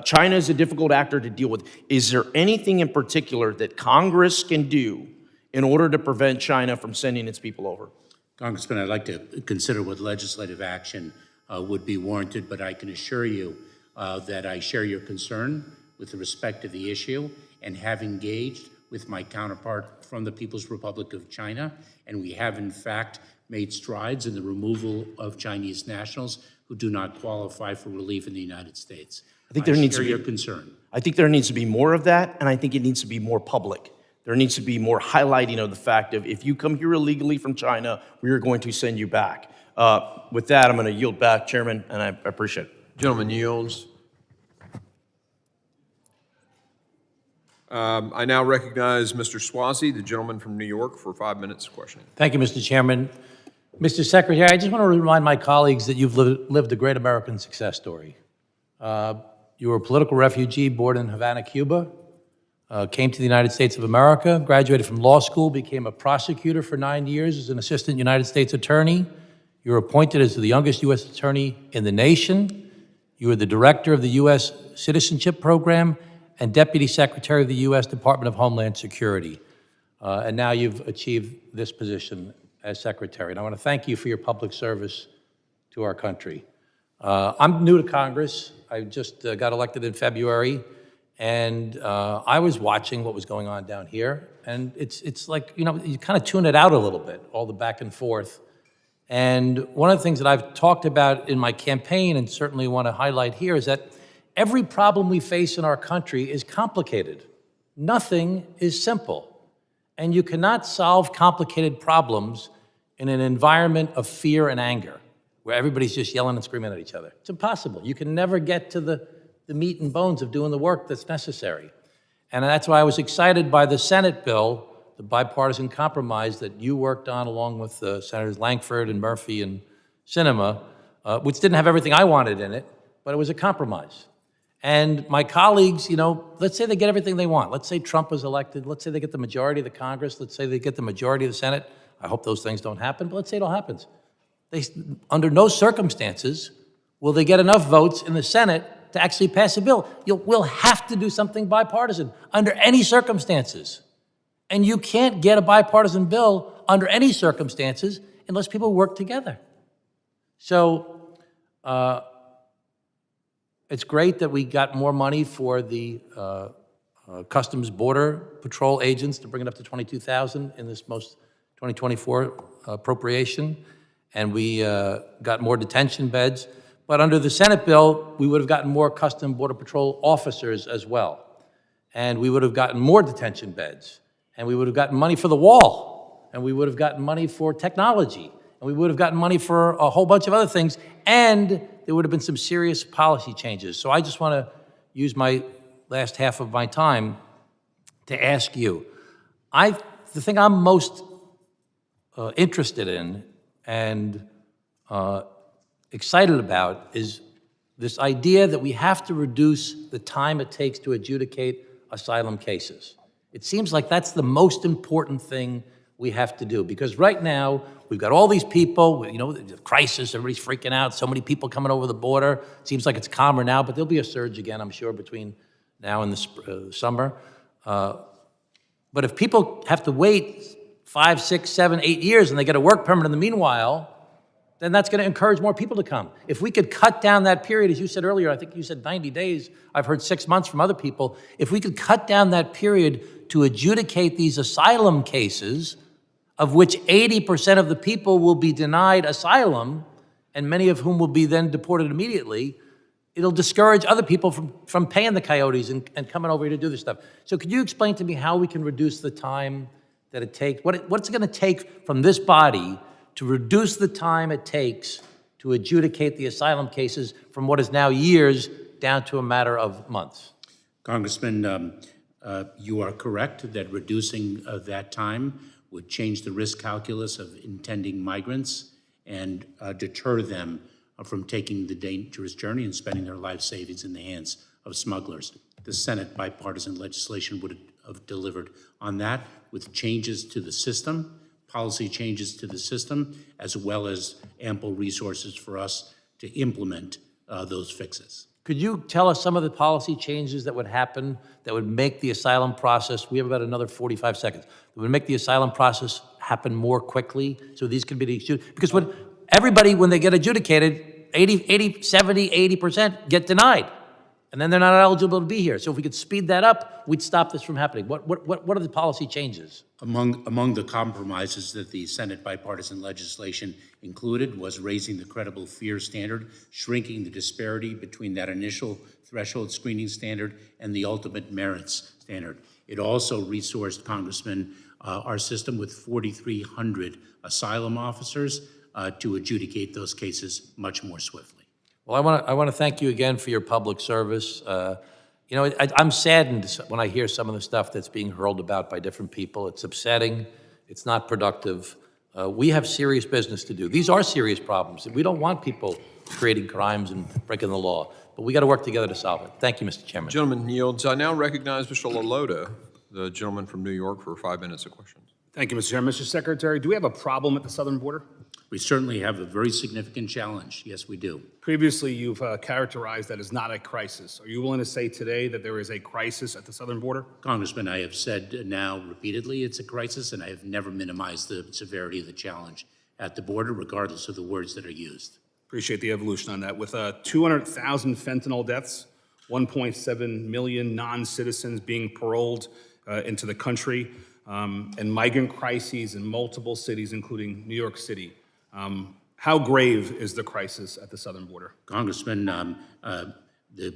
China is a difficult actor to deal with. Is there anything in particular that Congress can do in order to prevent China from sending its people over? Congressman, I'd like to consider what legislative action would be warranted, but I can assure you that I share your concern with respect to the issue and have engaged with my counterpart from the People's Republic of China, and we have in fact made strides in the removal of Chinese nationals who do not qualify for relief in the United States. I think there needs to share be your concern. I think there needs to be more of that, and I think it needs to be more public. There needs to be more highlighting of the fact of if you come here illegally from China, we are going to send you back. With that, I'm going to yield back, Chairman, and I appreciate it. Gentleman yields. I now recognize Mr. Swazi, the gentleman from New York, for 5 minutes of questioning. Thank you, Mr. Chairman. Mr. Secretary, I just want to remind my colleagues that you've lived a great American success story. You were a political refugee born in Havana, Cuba, came to the United States of America, graduated from law school, became a prosecutor for 9 years as an assistant United States attorney. You were appointed as the youngest U.S. attorney in the nation. You were the director of the U.S. Citizenship Program and Deputy Secretary of the U.S. Department of Homeland Security. And now you've achieved this position as Secretary. And I want to thank you for your public service to our country. I'm new to Congress. I just got elected in February, and I was watching what was going on down here. And it's like, you know, you kind of tune it out a little bit, all the back and forth. And one of the things that I've talked about in my campaign and certainly want to highlight here is that every problem we face in our country is complicated. Nothing is simple. And you cannot solve complicated problems in an environment of fear and anger, where everybody's just yelling and screaming at each other. It's impossible. You can never get to the meat and bones of doing the work that's necessary. And that's why I was excited by the Senate bill, the bipartisan compromise that you worked on along with Senators Langford and Murphy and Sinema, which didn't have everything I wanted in it, but it was a compromise. And my colleagues, you know, let's say they get everything they want. Let's say Trump is elected. Let's say they get the majority of the Congress. Let's say they get the majority of the Senate. I hope those things don't happen, but let's say it all happens. Under no circumstances will they get enough votes in the Senate to actually pass a bill. We'll have to do something bipartisan under any circumstances. And you can't get a bipartisan bill under any circumstances unless people work together. So it's great that we got more money for the Customs Border Patrol agents to bring it up to 22,000 in this most 2024 appropriation. And we got more detention beds. But under the Senate bill, we would have gotten more Customs Border Patrol officers as well. And we would have gotten more detention beds. And we would have gotten money for the wall. And we would have gotten money for technology. And we would have gotten money for a whole bunch of other things. And there would have been some serious policy changes. So I just want to use my last half of my time to ask you. The thing I'm most interested in and excited about is this idea that we have to reduce the time it takes to adjudicate asylum cases. It seems like that's the most important thing we have to do, because right now we've got all these people, you know, the crisis, everybody's freaking out, so many people coming over the border. It seems like it's calmer now, but there'll be a surge again, I'm sure, between now and the summer. But if people have to wait 5, 6, 7, 8 years and they get a work permit in the meanwhile, then that's going to encourage more people to come. If we could cut down that period, as you said earlier, I think you said 90 days, I've heard 6 months from other people. If we could cut down that period to adjudicate these asylum cases, of which 80% of the people will be denied asylum, and many of whom will be then deported immediately, it'll discourage other people from paying the coyotes and coming over here to do this stuff. So could you explain to me how we can reduce the time that it takes, what's it going to take from this body to reduce the time it takes to adjudicate the asylum cases from what is now years down to a matter of months? Congressman, you are correct that reducing that time would change the risk calculus of intending migrants and deter them from taking the dangerous journey and spending their life savings in the hands of smugglers. The Senate bipartisan legislation would have delivered on that with changes to the system, policy changes to the system, as well as ample resources for us to implement those fixes. Could you tell us some of the policy changes that would happen that would make the asylum process, we have about another 45 seconds, that would make the asylum process happen more quickly so these could be adjudicated? Because when they get adjudicated, 80, 70, 80% get denied. And then they're not eligible to be here. So if we could speed that up, we'd stop this from happening. What are the policy changes? Among the compromises that the Senate bipartisan legislation included was raising the credible fear standard, shrinking the disparity between that initial threshold screening standard and the ultimate merits standard. It also resourced, Congressman, our system with 4,300 asylum officers to adjudicate those cases much more swiftly. Well, I want to thank you again for your public service. I'm saddened when I hear some of the stuff that's being hurled about by different people. It's upsetting. It's not productive. We have serious business to do. These are serious problems. We don't want people creating crimes and breaking the law, but we got to work together to solve it. Thank you, Mr. Chairman. Gentleman yields. I now recognize Mr. LaLota, the gentleman from New York, for 5 minutes of questions. Thank you, Mr. Chairman. Mr. Secretary, do we have a problem at the southern border? We certainly have a very significant challenge. Yes, we do. Previously, you've characterized that as not a crisis. Are you willing to say today that there is a crisis at the southern border? Congressman, I have said now repeatedly it's a crisis, and I have never minimized the severity of the challenge at the border, regardless of the words that are used. Appreciate the evolution on that. With 200,000 fentanyl deaths, 1.7 million non-citizens being paroled into the country, and migrant crises in multiple cities, including New York City, how grave is the crisis at the southern border? Congressman, the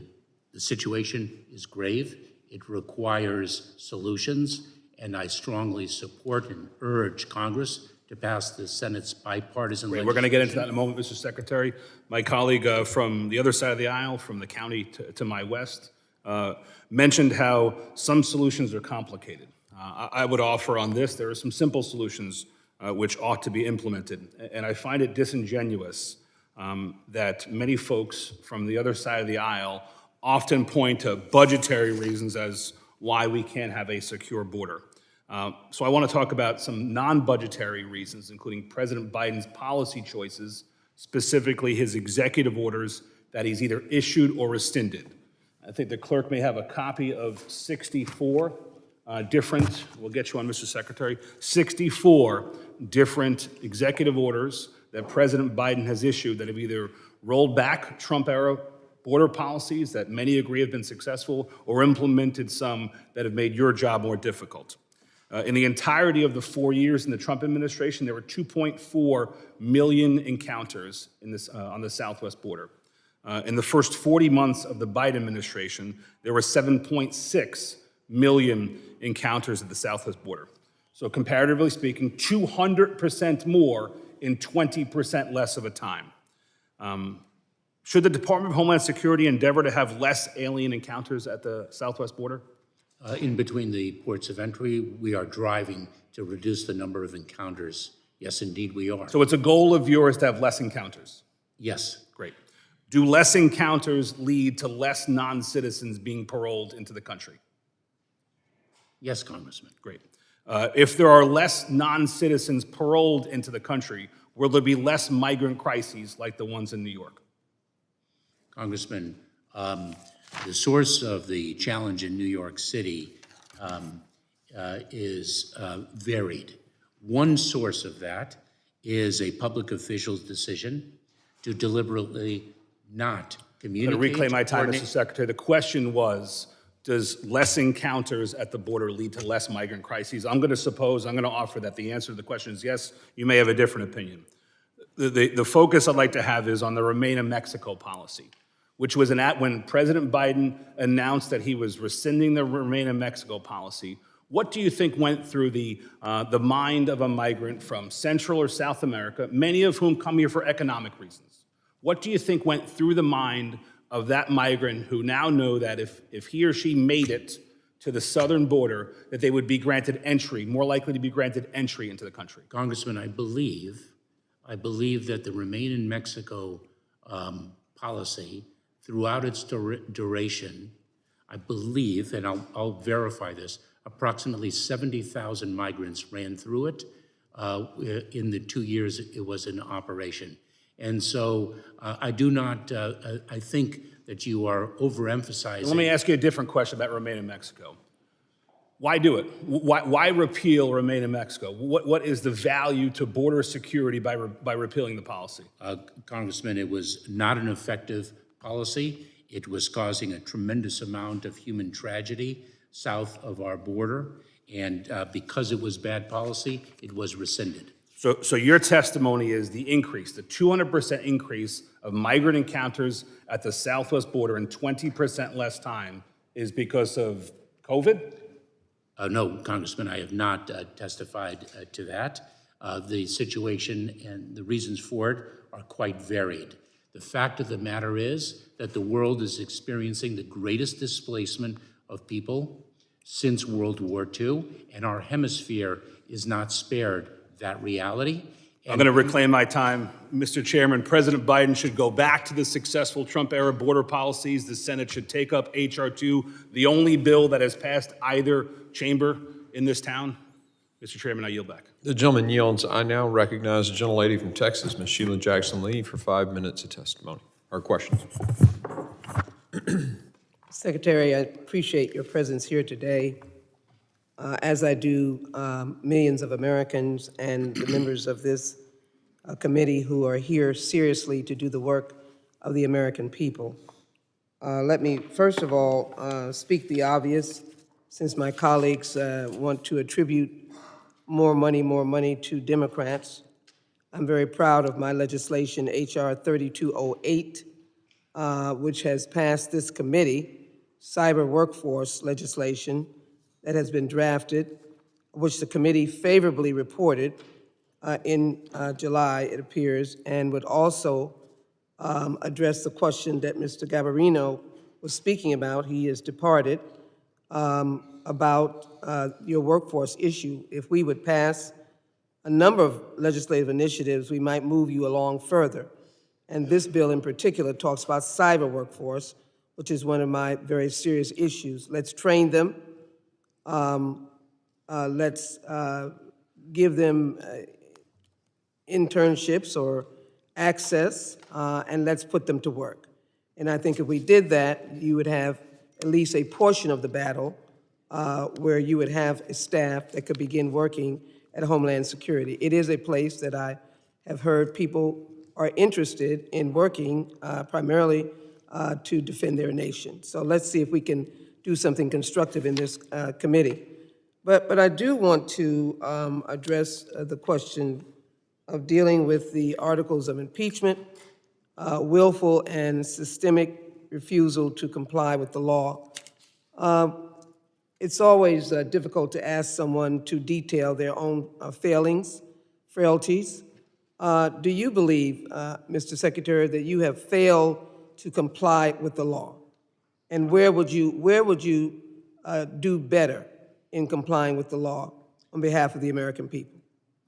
situation is grave. It requires solutions, and I strongly support and urge Congress to pass the Senate's bipartisan legislation. We're going to get into that in a moment, Mr. Secretary. My colleague from the other side of the aisle, from the county to my west, mentioned how some solutions are complicated. I would offer on this, there are some simple solutions which ought to be implemented. And I find it disingenuous that many folks from the other side of the aisle often point to budgetary reasons as why we can't have a secure border. So I want to talk about some non-budgetary reasons, including President Biden's policy choices, specifically his executive orders that he's either issued or rescinded. I think the clerk may have a copy of 64 different, we'll get you on, Mr. Secretary, 64 different executive orders that President Biden has issued that have either rolled back Trump-era border policies that many agree have been successful or implemented some that have made your job more difficult. In the entirety of the 4 years in the Trump administration, there were 2.4 million encounters in this, on the southwest border. In the first 40 months of the Biden administration, there were 7.6 million encounters at the southwest border. So comparatively speaking, 200% more in 20% less of a time. Should the Department of Homeland Security endeavor to have less alien encounters at the southwest border? In between the ports of entry, we are driving to reduce the number of encounters. Yes, indeed, we are. So it's a goal of yours to have less encounters? Yes. Great. Do less encounters lead to less non-citizens being paroled into the country? Yes, Congressman. Great. If there are less non-citizens paroled into the country, will there be less migrant crises like the ones in New York? Congressman, the source of the challenge in New York City is varied. One source of that is a public official's decision to deliberately not communicate. I'm going to reclaim my time, Mr. Secretary. The question was, does less encounters at the border lead to less migrant crises? I'm going to offer that the answer to the question is yes. You may have a different opinion. The focus I'd like to have is on the Remain in Mexico policy, which was when President Biden announced that he was rescinding the Remain in Mexico policy. What do you think went through the mind of a migrant from Central or South America, many of whom come here for economic reasons? What do you think went through the mind of that migrant who now know that if he or she made it to the southern border, that they would be granted entry, more likely to be granted entry into the country? Congressman, I believe that the Remain in Mexico policy, throughout its duration, I believe, and I'll verify this, approximately 70,000 migrants ran through it in the 2 years it was in operation. And so I think that you are overemphasizing. Let me ask you a different question about Remain in Mexico. Why do it? Why repeal Remain in Mexico? What is the value to border security by repealing the policy? Congressman, it was not an effective policy. It was causing a tremendous amount of human tragedy south of our border, and because it was bad policy, it was rescinded. So your testimony is the increase, the 200% increase of migrant encounters at the southwest border in 20% less time is because of COVID? No, Congressman, I have not testified to that. The situation and the reasons for it are quite varied. The fact of the matter is that the world is experiencing the greatest displacement of people since World War II, and our hemisphere is not spared that reality. I'm going to reclaim my time. Mr. Chairman, President Biden should go back to the successful Trump-era border policies. The Senate should take up H.R. 2, the only bill that has passed either chamber in this town. Mr. Chairman, I yield back. The gentleman yields. I now recognize the gentlelady from Texas, Ms. Sheila Jackson-Lee, for 5 minutes of testimony or questions. Secretary, I appreciate your presence here today, as I do millions of Americans and the members of this committee who are here seriously to do the work of the American people. Let me, first of all, speak the obvious, since my colleagues want to attribute more money to Democrats. I'm very proud of my legislation, H.R. 3208, which has passed this committee, cyber workforce legislation that has been drafted, which the committee favorably reported in July, it appears, and would also address the question that Mr. Gabarino was speaking about. He has departed, about your workforce issue. If we would pass a number of legislative initiatives, we might move you along further. And this bill in particular talks about cyber workforce, which is one of my very serious issues. Let's train them. Let's give them internships or access, and let's put them to work. And I think if we did that, you would have at least a portion of the battle where you would have a staff that could begin working at Homeland Security. It is a place that I have heard people are interested in working primarily to defend their nation. So let's see if we can do something constructive in this committee. But I do want to address the question of dealing with the articles of impeachment, willful and systemic refusal to comply with the law. It's always difficult to ask someone to detail their own failings, frailties. Do you believe, Mr. Secretary, that you have failed to comply with the law? And where would you do better in complying with the law on behalf of the American people?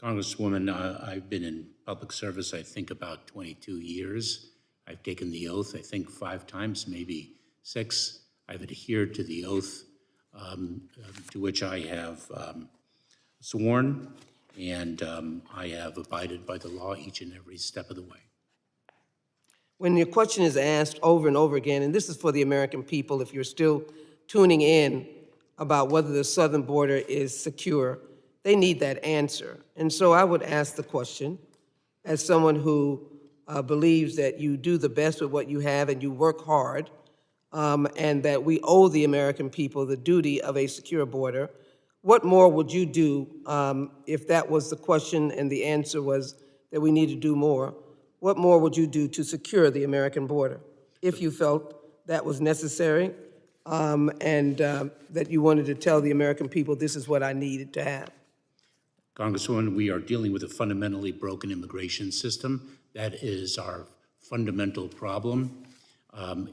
Congresswoman, I've been in public service, I think, about 22 years. I've taken the oath, I think, 5 times, maybe 6. I've adhered to the oath to which I have sworn, and I have abided by the law each and every step of the way. When your question is asked over and over again, and this is for the American people, if you're still tuning in about whether the southern border is secure, they need that answer. And so I would ask the question, as someone who believes that you do the best with what you have and you work hard, and that we owe the American people the duty of a secure border, what more would you do if that was the question and the answer was that we need to do more? What more would you do to secure the American border if you felt that was necessary and that you wanted to tell the American people this is what I needed to have? Congresswoman, we are dealing with a fundamentally broken immigration system. That is our fundamental problem.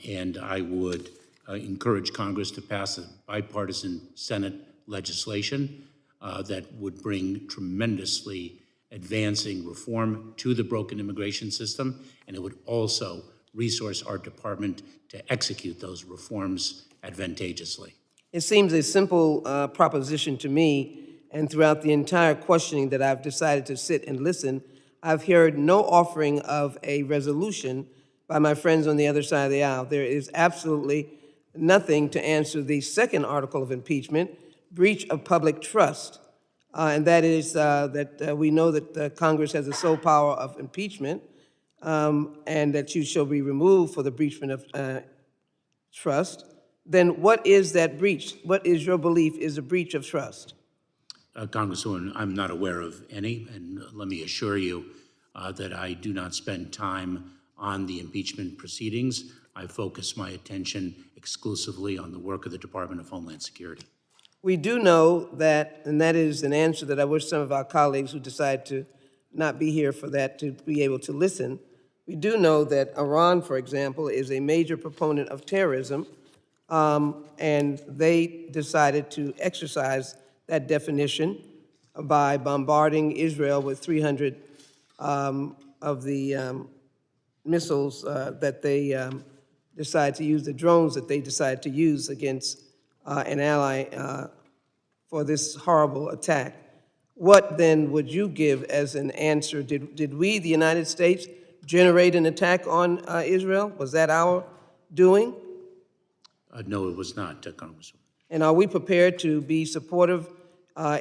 And I would encourage Congress to pass a bipartisan Senate legislation that would bring tremendously advancing reform to the broken immigration system, and it would also resource our department to execute those reforms advantageously. It seems a simple proposition to me, and throughout the entire questioning that I've decided to sit and listen, I've heard no offering of a resolution by my friends on the other side of the aisle. There is absolutely nothing to answer the second article of impeachment, breach of public trust, and that is that we know that Congress has the sole power of impeachment, and that you shall be removed for the breach of trust, then what is that breach? What is your belief is a breach of trust? Congresswoman, I'm not aware of any, and let me assure you that I do not spend time on the impeachment proceedings. I focus my attention exclusively on the work of the Department of Homeland Security. We do know that, and that is an answer that I wish some of our colleagues who decide to not be here for that to be able to listen. We do know that Iran, for example, is a major proponent of terrorism, and they decided to exercise that definition by bombarding Israel with 300 of the missiles that they decide to use, the drones that they decide to use against an ally for this horrible attack. What then would you give as an answer? Did we, the United States, generate an attack on Israel? Was that our doing? No, it was not, Congresswoman. And are we prepared to be supportive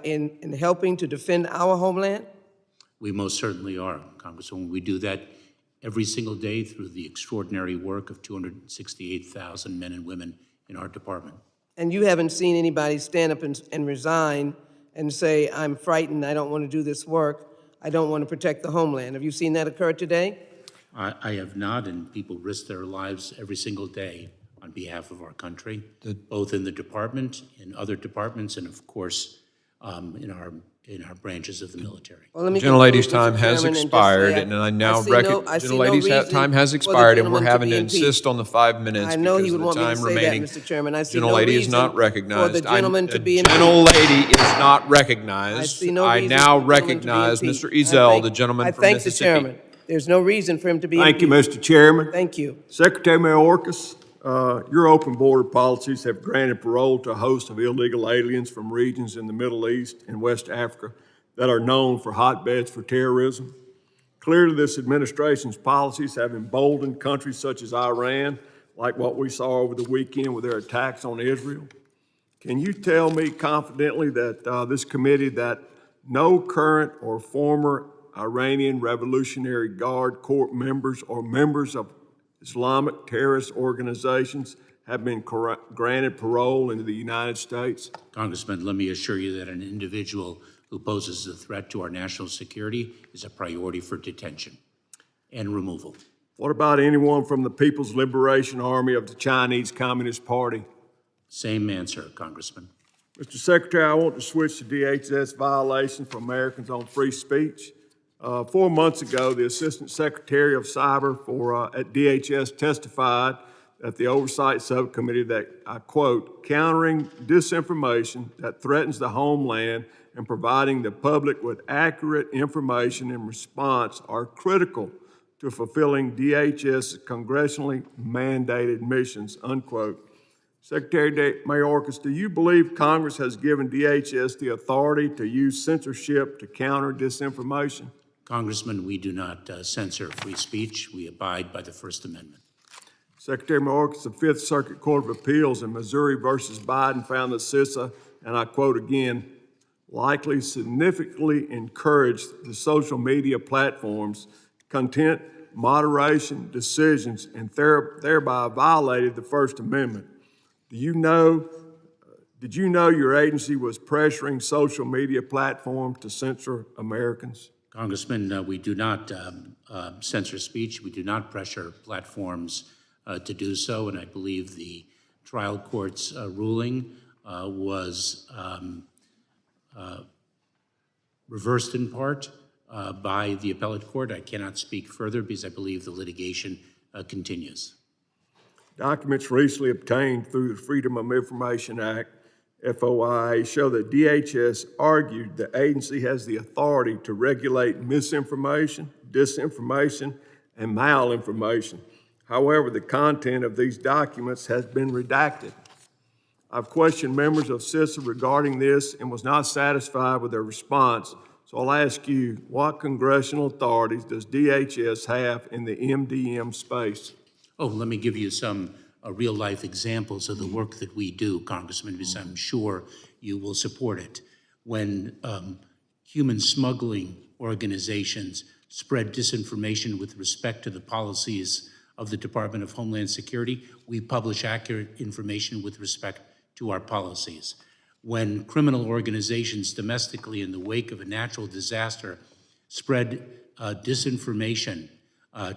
in helping to defend our homeland? We most certainly are, Congresswoman. We do that every single day through the extraordinary work of 268,000 men and women in our department. And you haven't seen anybody stand up and resign and say, I'm frightened, I don't want to do this work, I don't want to protect the homeland. Have you seen that occur today? I have not, and people risk their lives every single day on behalf of our country, both in the department, in other departments, and of course, in our branches of the military. Well, let me Gentlelady's conclude, Mr. time has Chairman, and just expired, say and I now I see no gentlelady's reason time has for the expired, and we're gentleman to having be to impeached. insist on the 5 minutes I know he because would of want the me to time say remaining. that, Mr. Chairman. I see no Gentlelady is reason not for recognized. the gentleman to be impeached. Gentlelady is not recognized. I see no I reason now for the gentleman to be recognize impeached. Mr. Ezell, the I gentleman from thank the Mississippi. chairman. There's no reason for him to be Thank you, impeached. Mr. Chairman. Thank you. Secretary Mayorkas, your open border policies have granted parole to a host of illegal aliens from regions in the Middle East and West Africa that are known for hotbeds for terrorism. Clearly, this administration's policies have emboldened countries such as Iran, like what we saw over the weekend with their attacks on Israel. Can you tell me confidently that this committee that no current or former Iranian Revolutionary Guard Corps members or members of Islamic terrorist organizations have been granted parole into the United States? Congressman, let me assure you that an individual who poses a threat to our national security is a priority for detention and removal. What about anyone from the People's Liberation Army of the Chinese Communist Party? Same answer, Congressman. Mr. Secretary, I want to switch to DHS violations for Americans on free speech. 4 months ago, the Assistant Secretary of Cyber at DHS testified at the Oversight Subcommittee that, I quote, countering disinformation that threatens the homeland and providing the public with accurate information in response are critical to fulfilling DHS's congressionally mandated missions, unquote. Secretary Mayorkas, do you believe Congress has given DHS the authority to use censorship to counter disinformation? Congressman, we do not censor free speech. We abide by the First Amendment. Secretary Mayorkas, the Fifth Circuit Court of Appeals in Missouri versus Biden found that CISA, and I quote again, likely significantly encouraged the social media platforms' content moderation decisions and thereby violated the First Amendment. Did you know your agency was pressuring social media platforms to censor Americans? Congressman, we do not censor speech. We do not pressure platforms to do so, and I believe the trial court's ruling was reversed in part by the appellate court. I cannot speak further because I believe the litigation continues. Documents recently obtained through the Freedom of Information Act, FOIA, show that DHS argued the agency has the authority to regulate misinformation, disinformation, and malinformation. However, the content of these documents has been redacted. I've questioned members of CISA regarding this and was not satisfied with their response. So I'll ask you, what congressional authorities does DHS have in the MDM space? Oh, let me give you some real-life examples of the work that we do, Congressman, because I'm sure you will support it. When human smuggling organizations spread disinformation with respect to the policies of the Department of Homeland Security, we publish accurate information with respect to our policies. When criminal organizations domestically in the wake of a natural disaster spread disinformation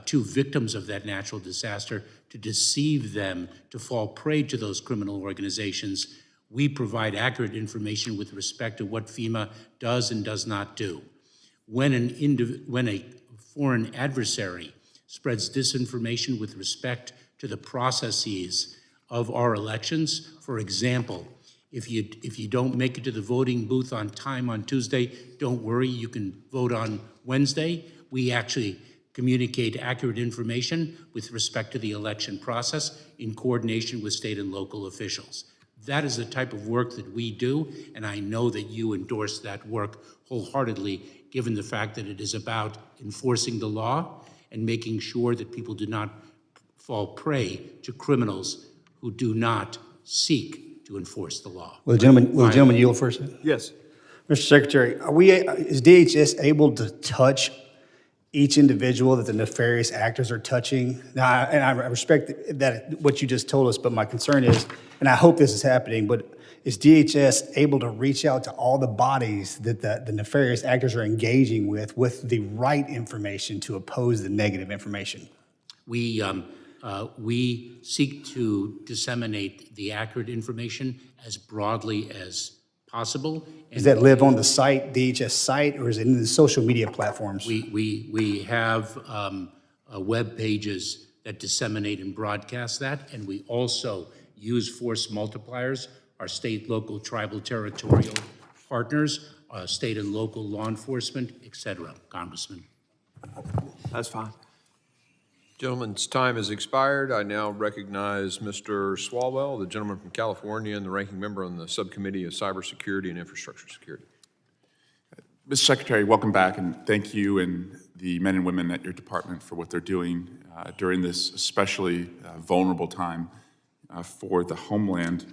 to victims of that natural disaster to deceive them to fall prey to those criminal organizations, we provide accurate information with respect to what FEMA does and does not do. When a foreign adversary spreads disinformation with respect to the processes of our elections, for example, if you don't make it to the voting booth on time on Tuesday, don't worry, you can vote on Wednesday. We actually communicate accurate information with respect to the election process in coordination with state and local officials. That is the type of work that we do, and I know that you endorse that work wholeheartedly, given the fact that it is about enforcing the law and making sure that people do not fall prey to criminals who do not seek to enforce the law. Will the gentleman yield first? Yes. Mr. Secretary, is DHS able to touch each individual that the nefarious actors are touching? Now, I respect that what you just told us, but my concern is, and I hope this is happening, but is DHS able to reach out to all the bodies that the nefarious actors are engaging with the right information to oppose the negative information? We seek to disseminate the accurate information as broadly as possible. Does that live on the site, DHS site, or is it in the social media platforms? We have web pages that disseminate and broadcast that, and we also use force multipliers, our state, local, tribal, territorial partners, state and local law enforcement, et cetera, Congressman. That's fine. Gentleman's time has expired. I now recognize Mr. Swalwell, the gentleman from California and the ranking member on the Subcommittee of Cybersecurity and Infrastructure Security. Mr. Secretary, welcome back, and thank you and the men and women at your department for what they're doing during this especially vulnerable time for the homeland.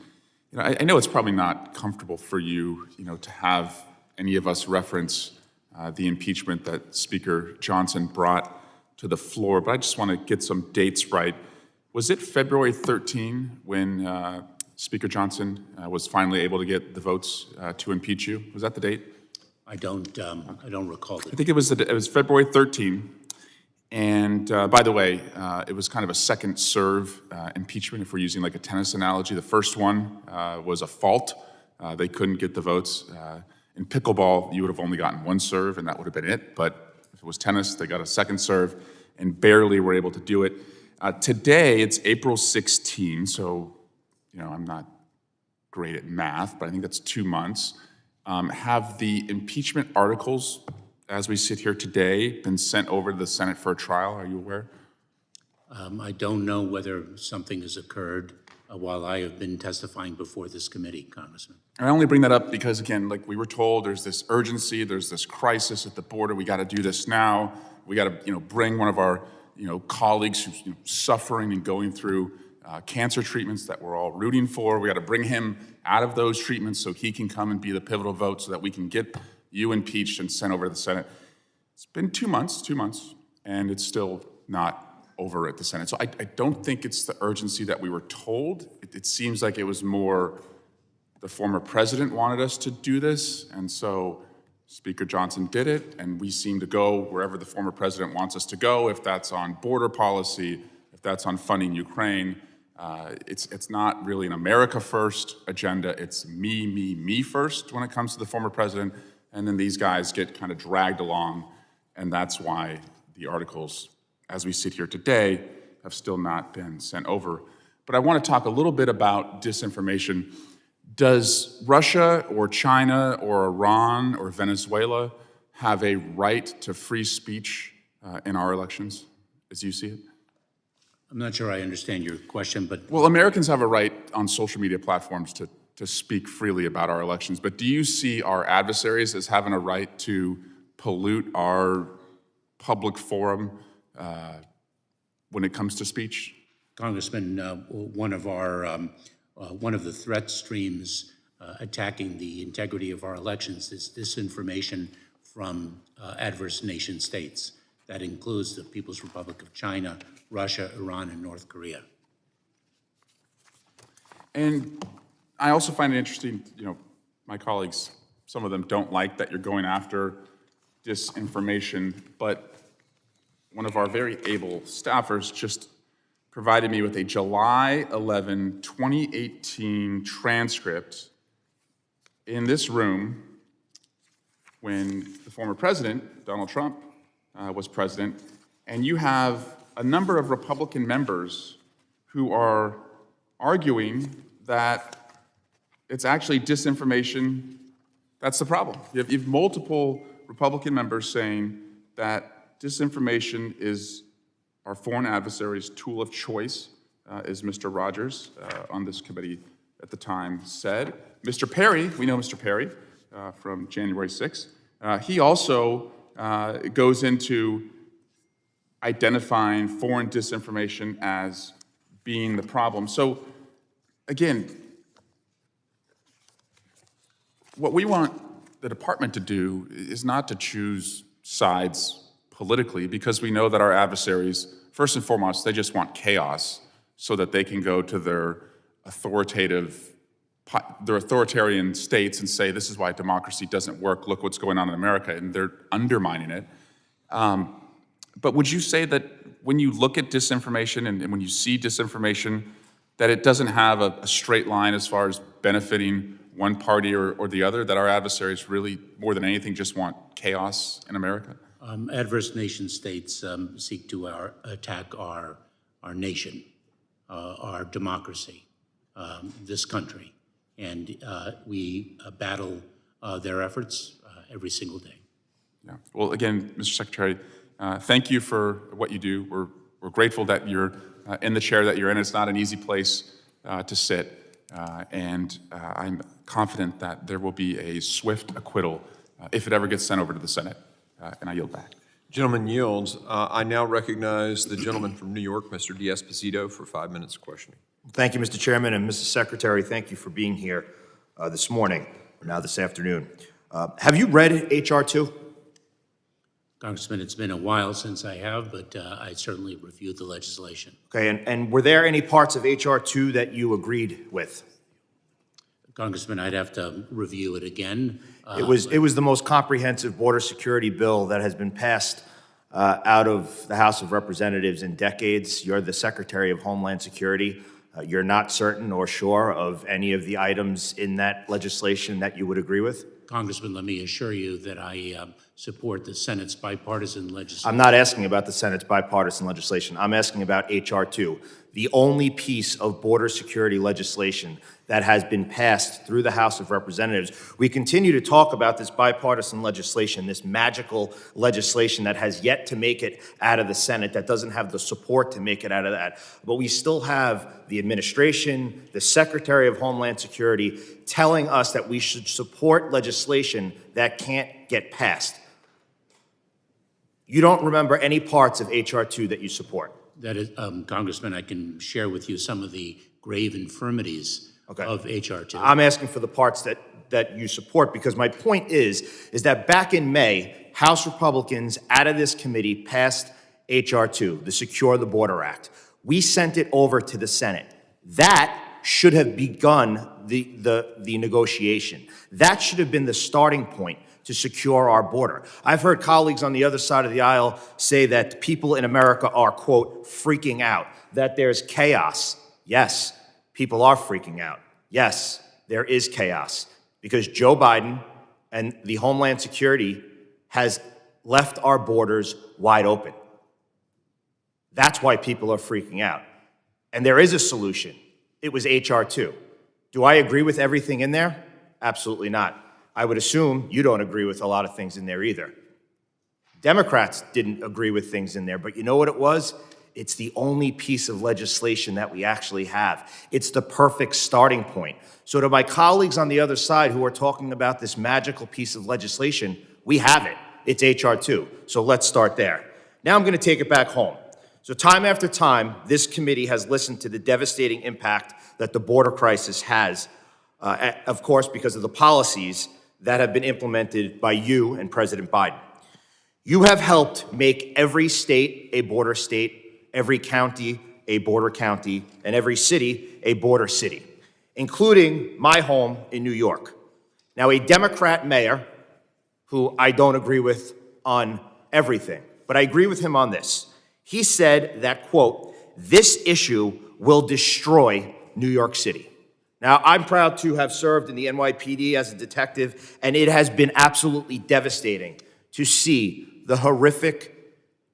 I know it's probably not comfortable for you, to have any of us reference the impeachment that Speaker Johnson brought to the floor, but I just want to get some dates right. Was it February 13 when Speaker Johnson was finally able to get the votes to impeach you? Was that the date? I don't recall. I think it was February 13. And by the way, it was kind of a second serve impeachment, if we're using like a tennis analogy. The first one was a fault. They couldn't get the votes. In pickleball, you would have only gotten one serve, and that would have been it. But if it was tennis, they got a second serve and barely were able to do it. Today, it's April 16, so I'm not great at math, but I think that's 2 months. Have the impeachment articles, as we sit here today, been sent over to the Senate for a trial? Are you aware? I don't know whether something has occurred while I have been testifying before this committee, Congressman. I only bring that up because, again, like we were told, there's this urgency, there's this crisis at the border. We got to do this now. We got to, bring one of our, colleagues who's suffering and going through cancer treatments that we're all rooting for. We got to bring him out of those treatments so he can come and be the pivotal vote so that we can get you impeached and sent over to the Senate. It's been 2 months, and it's still not over at the Senate. So I don't think it's the urgency that we were told. It seems like it was more the former president wanted us to do this, and so Speaker Johnson did it, and we seem to go wherever the former president wants us to go, if that's on border policy, if that's on funding Ukraine. It's not really an America first agenda. It's me first when it comes to the former president, and then these guys get kind of dragged along, and that's why the articles, as we sit here today, have still not been sent over. But I want to talk a little bit about disinformation. Does Russia or China or Iran or Venezuela have a right to free speech in our elections, as you see it? I'm not sure I understand your question, but... Well, Americans have a right on social media platforms to speak freely about our elections, but do you see our adversaries as having a right to pollute our public forum when it comes to speech? Congressman, one of the threat streams attacking the integrity of our elections is disinformation from adverse nation states. That includes the People's Republic of China, Russia, Iran, and North Korea. And I also find it interesting, my colleagues, some of them don't like that you're going after disinformation, but one of our very able staffers just provided me with a July 11, 2018 transcript in this room when the former president, Donald Trump, was president, and you have a number of Republican members who are arguing that it's actually disinformation that's the problem. You have multiple Republican members saying that disinformation is our foreign adversary's tool of choice, as Mr. Rogers on this committee at the time said. Mr. Perry, we know Mr. Perry from January 6th, he also goes into identifying foreign disinformation as being the problem. So again, what we want the department to do is not to choose sides politically, because we know that our adversaries, first and foremost, they just want chaos so that they can go to their authoritarian states and say, this is why democracy doesn't work, look what's going on in America, and they're undermining it. But would you say that when you look at disinformation and when you see disinformation, that it doesn't have a straight line as far as benefiting one party or the other, that our adversaries really, more than anything, just want chaos in America? Adverse nation states seek to attack our nation, our democracy, this country, and we battle their efforts every single day. Yeah. Well, again, Mr. Secretary, thank you for what you do. We're grateful that you're in the chair that you're in. It's not an easy place to sit. And I'm confident that there will be a swift acquittal if it ever gets sent over to the Senate. And I yield back. Gentleman yields. I now recognize the gentleman from New York, Mr. D'Esposito, for 5 minutes of questioning. Thank you, Mr. Chairman, and Mrs. Secretary, thank you for being here this morning, or now this afternoon. Have you read H.R. 2? Congressman, it's been a while since I have, but I certainly reviewed the legislation. Okay, and were there any parts of H.R. 2 that you agreed with? Congressman, I'd have to review it again. It was the most comprehensive border security bill that has been passed out of the House of Representatives in decades. You're the Secretary of Homeland Security. You're not certain or sure of any of the items in that legislation that you would agree with? Congressman, let me assure you that I support the Senate's bipartisan legislation. I'm not asking about the Senate's bipartisan legislation. I'm asking about H.R. 2, the only piece of border security legislation that has been passed through the House of Representatives. We continue to talk about this bipartisan legislation, this magical legislation that has yet to make it out of the Senate, that doesn't have the support to make it out of that. But we still have the administration, the Secretary of Homeland Security telling us that we should support legislation that can't get passed. You don't remember any parts of H.R. 2 that you support? That is, Congressman, I can share with you some of the grave infirmities of H.R. 2. I'm asking for the parts that you support, because my point is that back in May, House Republicans out of this committee passed H.R. 2, the Secure the Border Act. We sent it over to the Senate. That should have begun the negotiation. That should have been the starting point to secure our border. I've heard colleagues on the other side of the aisle say that people in America are, quote, freaking out, that there's chaos. Yes, people are freaking out. Yes, there is chaos, because Joe Biden and the Homeland Security has left our borders wide open. That's why people are freaking out. And there is a solution. It was H.R. 2. Do I agree with everything in there? Absolutely not. I would assume you don't agree with a lot of things in there either. Democrats didn't agree with things in there, but you know what it was? It's the only piece of legislation that we actually have. It's the perfect starting point. So to my colleagues on the other side who are talking about this magical piece of legislation, we have it. It's H.R. 2. So let's start there. Now I'm going to take it back home. So time after time, this committee has listened to the devastating impact that the border crisis has of course, because of the policies that have been implemented by you and President Biden. You have helped make every state a border state, every county a border county, and every city a border city, including my home in New York. Now, a Democrat mayor, who I don't agree with on everything, but I agree with him on this. He said that, quote, "This issue will destroy New York City." Now, I'm proud to have served in the NYPD as a detective, and it has been absolutely devastating to see the horrific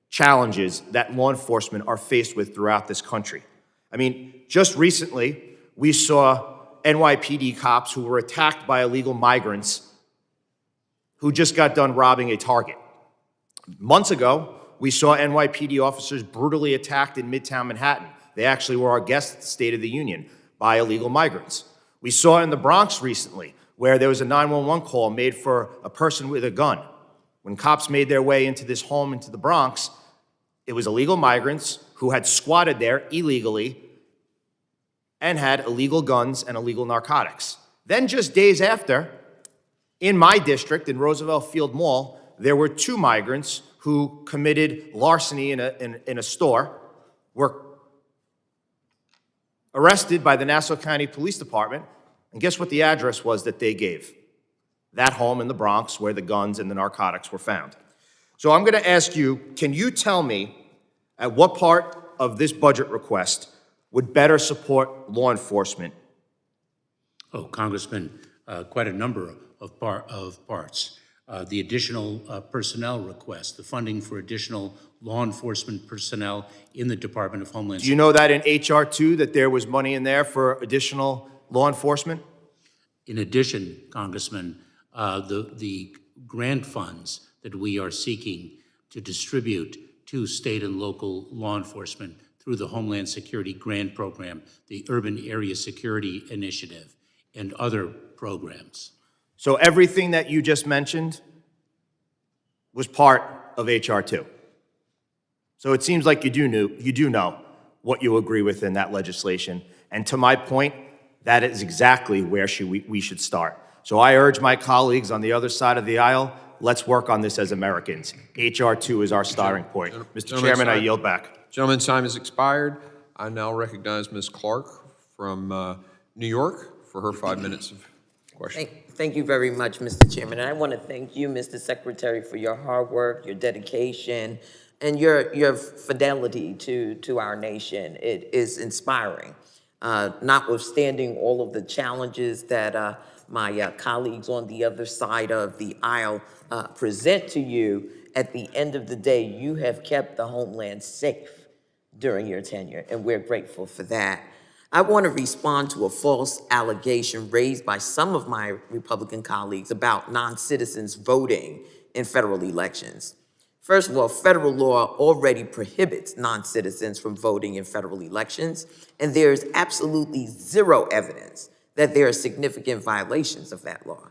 challenges that law enforcement are faced with throughout this country. I mean, just recently, we saw NYPD cops who were attacked by illegal migrants who just got done robbing a Target. Months ago, we saw NYPD officers brutally attacked in Midtown Manhattan. They actually were our guests at the State of the Union by illegal migrants. We saw in the Bronx recently where there was a 911 call made for a person with a gun. When cops made their way into this home into the Bronx, it was illegal migrants who had squatted there illegally and had illegal guns and illegal narcotics. Then just days after, in my district, in Roosevelt Field Mall, there were 2 migrants who committed larceny in a store, were arrested by the Nassau County Police Department, and guess what the address was that they gave? That home in the Bronx where the guns and the narcotics were found. So I'm gonna ask you, can you tell me at what part of this budget request would better support law enforcement? Oh, Congressman, quite a number of parts. The additional personnel request, the funding for additional law enforcement personnel in the Department of Homeland Security. Do you know that in HR 2 that there was money in there for additional law enforcement? In addition, Congressman, the grant funds that we are seeking to distribute to state and local law enforcement through the Homeland Security Grant Program, the Urban Area Security Initiative, and other programs. So everything that you just mentioned was part of HR 2. So it seems like you do know what you agree with in that legislation. And to my point, that is exactly where we should start. So I urge my colleagues on the other side of the aisle, let's work on this as Americans. HR 2 is our starting point. Mr. Chairman, I yield back. Gentleman's time has expired. I now recognize Ms. Clark from New York for her 5 minutes of question. Thank you very much, Mr. Chairman. And I want to thank you, Mr. Secretary, for your hard work, your dedication, and your fidelity to our nation. It is inspiring. Notwithstanding all of the challenges that my colleagues on the other side of the aisle present to you, at the end of the day, you have kept the homeland safe during your tenure, and we're grateful for that. I want to respond to a false allegation raised by some of my Republican colleagues about non-citizens voting in federal elections. First of all, federal law already prohibits non-citizens from voting in federal elections, and there is absolutely zero evidence that there are significant violations of that law.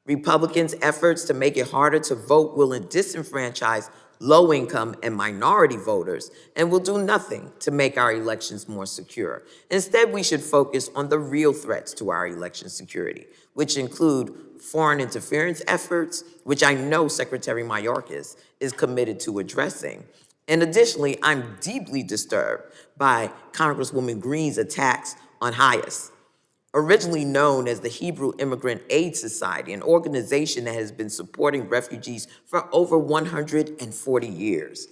Republicans' efforts to make it harder to vote will disenfranchise low-income and minority voters and will do nothing to make our elections more secure. Instead, we should focus on the real threats to our election security, which include foreign interference efforts, which I know Secretary Mayorkas is committed to addressing. And additionally, I'm deeply disturbed by Congresswoman Green's attacks on HIAS, originally known as the Hebrew Immigrant Aid Society, an organization that has been supporting refugees for over 140 years.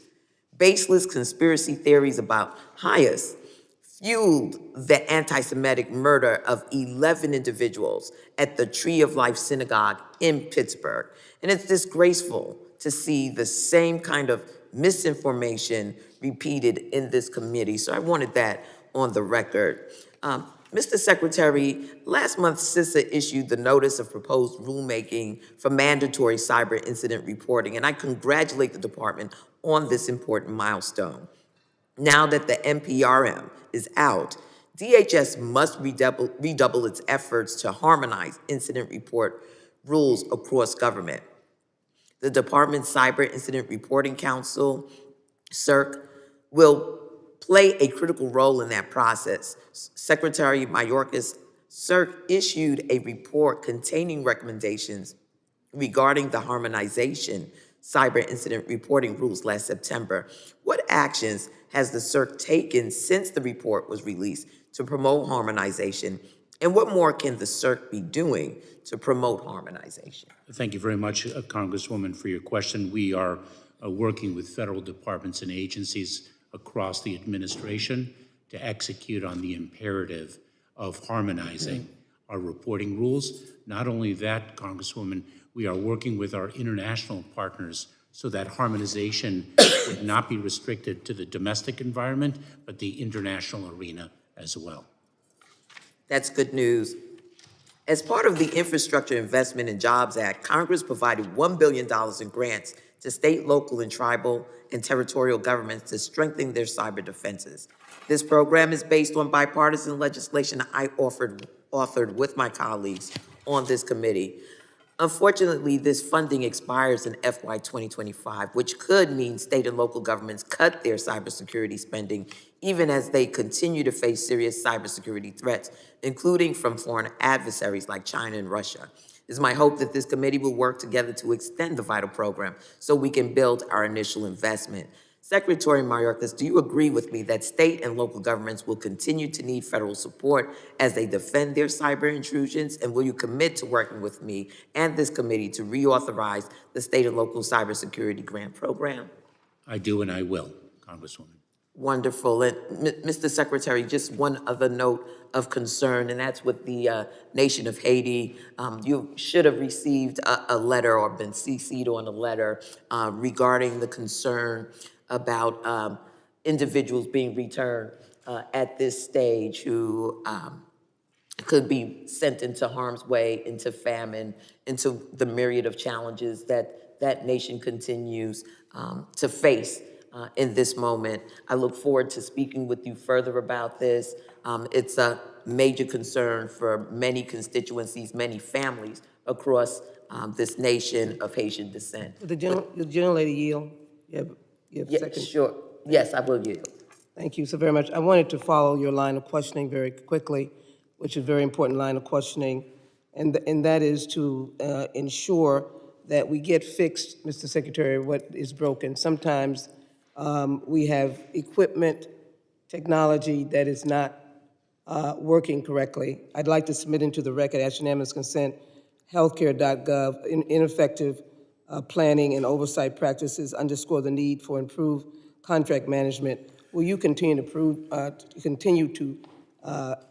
Baseless conspiracy theories about HIAS fueled the anti-Semitic murder of 11 individuals at the Tree of Life Synagogue in Pittsburgh. And it's disgraceful to see the same kind of misinformation repeated in this committee. So I wanted that on the record. Mr. Secretary, last month CISA issued the Notice of Proposed Rulemaking for Mandatory Cyber Incident Reporting, and I congratulate the department on this important milestone. Now that the NPRM is out, DHS must redouble its efforts to harmonize incident report rules across government. The Department's Cyber Incident Reporting Council, CIRC, will play a critical role in that process. Secretary Mayorkas CERC issued a report containing recommendations regarding the harmonization cyber incident reporting rules last September. What actions has the CERC taken since the report was released to promote harmonization? And what more can the CERC be doing to promote harmonization? Thank you very much, Congresswoman, for your question. We are working with federal departments and agencies across the administration to execute on the imperative of harmonizing our reporting rules. Not only that, Congresswoman, we are working with our international partners so that harmonization would not be restricted to the domestic environment, but the international arena as well. That's good news. As part of the Infrastructure Investment and Jobs Act, Congress provided $1 billion in grants to state, local, and tribal and territorial governments to strengthen their cyber defenses. This program is based on bipartisan legislation I authored with my colleagues on this committee. Unfortunately, this funding expires in FY25, which could mean state and local governments cut their cybersecurity spending, even as they continue to face serious cybersecurity threats, including from foreign adversaries like China and Russia. It's my hope that this committee will work together to extend the vital program so we can build our initial investment. Secretary Mayorkas, do you agree with me that state and local governments will continue to need federal support as they defend their cyber intrusions? And will you commit to working with me and this committee to reauthorize the state and local cybersecurity grant program? I do and I will, Congresswoman. Wonderful. And Mr. Secretary, just one other note of concern, and that's with the nation of Haiti. You should have received a letter or been CC'd on a letter regarding the concern about individuals being returned at this stage who could be sent into harm's way, into famine, into the myriad of challenges that that nation continues to face in this moment. I look forward to speaking with you further about this. It's a major concern for many constituencies, many families across this nation of Haitian descent. The gentlelady yield. You have a Yeah, second? sure. Yes, I will yield. Thank you so very much. I wanted to follow your line of questioning very quickly, which is a very important line of questioning, and that is to ensure that we get fixed, Mr. Secretary, what is broken. Sometimes we have equipment, technology that is not working correctly. I'd like to submit into the record, as unanimous consent, healthcare.gov, ineffective planning and oversight practices underscore the need for improved contract management. Will you continue to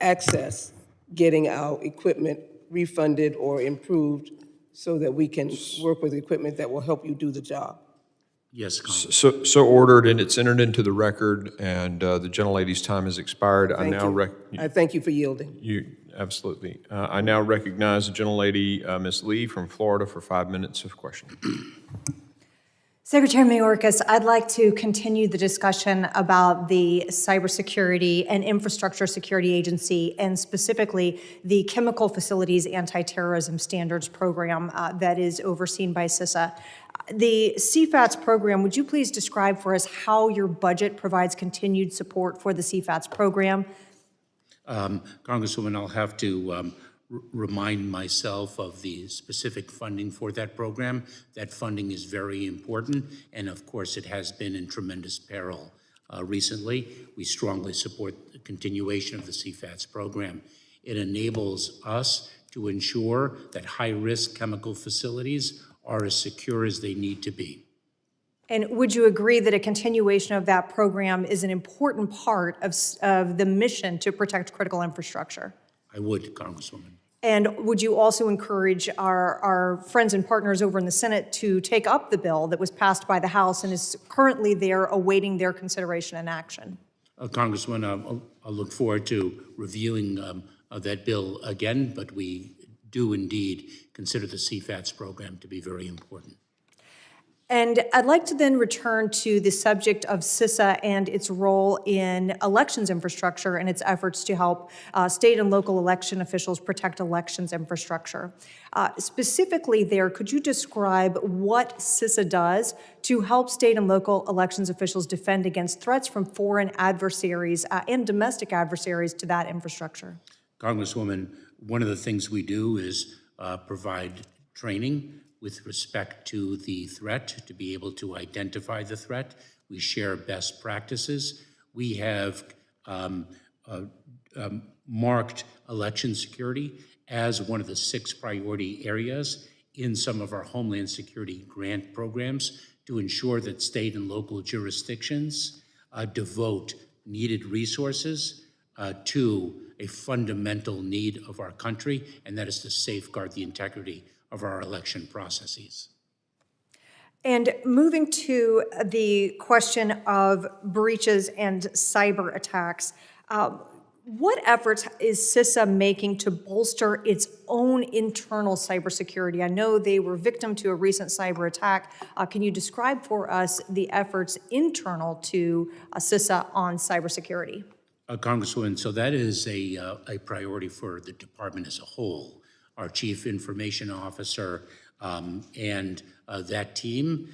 access getting our equipment refunded or improved so that we can work with equipment that will help you do the job? Yes, Congresswoman. So ordered, and it's entered into the record, and the gentlelady's time has expired. I thank you for yielding. Absolutely. I now recognize the gentlelady, Ms. Lee from Florida, for 5 minutes of questioning. Secretary Mayorkas, I'd like to continue the discussion about the Cybersecurity and Infrastructure Security Agency, and specifically the Chemical Facilities Anti-Terrorism Standards Program that is overseen by CISA. The CFATS program, would you please describe for us how your budget provides continued support for the CFATS program? Congresswoman, I'll have to remind myself of the specific funding for that program. That funding is very important, and of course it has been in tremendous peril recently. We strongly support the continuation of the CFATS program. It enables us to ensure that high-risk chemical facilities are as secure as they need to be. And would you agree that a continuation of that program is an important part of the mission to protect critical infrastructure? I would, Congresswoman. And would you also encourage our friends and partners over in the Senate to take up the bill that was passed by the House and is currently there awaiting their consideration and action? Congresswoman, I'll look forward to reviewing that bill again, but we do indeed consider the CFATS program to be very important. And I'd like to then return to the subject of CISA and its role in elections infrastructure and its efforts to help state and local election officials protect elections infrastructure. Specifically there, could you describe what CISA does to help state and local elections officials defend against threats from foreign adversaries and domestic adversaries to that infrastructure? Congresswoman, One of the things we do is provide training with respect to the threat, to be able to identify the threat. We share best practices. We have marked election security as one of the 6 priority areas in some of our Homeland Security grant programs to ensure that state and local jurisdictions devote needed resources to a fundamental need of our country, and that is to safeguard the integrity of our election processes. And moving to the question of breaches and cyber attacks, what efforts is CISA making to bolster its own internal cybersecurity? I know they were victim to a recent cyber attack. Can you describe for us the efforts internal to CISA on cybersecurity? Congresswoman, so that is a priority for the department as a whole. Our chief information officer and that team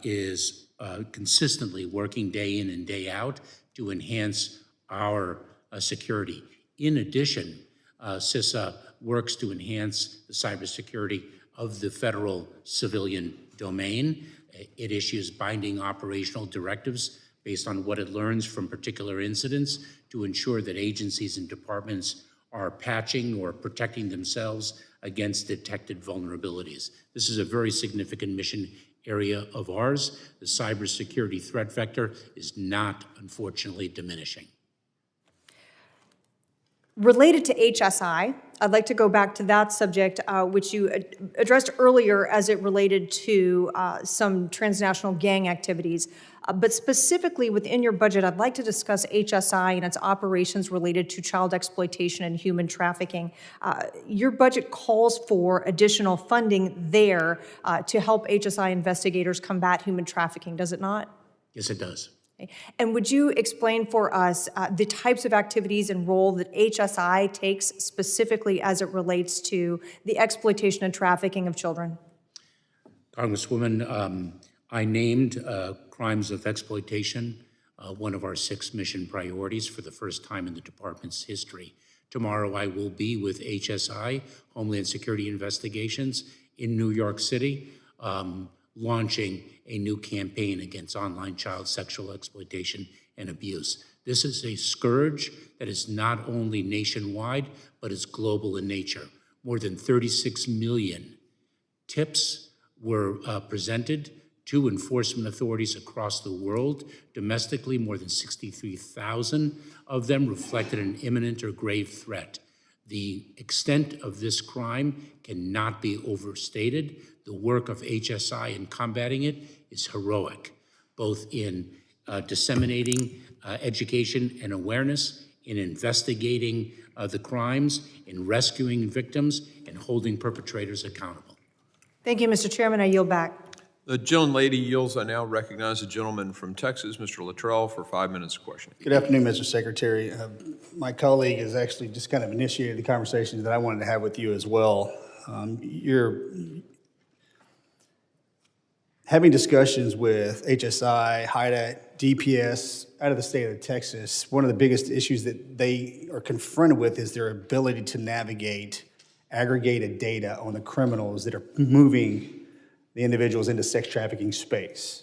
is consistently working day in and day out to enhance our security. In addition, CISA works to enhance the cybersecurity of the federal civilian domain. It issues binding operational directives based on what it learns from particular incidents to ensure that agencies and departments are patching or protecting themselves against detected vulnerabilities. This is a very significant mission area of ours. The cybersecurity threat vector is not, unfortunately, diminishing. Related to HSI, I'd like to go back to that subject, which you addressed earlier as it related to some transnational gang activities. But specifically within your budget, I'd like to discuss HSI and its operations related to child exploitation and human trafficking. Your budget calls for additional funding there to help HSI investigators combat human trafficking, does it not? Yes, it does. And would you explain for us the types of activities and role that HSI takes specifically as it relates to the exploitation and trafficking of children? Congresswoman, I named crimes of exploitation one of our 6 mission priorities for the first time in the department's history. Tomorrow I will be with HSI, Homeland Security Investigations, in New York City, launching a new campaign against online child sexual exploitation and abuse. This is a scourge that is not only nationwide, but is global in nature. More than 36 million tips were presented to enforcement authorities across the world. Domestically, more than 63,000 of them reflected an imminent or grave threat. The extent of this crime cannot be overstated. The work of HSI in combating it is heroic, both in disseminating education and awareness, in investigating the crimes, in rescuing victims, and holding perpetrators accountable. Thank you, Mr. Chairman. I yield back. The gentlelady yields. I now recognize the gentleman from Texas, Mr. Luttrell, for 5 minutes of questioning. Good afternoon, Mr. Secretary. My colleague has actually just kind of initiated the conversation that I wanted to have with you as well. You're having discussions with HSI, HIDA, DPS out of the state of Texas. One of the biggest issues that they are confronted with is their ability to navigate aggregated data on the criminals that are moving the individuals into sex trafficking space.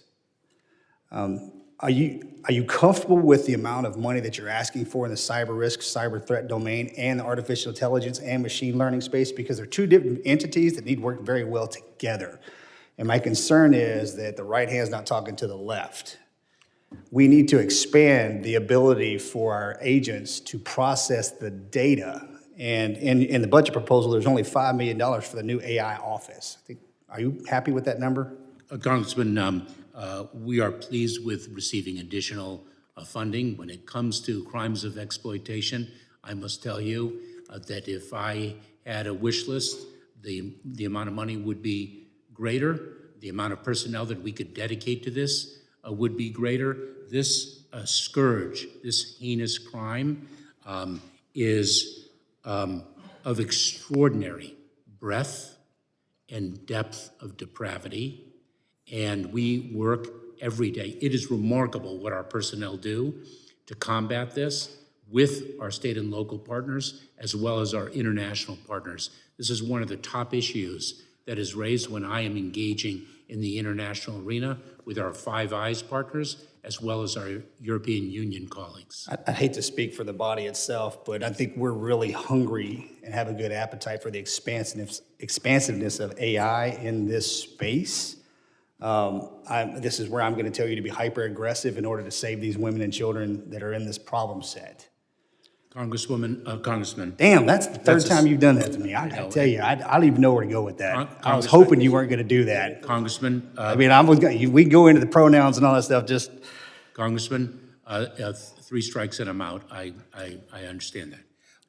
Are you comfortable with the amount of money that you're asking for in the cyber risk, cyber threat domain, and the artificial intelligence and machine learning space? Because they're 2 different entities that need to work very well together. And my concern is that the right hand's not talking to the left. We need to expand the ability for our agents to process the data. And in the budget proposal, there's only $5 million for the new AI office. Are you happy with that number? Congressman, we are pleased with receiving additional funding. When it comes to crimes of exploitation, I must tell you that if I had a wish list, the amount of money would be greater. The amount of personnel that we could dedicate to this would be greater. This scourge, this heinous crime is of extraordinary breadth and depth of depravity, and we work every day. It is remarkable what our personnel do to combat this. with our state and local partners, as well as our international partners. This is one of the top issues that is raised when I am engaging in the international arena with our Five Eyes partners, as well as our European Union colleagues. I hate to speak for the body itself, but I think we're really hungry and have a good appetite for the expansiveness of AI in this space. This is where I'm going to tell you to be hyper aggressive in order to save these women and children that are in this problem set. Congressman. Damn, that's the third time you've done that to me. I tell you, I don't even know where to go with that. I was hoping you weren't going to do that. Congressman. I mean, we go into the pronouns and all that stuff. Just Congressman, 3 strikes and I'm out. I understand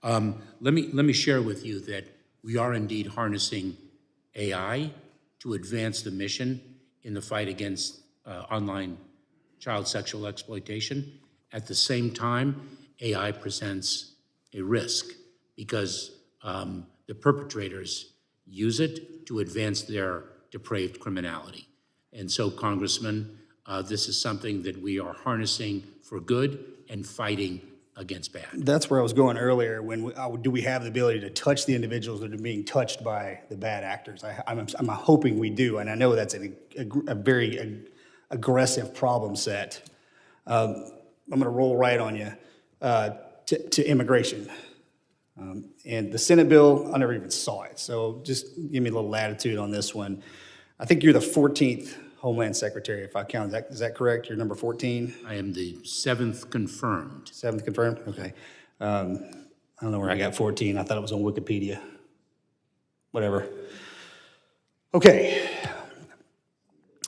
that. Let me share with you that we are indeed harnessing AI to advance the mission in the fight against online child sexual exploitation. At the same time, AI presents a risk because the perpetrators use it to advance their depraved criminality. And so, Congressman, this is something that we are harnessing for good and fighting against bad. that's where I was going earlier. Do we have the ability to touch the individuals that are being touched by the bad actors? I'm hoping we do, and I know that's a very aggressive problem set. I'm going to roll right on you to immigration. And the Senate bill, I never even saw it, so just give me a little latitude on this one. I think you're the 14th Homeland Secretary, if I count. Is that correct? You're number 14? I am the 7th confirmed. 7th confirmed? Okay. I don't know where I got 14. I thought it was on Wikipedia. Whatever. Okay.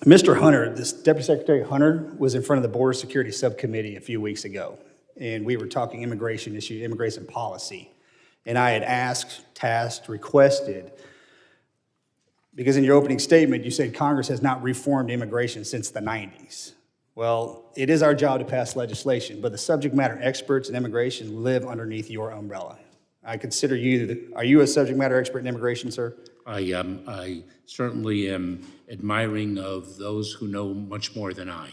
Mr. Hunter, this Deputy Secretary Hunter was in front of the Border Security Subcommittee a few weeks ago, and we were talking immigration issue, immigration policy. And I had asked, tasked, requested, because in your opening statement, you said Congress has not reformed immigration since the 90s. Well, it is our job to pass legislation, but the subject matter experts in immigration live underneath your umbrella. I consider you, are you a subject matter expert in immigration, sir? I certainly am admiring of those who know much more than I.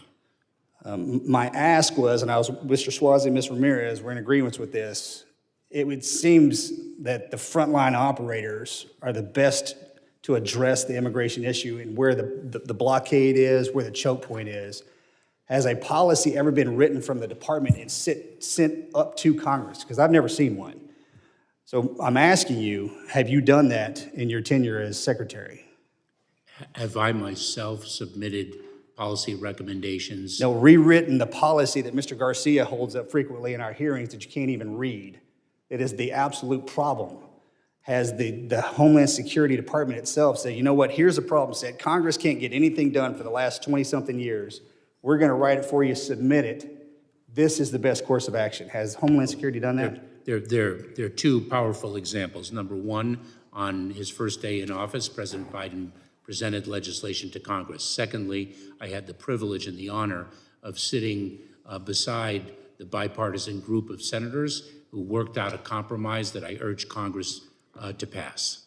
My ask was, and I was, Mr. Swazi and Ms. Ramirez were in agreement with this, it seems that the frontline operators are the best to address the immigration issue and where the blockade is, where the choke point is. Has a policy ever been written from the department and sent up to Congress? Because I've never seen one. So I'm asking you, have you done that in your tenure as secretary? Have I myself submitted policy recommendations? No, rewritten the policy that Mr. Garcia holds up frequently in our hearings that you can't even read. It is the absolute problem. Has the Homeland Security Department itself said, you know what, here's a problem set. Congress can't get anything done for the last 20-something years. We're going to write it for you, submit it. This is the best course of action. Has Homeland Security done that? There are 2 powerful examples. Number 1, on his first day in office, President Biden presented legislation to Congress. Secondly, I had the privilege and the honor of sitting beside the bipartisan group of senators who worked out a compromise that I urged Congress to pass.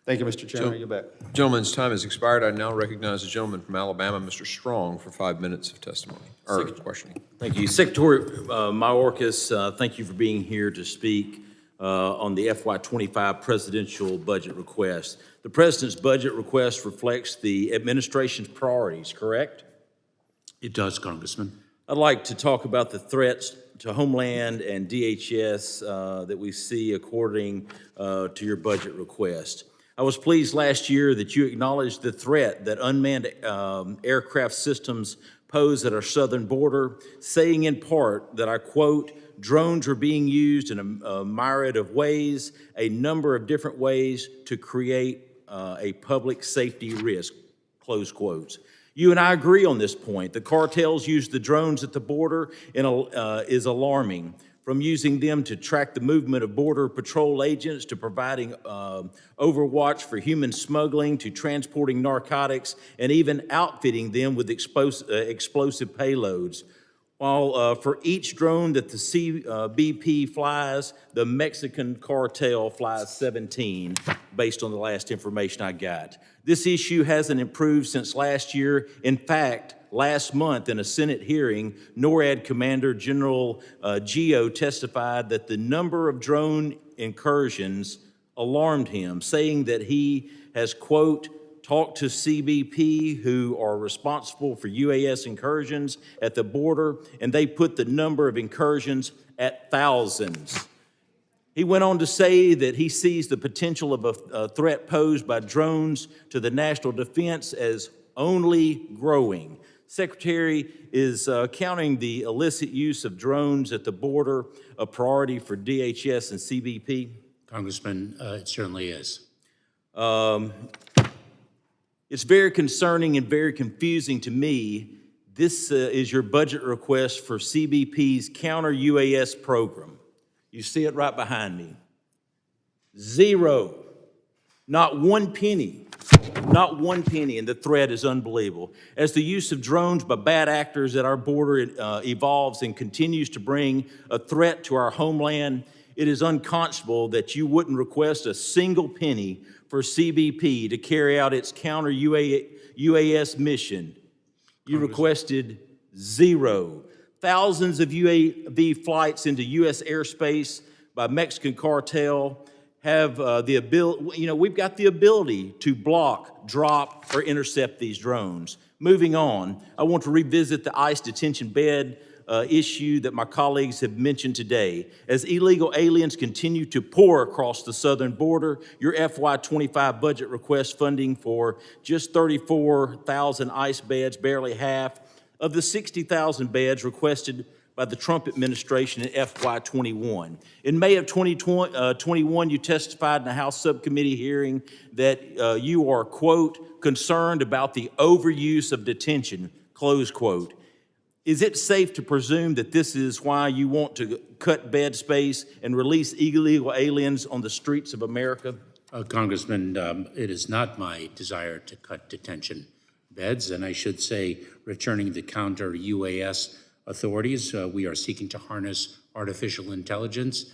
Thank you, Mr. Chairman. You're back. Gentleman's time has expired. I now recognize the gentleman from Alabama, Mr. Strong, for 5 minutes of testimony, or questioning. Thank you. Secretary Mayorkas, thank you for being here to speak on the FY25 presidential budget request. The president's budget request reflects the administration's priorities, correct? It does, Congressman. I'd like to talk about the threats to Homeland and DHS that we see according to your budget request. I was pleased last year that you acknowledged the threat that unmanned aircraft systems pose at our southern border, saying in part that, I quote, drones are being used in a myriad of ways, a number of different ways to create a public safety risk, close quotes. You and I agree on this point. The cartels use the drones at the border and is alarming, from using them to track the movement of Border Patrol agents to providing overwatch for human smuggling to transporting narcotics and even outfitting them with explosive payloads. While for each drone that the CBP flies, the Mexican cartel flies 17, based on the last information I got. This issue hasn't improved since last year. In fact, last month in a Senate hearing, NORAD Commander General Geo testified that the number of drone incursions alarmed him, saying that he has, quote, talked to CBP, who are responsible for UAS incursions at the border, and they put the number of incursions at thousands. He went on to say that he sees the potential of a threat posed by drones to the national defense as only growing. Secretary, is counting the illicit use of drones at the border a priority for DHS and CBP? Congressman, it certainly is. It's very concerning and very confusing to me. This is your budget request for CBP's counter-UAS program. You see it right behind me. Zero. Not one penny. Not one penny, and the threat is unbelievable. As the use of drones by bad actors at our border evolves and continues to bring a threat to our homeland, it is unconscionable that you wouldn't request a single penny for CBP to carry out its counter-UAS mission. You requested zero. Thousands of UAV flights into U.S. airspace by Mexican cartel have the ability, we've got the ability to block, drop, or intercept these drones. Moving on, I want to revisit the ICE detention bed issue that my colleagues have mentioned today. As illegal aliens continue to pour across the southern border, your FY25 budget requests funding for just 34,000 ICE beds, barely half of the 60,000 beds requested by the Trump administration in FY21. In May of 2021, you testified in a House subcommittee hearing that you are, quote, concerned about the overuse of detention, close quote. Is it safe to presume that this is why you want to cut bed space and release illegal aliens on the streets of America? Congressman, it is not my desire to cut detention beds, and I should say, returning the counter-UAS authorities, we are seeking to harness artificial intelligence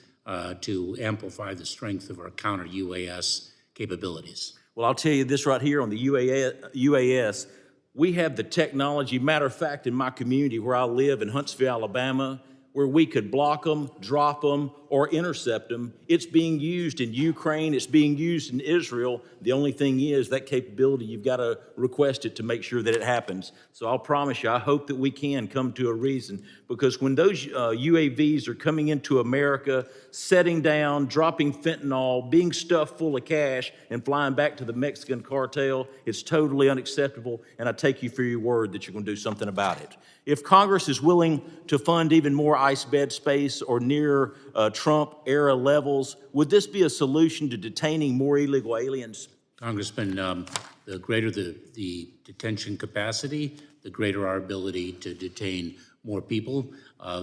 to amplify the strength of our counter-UAS capabilities. Well, I'll tell you this right here on the UAS, we have the technology. Matter of fact, in my community where I live in Huntsville, Alabama, where we could block them, drop them, or intercept them. It's being used in Ukraine. It's being used in Israel. The only thing is that capability, you've got to request it to make sure that it happens. So I'll promise you, I hope that we can come to a reason, because when those UAVs are coming into America, setting down, dropping fentanyl, being stuffed full of cash, and flying back to the Mexican cartel, it's totally unacceptable, and I take you for your word that you're going to do something about it. If Congress is willing to fund even more ICE bed space or near Trump-era levels, would this be a solution to detaining more illegal aliens? Congressman, the greater the detention capacity, the greater our ability to detain more people.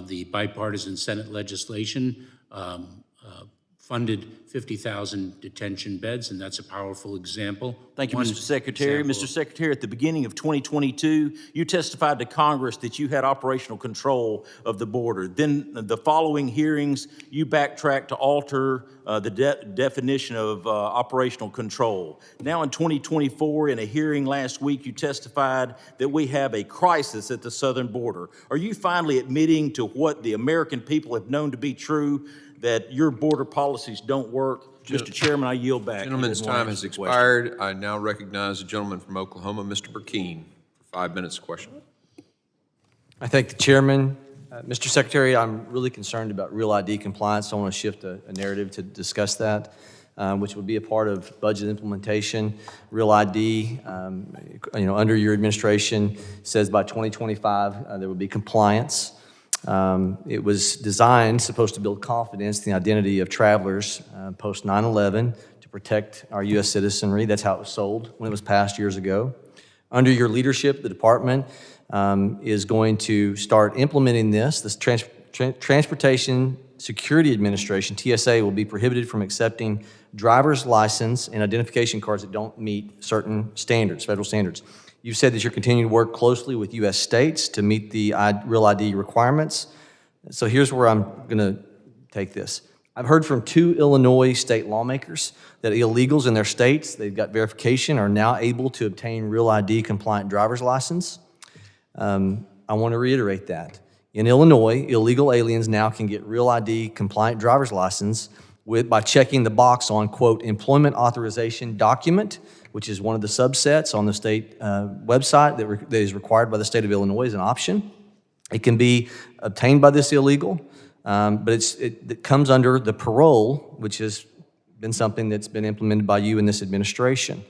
The bipartisan Senate legislation funded 50,000 detention beds, and that's a powerful example. Thank you, Mr. Secretary. Mr. Secretary, at the beginning of 2022, you testified to Congress that you had operational control of the border. Then the following hearings, you backtracked to alter the definition of operational control. Now in 2024, in a hearing last week, you testified that we have a crisis at the southern border. Are you finally admitting to what the American people have known to be true, that your border policies don't work? Mr. Chairman, I yield back. Gentleman's time has expired. I now recognize the gentleman from Oklahoma, Mr. Burkeen, for 5 minutes question. I thank the chairman. Mr. Secretary, I'm really concerned about Real ID compliance. I want to shift a narrative to discuss that, which would be a part of budget implementation. Real ID, under your administration, says by 2025 there will be compliance. It was designed, supposed to build confidence in the identity of travelers post 9/11 to protect our U.S. citizenry. That's how it was sold when it was passed years ago. Under your leadership, the department is going to start implementing this. This Transportation Security Administration, TSA, will be prohibited from accepting driver's license and identification cards that don't meet certain standards, federal standards. You've said that you're continuing to work closely with U.S. states to meet the Real ID requirements. So here's where I'm going to take this. I've heard from 2 Illinois state lawmakers that illegals in their states, they've got verification, are now able to obtain Real ID compliant driver's license. I want to reiterate that. In Illinois, illegal aliens now can get Real ID compliant driver's license by checking the box on, quote, employment authorization document, which is one of the subsets on the state website that is required by the state of Illinois as an option. It can be obtained by this illegal, but it comes under the parole, which has been something that's been implemented by you in this administration.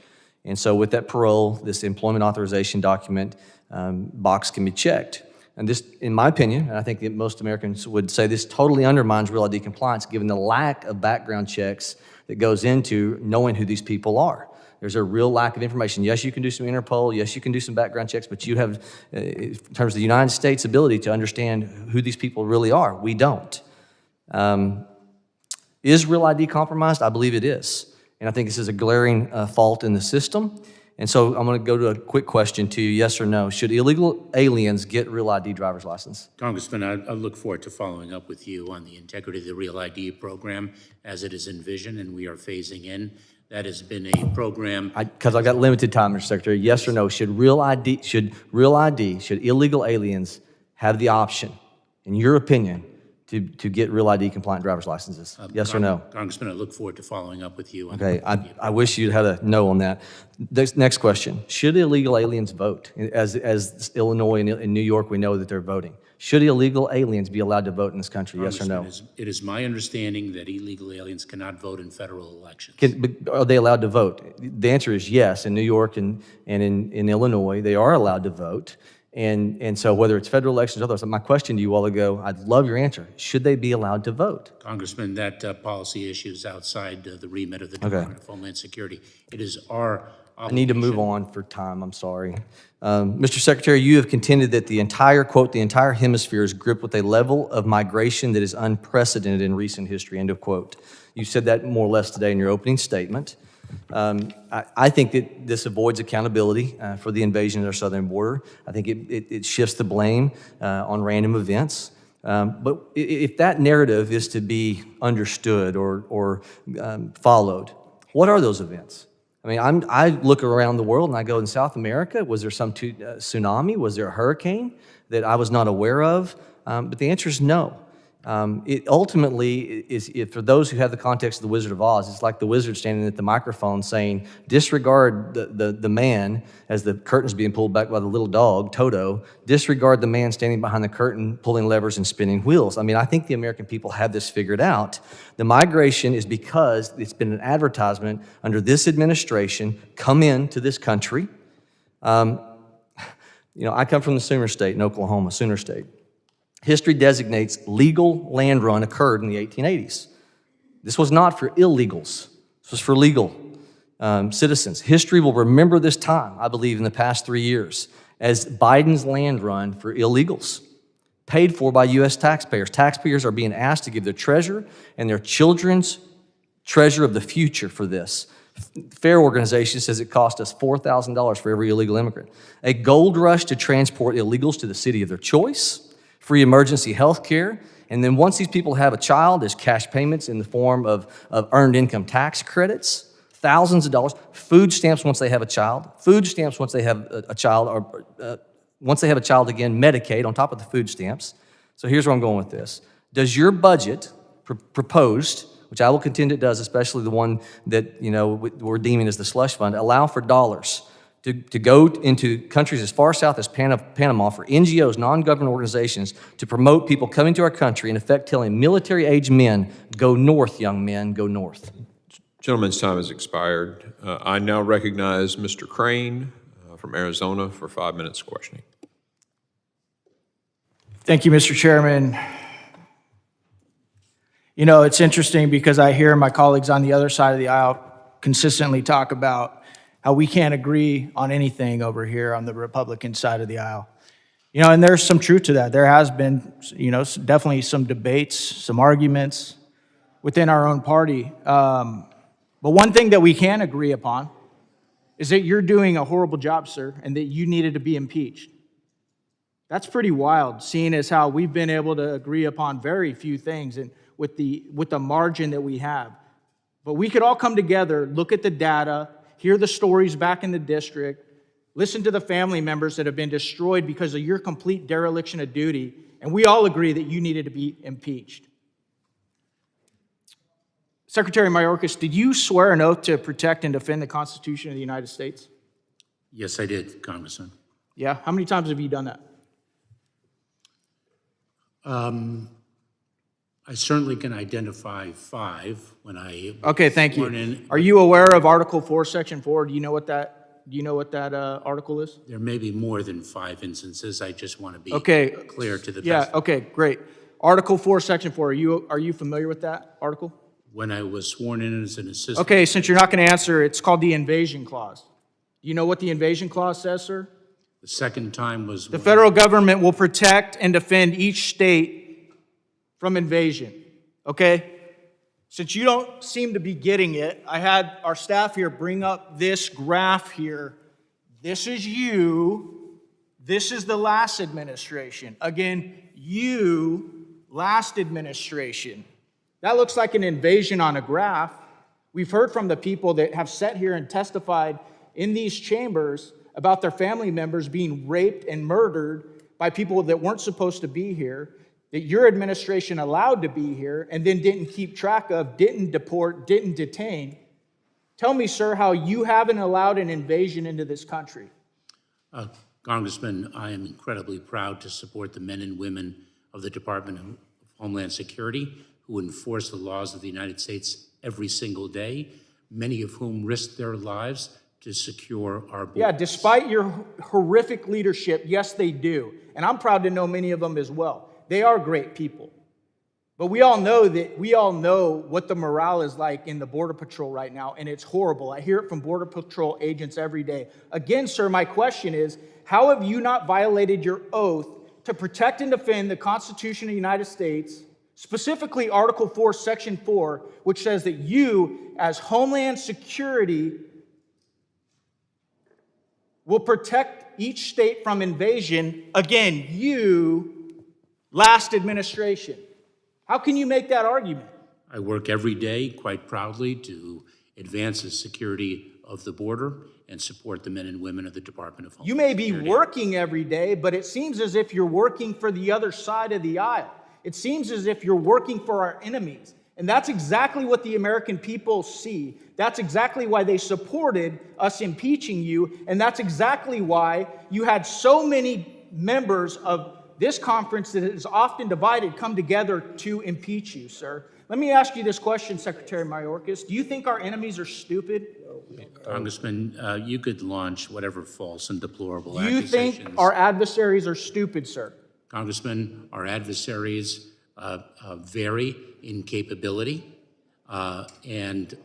And so with that parole, this employment authorization document box can be checked. And this, in my opinion, and I think that most Americans would say this totally undermines Real ID compliance given the lack of background checks that goes into knowing who these people are. There's a real lack of information. Yes, you can do some Interpol. Yes, you can do some background checks, but you have, in terms of the United States' ability to understand who these people really are, we don't. Is Real ID compromised? I believe it is. And I think this is a glaring fault in the system. And so I'm going to go to a quick question to you, yes or no. Should illegal aliens get Real ID driver's license? Congressman, I look forward to following up with you on the integrity of the Real ID program as it is envisioned and we are phasing in. That has been a program. Because I got limited time, Mr. Secretary. Yes or no? Should illegal aliens have the option, in your opinion, to get Real ID compliant driver's licenses? Yes or no? Congressman, I look forward to following up with you. Okay, I wish you'd had a no on that. Next question. Should illegal aliens vote? As Illinois and New York, we know that they're voting. Should illegal aliens be allowed to vote in this country, yes or no? It is my understanding that illegal aliens cannot vote in federal elections. Are they allowed to vote? The answer is yes. In New York and in Illinois, they are allowed to vote. And so whether it's federal elections or others, my question to you all ago, I'd love your answer. Should they be allowed to vote? Congressman, that policy issue is outside the remit of the Department of Homeland Security. It is our I need to move on for time, I'm sorry. Mr. Secretary, you have contended that the entire, quote, the entire hemisphere is gripped with a level of migration that is unprecedented in recent history, end of quote. You said that more or less today in your opening statement. I think that this avoids accountability for the invasion of our southern border. I think it shifts the blame on random events. But if that narrative is to be understood or followed, what are those events? I mean, I look around the world and I go, in South America, was there some tsunami? Was there a hurricane that I was not aware of? But the answer is no. It ultimately is, for those who have the context of the Wizard of Oz, it's like the wizard standing at the microphone saying, disregard the man as the curtain's being pulled back by the little dog, Toto, disregard the man standing behind the curtain pulling levers and spinning wheels. I mean, I think the American people have this figured out. The migration is because it's been an advertisement under this administration, come into this country. You know, I come from the Sooner State in Oklahoma, Sooner State. History designates legal land run occurred in the 1880s. This was not for illegals. This was for legal citizens. History will remember this time, I believe, in the past 3 years as Biden's land run for illegals, paid for by U.S. taxpayers. Taxpayers are being asked to give their treasure and their children's treasure of the future for this. FAIR organization says it cost us $4,000 for every illegal immigrant. A gold rush to transport illegals to the city of their choice, free emergency health care, and then once these people have a child, there's cash payments in the form of earned income tax credits, thousands of dollars, food stamps once they have a child, food stamps once they have a child, or once they have a child again, Medicaid on top of the food stamps. So here's where I'm going with this. Does your budget proposed, which I will contend it does, especially the one that we're deeming as the slush fund, allow for dollars to go into countries as far south as Panama for NGOs, non-government organizations, to promote people coming to our country, in effect telling military-age men, go north, young men, go north? Gentleman's time has expired. I now recognize Mr. Crane from Arizona for 5 minutes questioning. Thank you, Mr. Chairman. You know, it's interesting because I hear my colleagues on the other side of the aisle consistently talk about how we can't agree on anything over here on the Republican side of the aisle. You know, and there's some truth to that. There has been, definitely some debates, some arguments within our own party. But one thing that we can agree upon is that you're doing a horrible job, sir, and that you needed to be impeached. That's pretty wild, seeing as how we've been able to agree upon very few things and with the margin that we have. But we could all come together, look at the data, hear the stories back in the district, Listen to the family members that have been destroyed because of your complete dereliction of duty, and we all agree that you needed to be impeached. Secretary Mayorkas, did you swear an oath to protect and defend the Constitution of the United States? Yes, I did, Congressman. Yeah? How many times have you done that? I certainly can identify 5 when I Okay, thank sworn you. in. Are you aware of Article 4, Section 4? Do you know what that article is? There may be more than 5 instances. I just want to be Okay. clear to the Yeah, best. okay, great. Article 4, Section 4, are you familiar with that article? When I was sworn in as an assistant. Okay, since you're not going to answer, it's called the Invasion Clause. Do you know what the Invasion Clause says, sir? The second time was. The federal government will protect and defend each state from invasion, okay? Since you don't seem to be getting it, I had our staff here bring up this graph here. This is you. This is the last administration. Again, you, last administration. That looks like an invasion on a graph. We've heard from the people that have sat here and testified in these chambers about their family members being raped and murdered by people that weren't supposed to be here, that your administration allowed to be here and then didn't keep track of, didn't deport, didn't detain. Tell me, sir, how you haven't allowed an invasion into this country. Congressman, I am incredibly proud to support the men and women of the Department of Homeland Security who enforce the laws of the United States every single day, many of whom risk their lives to secure our borders. Yeah, despite your horrific leadership, yes, they do. And I'm proud to know many of them as well. They are great people. But we all know what the morale is like in the Border Patrol right now, and it's horrible. I hear it from Border Patrol agents every day. Again, sir, my question is, how have you not violated your oath to protect and defend the Constitution of the United States, specifically Article 4, Section 4, which says that you, as Homeland Security, will protect each state from invasion? Again, you, last administration. How can you make that argument? I work every day quite proudly to advance the security of the border and support the men and women of the Department of Homeland You may be Security. working every day, but it seems as if you're working for the other side of the aisle. It seems as if you're working for our enemies. And that's exactly what the American people see. That's exactly why they supported us impeaching you. And that's exactly why you had so many members of this conference that is often divided come together to impeach you, sir. Let me ask you this question, Secretary Mayorkas. Do you think our enemies are stupid? Congressman, you could launch whatever false and deplorable Do you accusations. think our adversaries are stupid, sir? Congressman, our adversaries vary in capability, and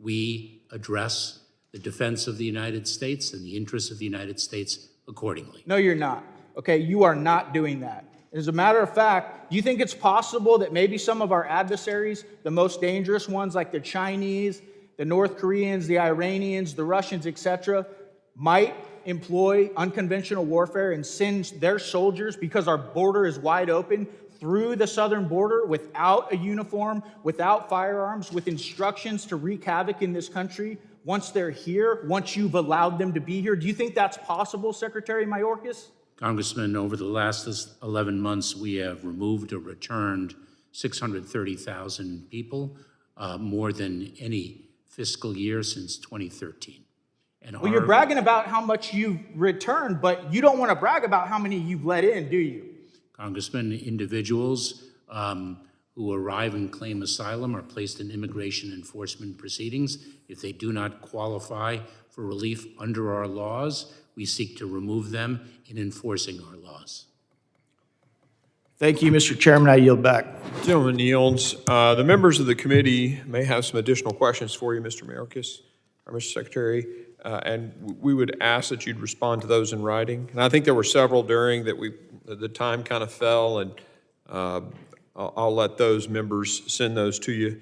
we address the defense of the United States and the interests of the United States accordingly. No, you're not. Okay, you are not doing that. As a matter of fact, do you think it's possible that maybe some of our adversaries, the most dangerous ones like the Chinese, the North Koreans, the Iranians, the Russians, etc., might employ unconventional warfare and send their soldiers, because our border is wide open, through the southern border without a uniform, without firearms, with instructions to wreak havoc in this country once they're here, once you've allowed them to be here? Do you think that's possible, Secretary Mayorkas? Congressman, over the last 11 months, we have removed or returned 630,000 people, more than any fiscal year since 2013. And Well, you're bragging about how much you've returned, but you don't want to brag about how many you've let in, do you? Congressman, individuals who arrive and claim asylum are placed in immigration enforcement proceedings. If they do not qualify for relief under our laws, we seek to remove them in enforcing our laws. Thank you, Mr. Chairman. I yield back. Gentleman yields. The members of the committee may have some additional questions for you, Mr. Mayorkas, or Mr. Secretary, and we would ask that you'd respond to those in writing. And I think there were several during that the time kind of fell, and I'll let those members send those to you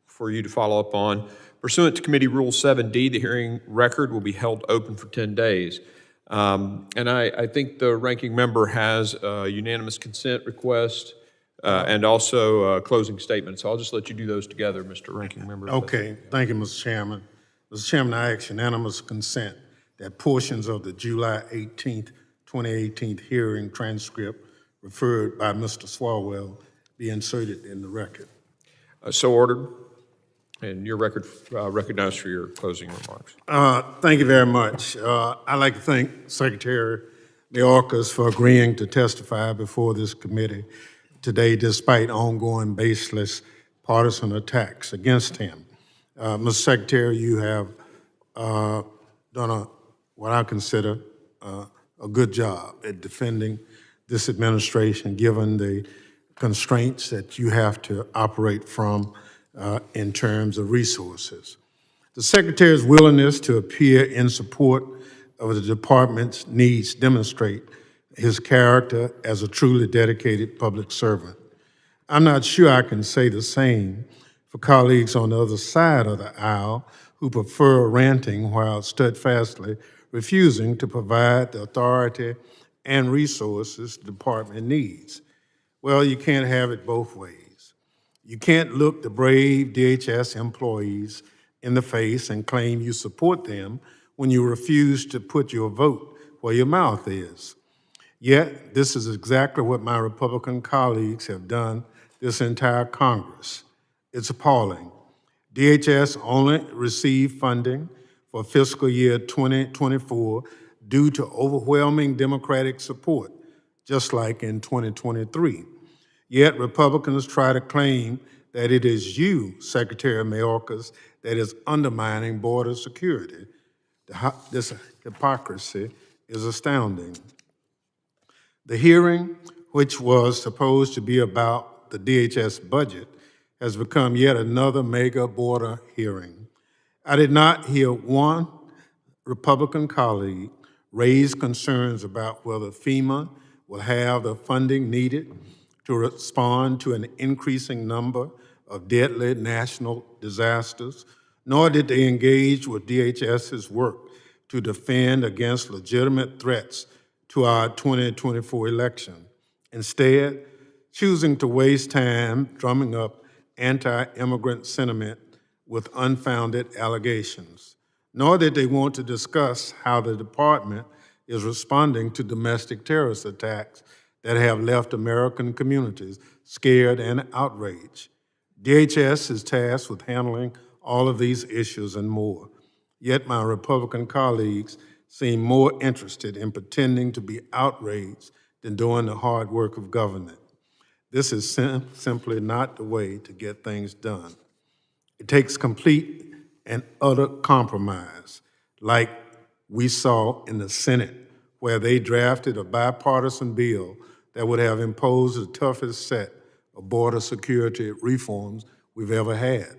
for you to follow up on. Pursuant to Committee Rule 7D, the hearing record will be held open for 10 days. And I think the ranking member has a unanimous consent request and also a closing statement. So I'll just let you do those together, Mr. Ranking Member. Okay, thank you, Mr. Chairman. Mr. Chairman, I ask unanimous consent that portions of the July 18th, 2018 hearing transcript referred by Mr. Swalwell be inserted in the record. So ordered. And your record recognized for your closing remarks. Thank you very much. I'd like to thank Secretary Mayorkas for agreeing to testify before this committee today despite ongoing baseless partisan attacks against him. Mr. Secretary, you have done what I consider a good job at defending this administration given the constraints that you have to operate from in terms of resources. The Secretary's willingness to appear in support of the department's needs demonstrate his character as a truly dedicated public servant. I'm not sure I can say the same for colleagues on the other side of the aisle who prefer ranting while steadfastly refusing to provide the authority and resources the department needs. Well, you can't have it both ways. You can't look the brave DHS employees in the face and claim you support them when you refuse to put your vote where your mouth is. Yet, this is exactly what my Republican colleagues have done this entire Congress. It's appalling. DHS only received funding for fiscal year 2024 due to overwhelming Democratic support, just like in 2023. Yet Republicans try to claim that it is you, Secretary Mayorkas, that is undermining border security. This hypocrisy is astounding. The hearing, which was supposed to be about the DHS budget, has become yet another mega border hearing. I did not hear one Republican colleague raise concerns about whether FEMA will have the funding needed to respond to an increasing number of deadly national disasters, nor did they engage with DHS's work to defend against legitimate threats to our 2024 election. Instead, choosing to waste time drumming up anti-immigrant sentiment with unfounded allegations. Nor did they want to discuss how the department is responding to domestic terrorist attacks that have left American communities scared and outraged. DHS is tasked with handling all of these issues and more. Yet my Republican colleagues seem more interested in pretending to be outraged than doing the hard work of government. This is simply not the way to get things done. It takes complete and utter compromise, like we saw in the Senate, where they drafted a bipartisan bill that would have imposed the toughest set of border security reforms we've ever had.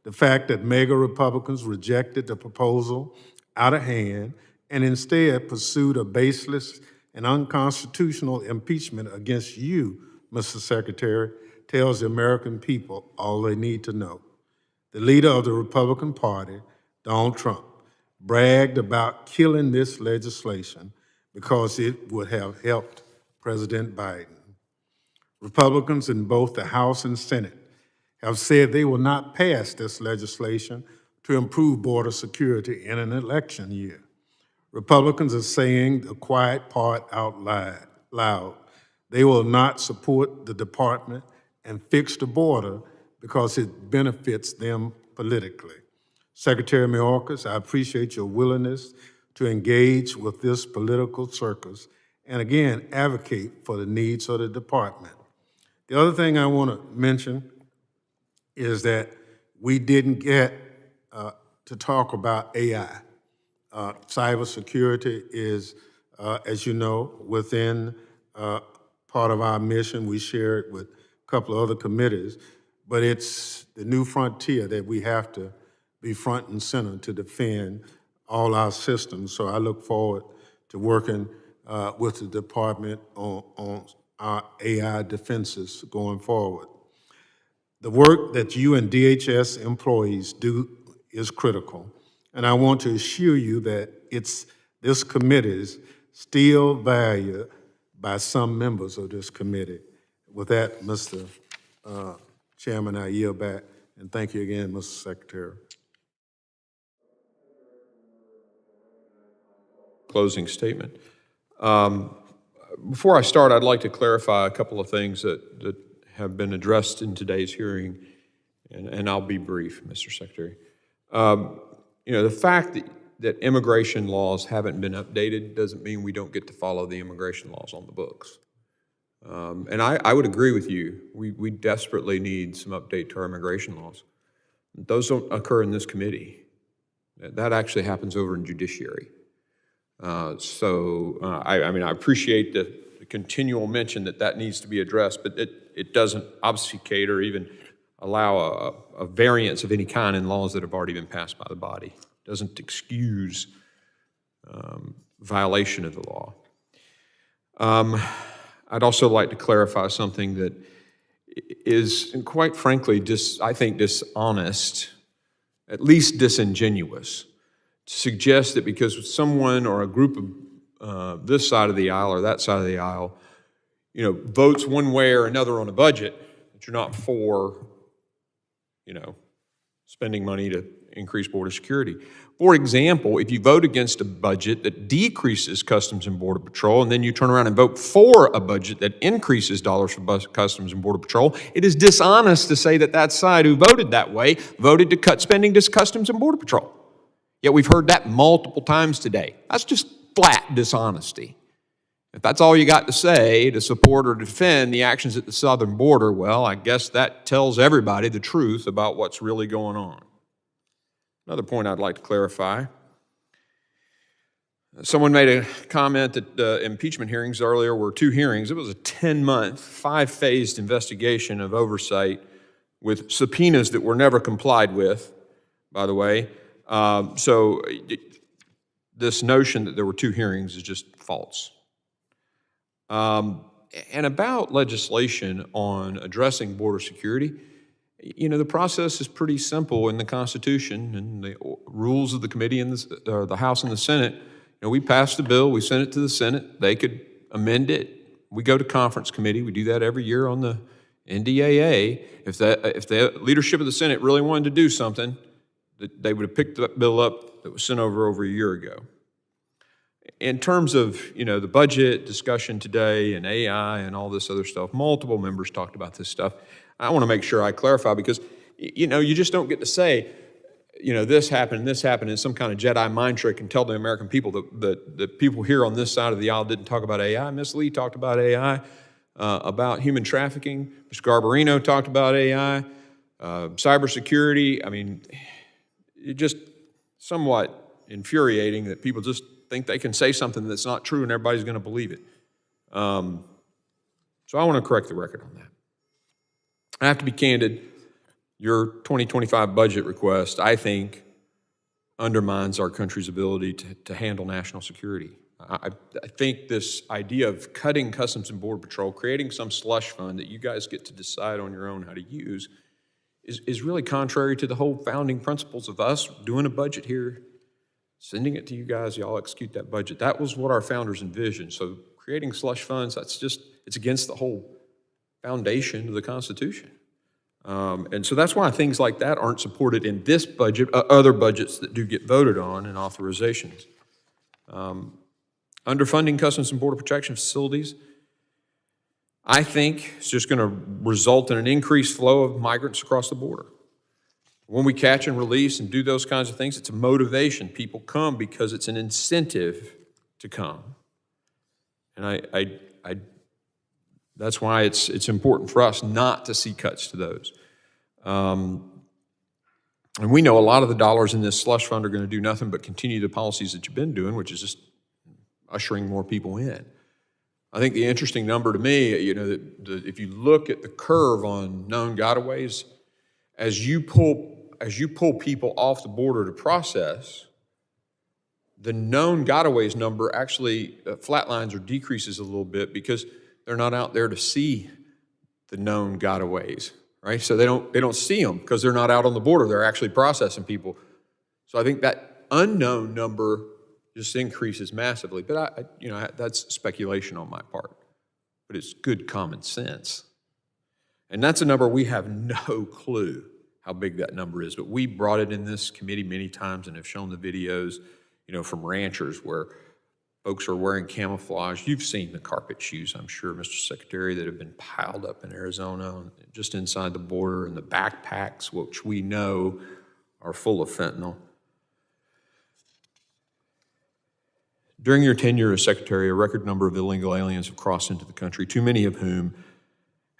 The fact that mega Republicans rejected the proposal out of hand and instead pursued a baseless and unconstitutional impeachment against you, Mr. Secretary, tells the American people all they need to know. The leader of the Republican Party, Donald Trump, bragged about killing this legislation because it would have helped President Biden. Republicans in both the House and Senate have said they will not pass this legislation to improve border security in an election year. Republicans are saying the quiet part out loud. They will not support the department and fix the border because it benefits them politically. Secretary Mayorkas, I appreciate your willingness to engage with this political circus and again, advocate for the needs of the department. The other thing I want to mention is that we didn't get to talk about AI. Cybersecurity is, as you know, within part of our mission. We share it with a couple of other committees, but it's the new frontier that we have to be front and center to defend all our systems. So I look forward to working with the department on our AI defenses going forward. The work that you and DHS employees do is critical, and I want to assure you that this committee is still valued by some members of this committee. With that, Mr. Chairman, I yield back, and thank you again, Mr. Secretary. closing statement. Before I start, I'd like to clarify a couple of things that have been addressed in today's hearing, and I'll be brief, Mr. Secretary. The fact that immigration laws haven't been updated doesn't mean we don't get to follow the immigration laws on the books. And I would agree with you. We desperately need some update to our immigration laws. Those don't occur in this committee. That actually happens over in judiciary. I appreciate the continual mention that needs to be addressed, but it doesn't obfuscate or even allow a variance of any kind in laws that have already been passed by the body. It doesn't excuse violation of the law. I'd also like to clarify something that is, quite frankly, I think dishonest, at least disingenuous, to suggest that because someone or a group of this side of the aisle or that side of the aisle, votes one way or another on a budget, that you're not for, spending money to increase border security. For example, if you vote against a budget that decreases Customs and Border Patrol, and then you turn around and vote for a budget that increases dollars for Customs and Border Patrol, it is dishonest to say that side who voted that way voted to cut spending to Customs and Border Patrol. Yet we've heard that multiple times today. That's just flat dishonesty. If that's all you got to say to support or defend the actions at the southern border, well, I guess that tells everybody the truth about what's really going on. Another point I'd like to clarify. Someone made a comment that the impeachment hearings earlier were 2 hearings. It was a 10-month, 5-phased investigation of oversight with subpoenas that were never complied with, by the way. So this notion that there were 2 hearings is just false. And about legislation on addressing border security, the process is pretty simple in the Constitution and the rules of the committee and the House and the Senate. We passed the bill, we sent it to the Senate, they could amend it. We go to conference committee, we do that every year on the NDAA. If the leadership of the Senate really wanted to do something, they would have picked that bill up that was sent over a year ago. In terms of, the budget discussion today and AI and all this other stuff, multiple members talked about this stuff. I want to make sure I clarify because, you just don't get to say, this happened in some kind of Jedi mind trick and tell the American people that the people here on this side of the aisle didn't talk about AI. Ms. Lee talked about AI, about human trafficking. Mr. Garbarino talked about AI, cybersecurity. It's just somewhat infuriating that people just think they can say something that's not true and everybody's going to believe it. So I want to correct the record on that. I have to be candid. Your 2025 budget request, I think, undermines our country's ability to handle national security. I think this idea of cutting Customs and Border Patrol, creating some slush fund that you guys get to decide on your own how to use, is really contrary to the whole founding principles of us doing a budget here, sending it to you guys, y'all execute that budget. That was what our founders envisioned. So creating slush funds, it's against the whole foundation of the Constitution. And so that's why things like that aren't supported in this budget, other budgets that do get voted on and authorizations. Underfunding Customs and Border Protection facilities, I think it's just going to result in an increased flow of migrants across the border. When we catch and release and do those kinds of things, it's a motivation. People come because it's an incentive to come. And that's why it's important for us not to see cuts to those. And we know a lot of the dollars in this slush fund are going to do nothing but continue the policies that you've been doing, which is just ushering more people in. I think the interesting number to me, if you look at the curve on known gotaways, as you pull people off the border to process, the known gotaways number actually flatlines or decreases a little bit because they're not out there to see the known gotaways, right? So they don't see them because they're not out on the border. They're actually processing people. So I think that unknown number just increases massively. But that's speculation on my part. But it's good common sense. And that's a number we have no clue how big that number is. But we brought it in this committee many times and have shown the videos, from ranchers where folks are wearing camouflage. You've seen the carpet shoes, I'm sure, Mr. Secretary, that have been piled up in Arizona, just inside the border, and the backpacks, which we know are full of fentanyl. During your tenure as Secretary, a record number of illegal aliens have crossed into the country, many of whom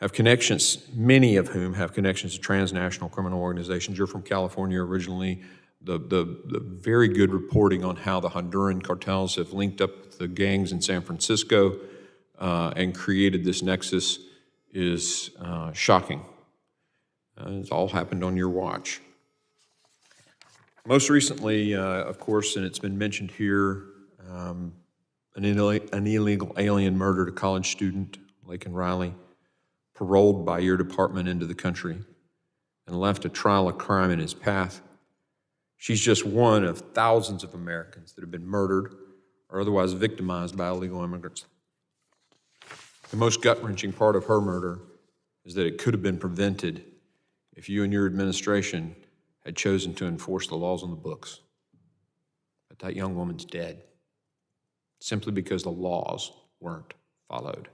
have connections to transnational criminal organizations. You're from California originally. The very good reporting on how the Honduran cartels have linked up with the gangs in San Francisco and created this nexus is shocking. It's all happened on your watch. Most recently, of course, and it's been mentioned here, an illegal alien murdered a college student, Laken Riley, paroled by your department into the country, and left a trial of crime in his path. She's just one of thousands of Americans that have been murdered or otherwise victimized by illegal immigrants. The most gut-wrenching part of her murder is that it could have been prevented if you and your administration had chosen to enforce the laws on the books. But that young woman's dead, simply because the laws weren't followed.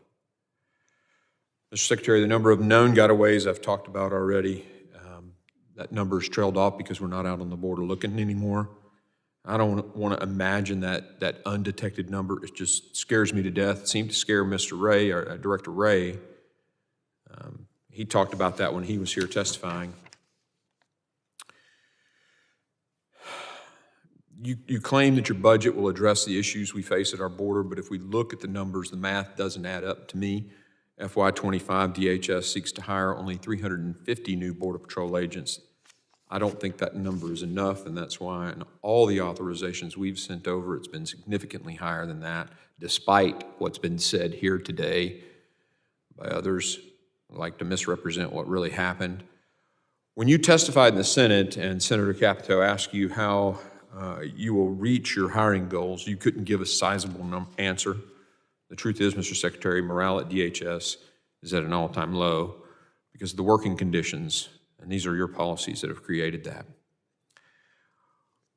Mr. Secretary, the number of known gotaways I've talked about already, that number's trailed off because we're not out on the border looking anymore. I don't want to imagine that undetected number. It just scares me to death. It seemed to scare Mr. Ray, or Director Ray. He talked about that when he was here testifying. You claim that your budget will address the issues we face at our border, but if we look at the numbers, the math doesn't add up to me. FY25 DHS seeks to hire only 350 new Border Patrol agents. I don't think that number is enough, and that's why in all the authorizations we've sent over, it's been significantly higher than that, despite what's been said here today by others who like to misrepresent what really happened. When you testified in the Senate and Senator Capito asked you how you will reach your hiring goals, you couldn't give a sizable answer. The truth is, Mr. Secretary, morale at DHS is at an all-time low because of the working conditions, and these are your policies that have created that.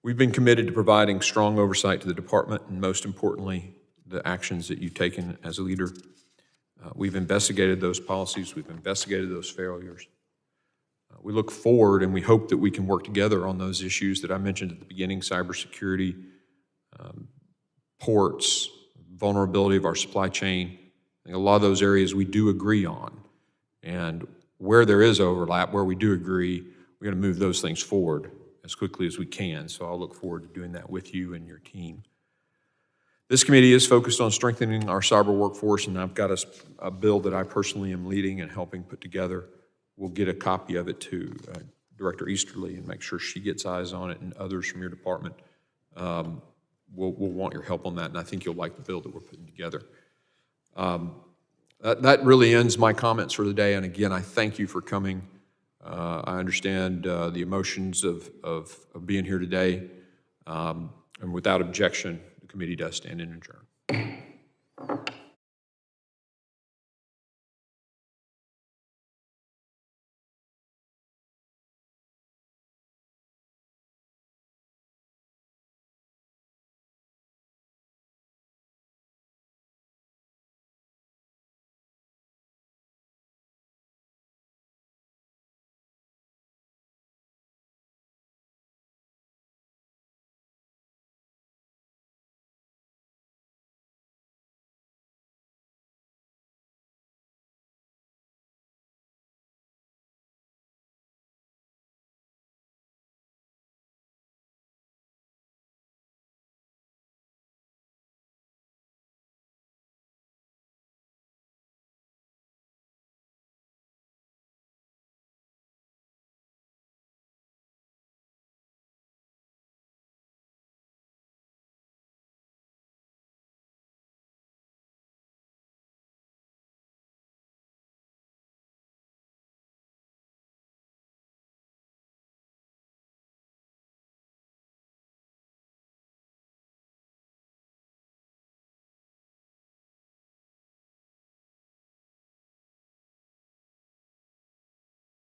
We've been committed to providing strong oversight to the department, and most importantly, the actions that you've taken as a leader. We've investigated those policies, we've investigated those failures. We look forward and we hope that we can work together on those issues that I mentioned at the beginning: cybersecurity, ports, vulnerability of our supply chain. I think a lot of those areas we do agree on. And where there is overlap, where we do agree, we're going to move those things forward as quickly as we can. So I'll look forward to doing that with you and your team. This committee is focused on strengthening our cyber workforce, and I've got a bill that I personally am leading and helping put together. We'll get a copy of it to Director Easterly and make sure she gets eyes on it, and others from your department. We'll want your help on that, and I think you'll like the bill that we're putting together. That really ends my comments for the day, and again, I thank you for coming. I understand the emotions of being here today, and without objection, the committee does stand in adjourn.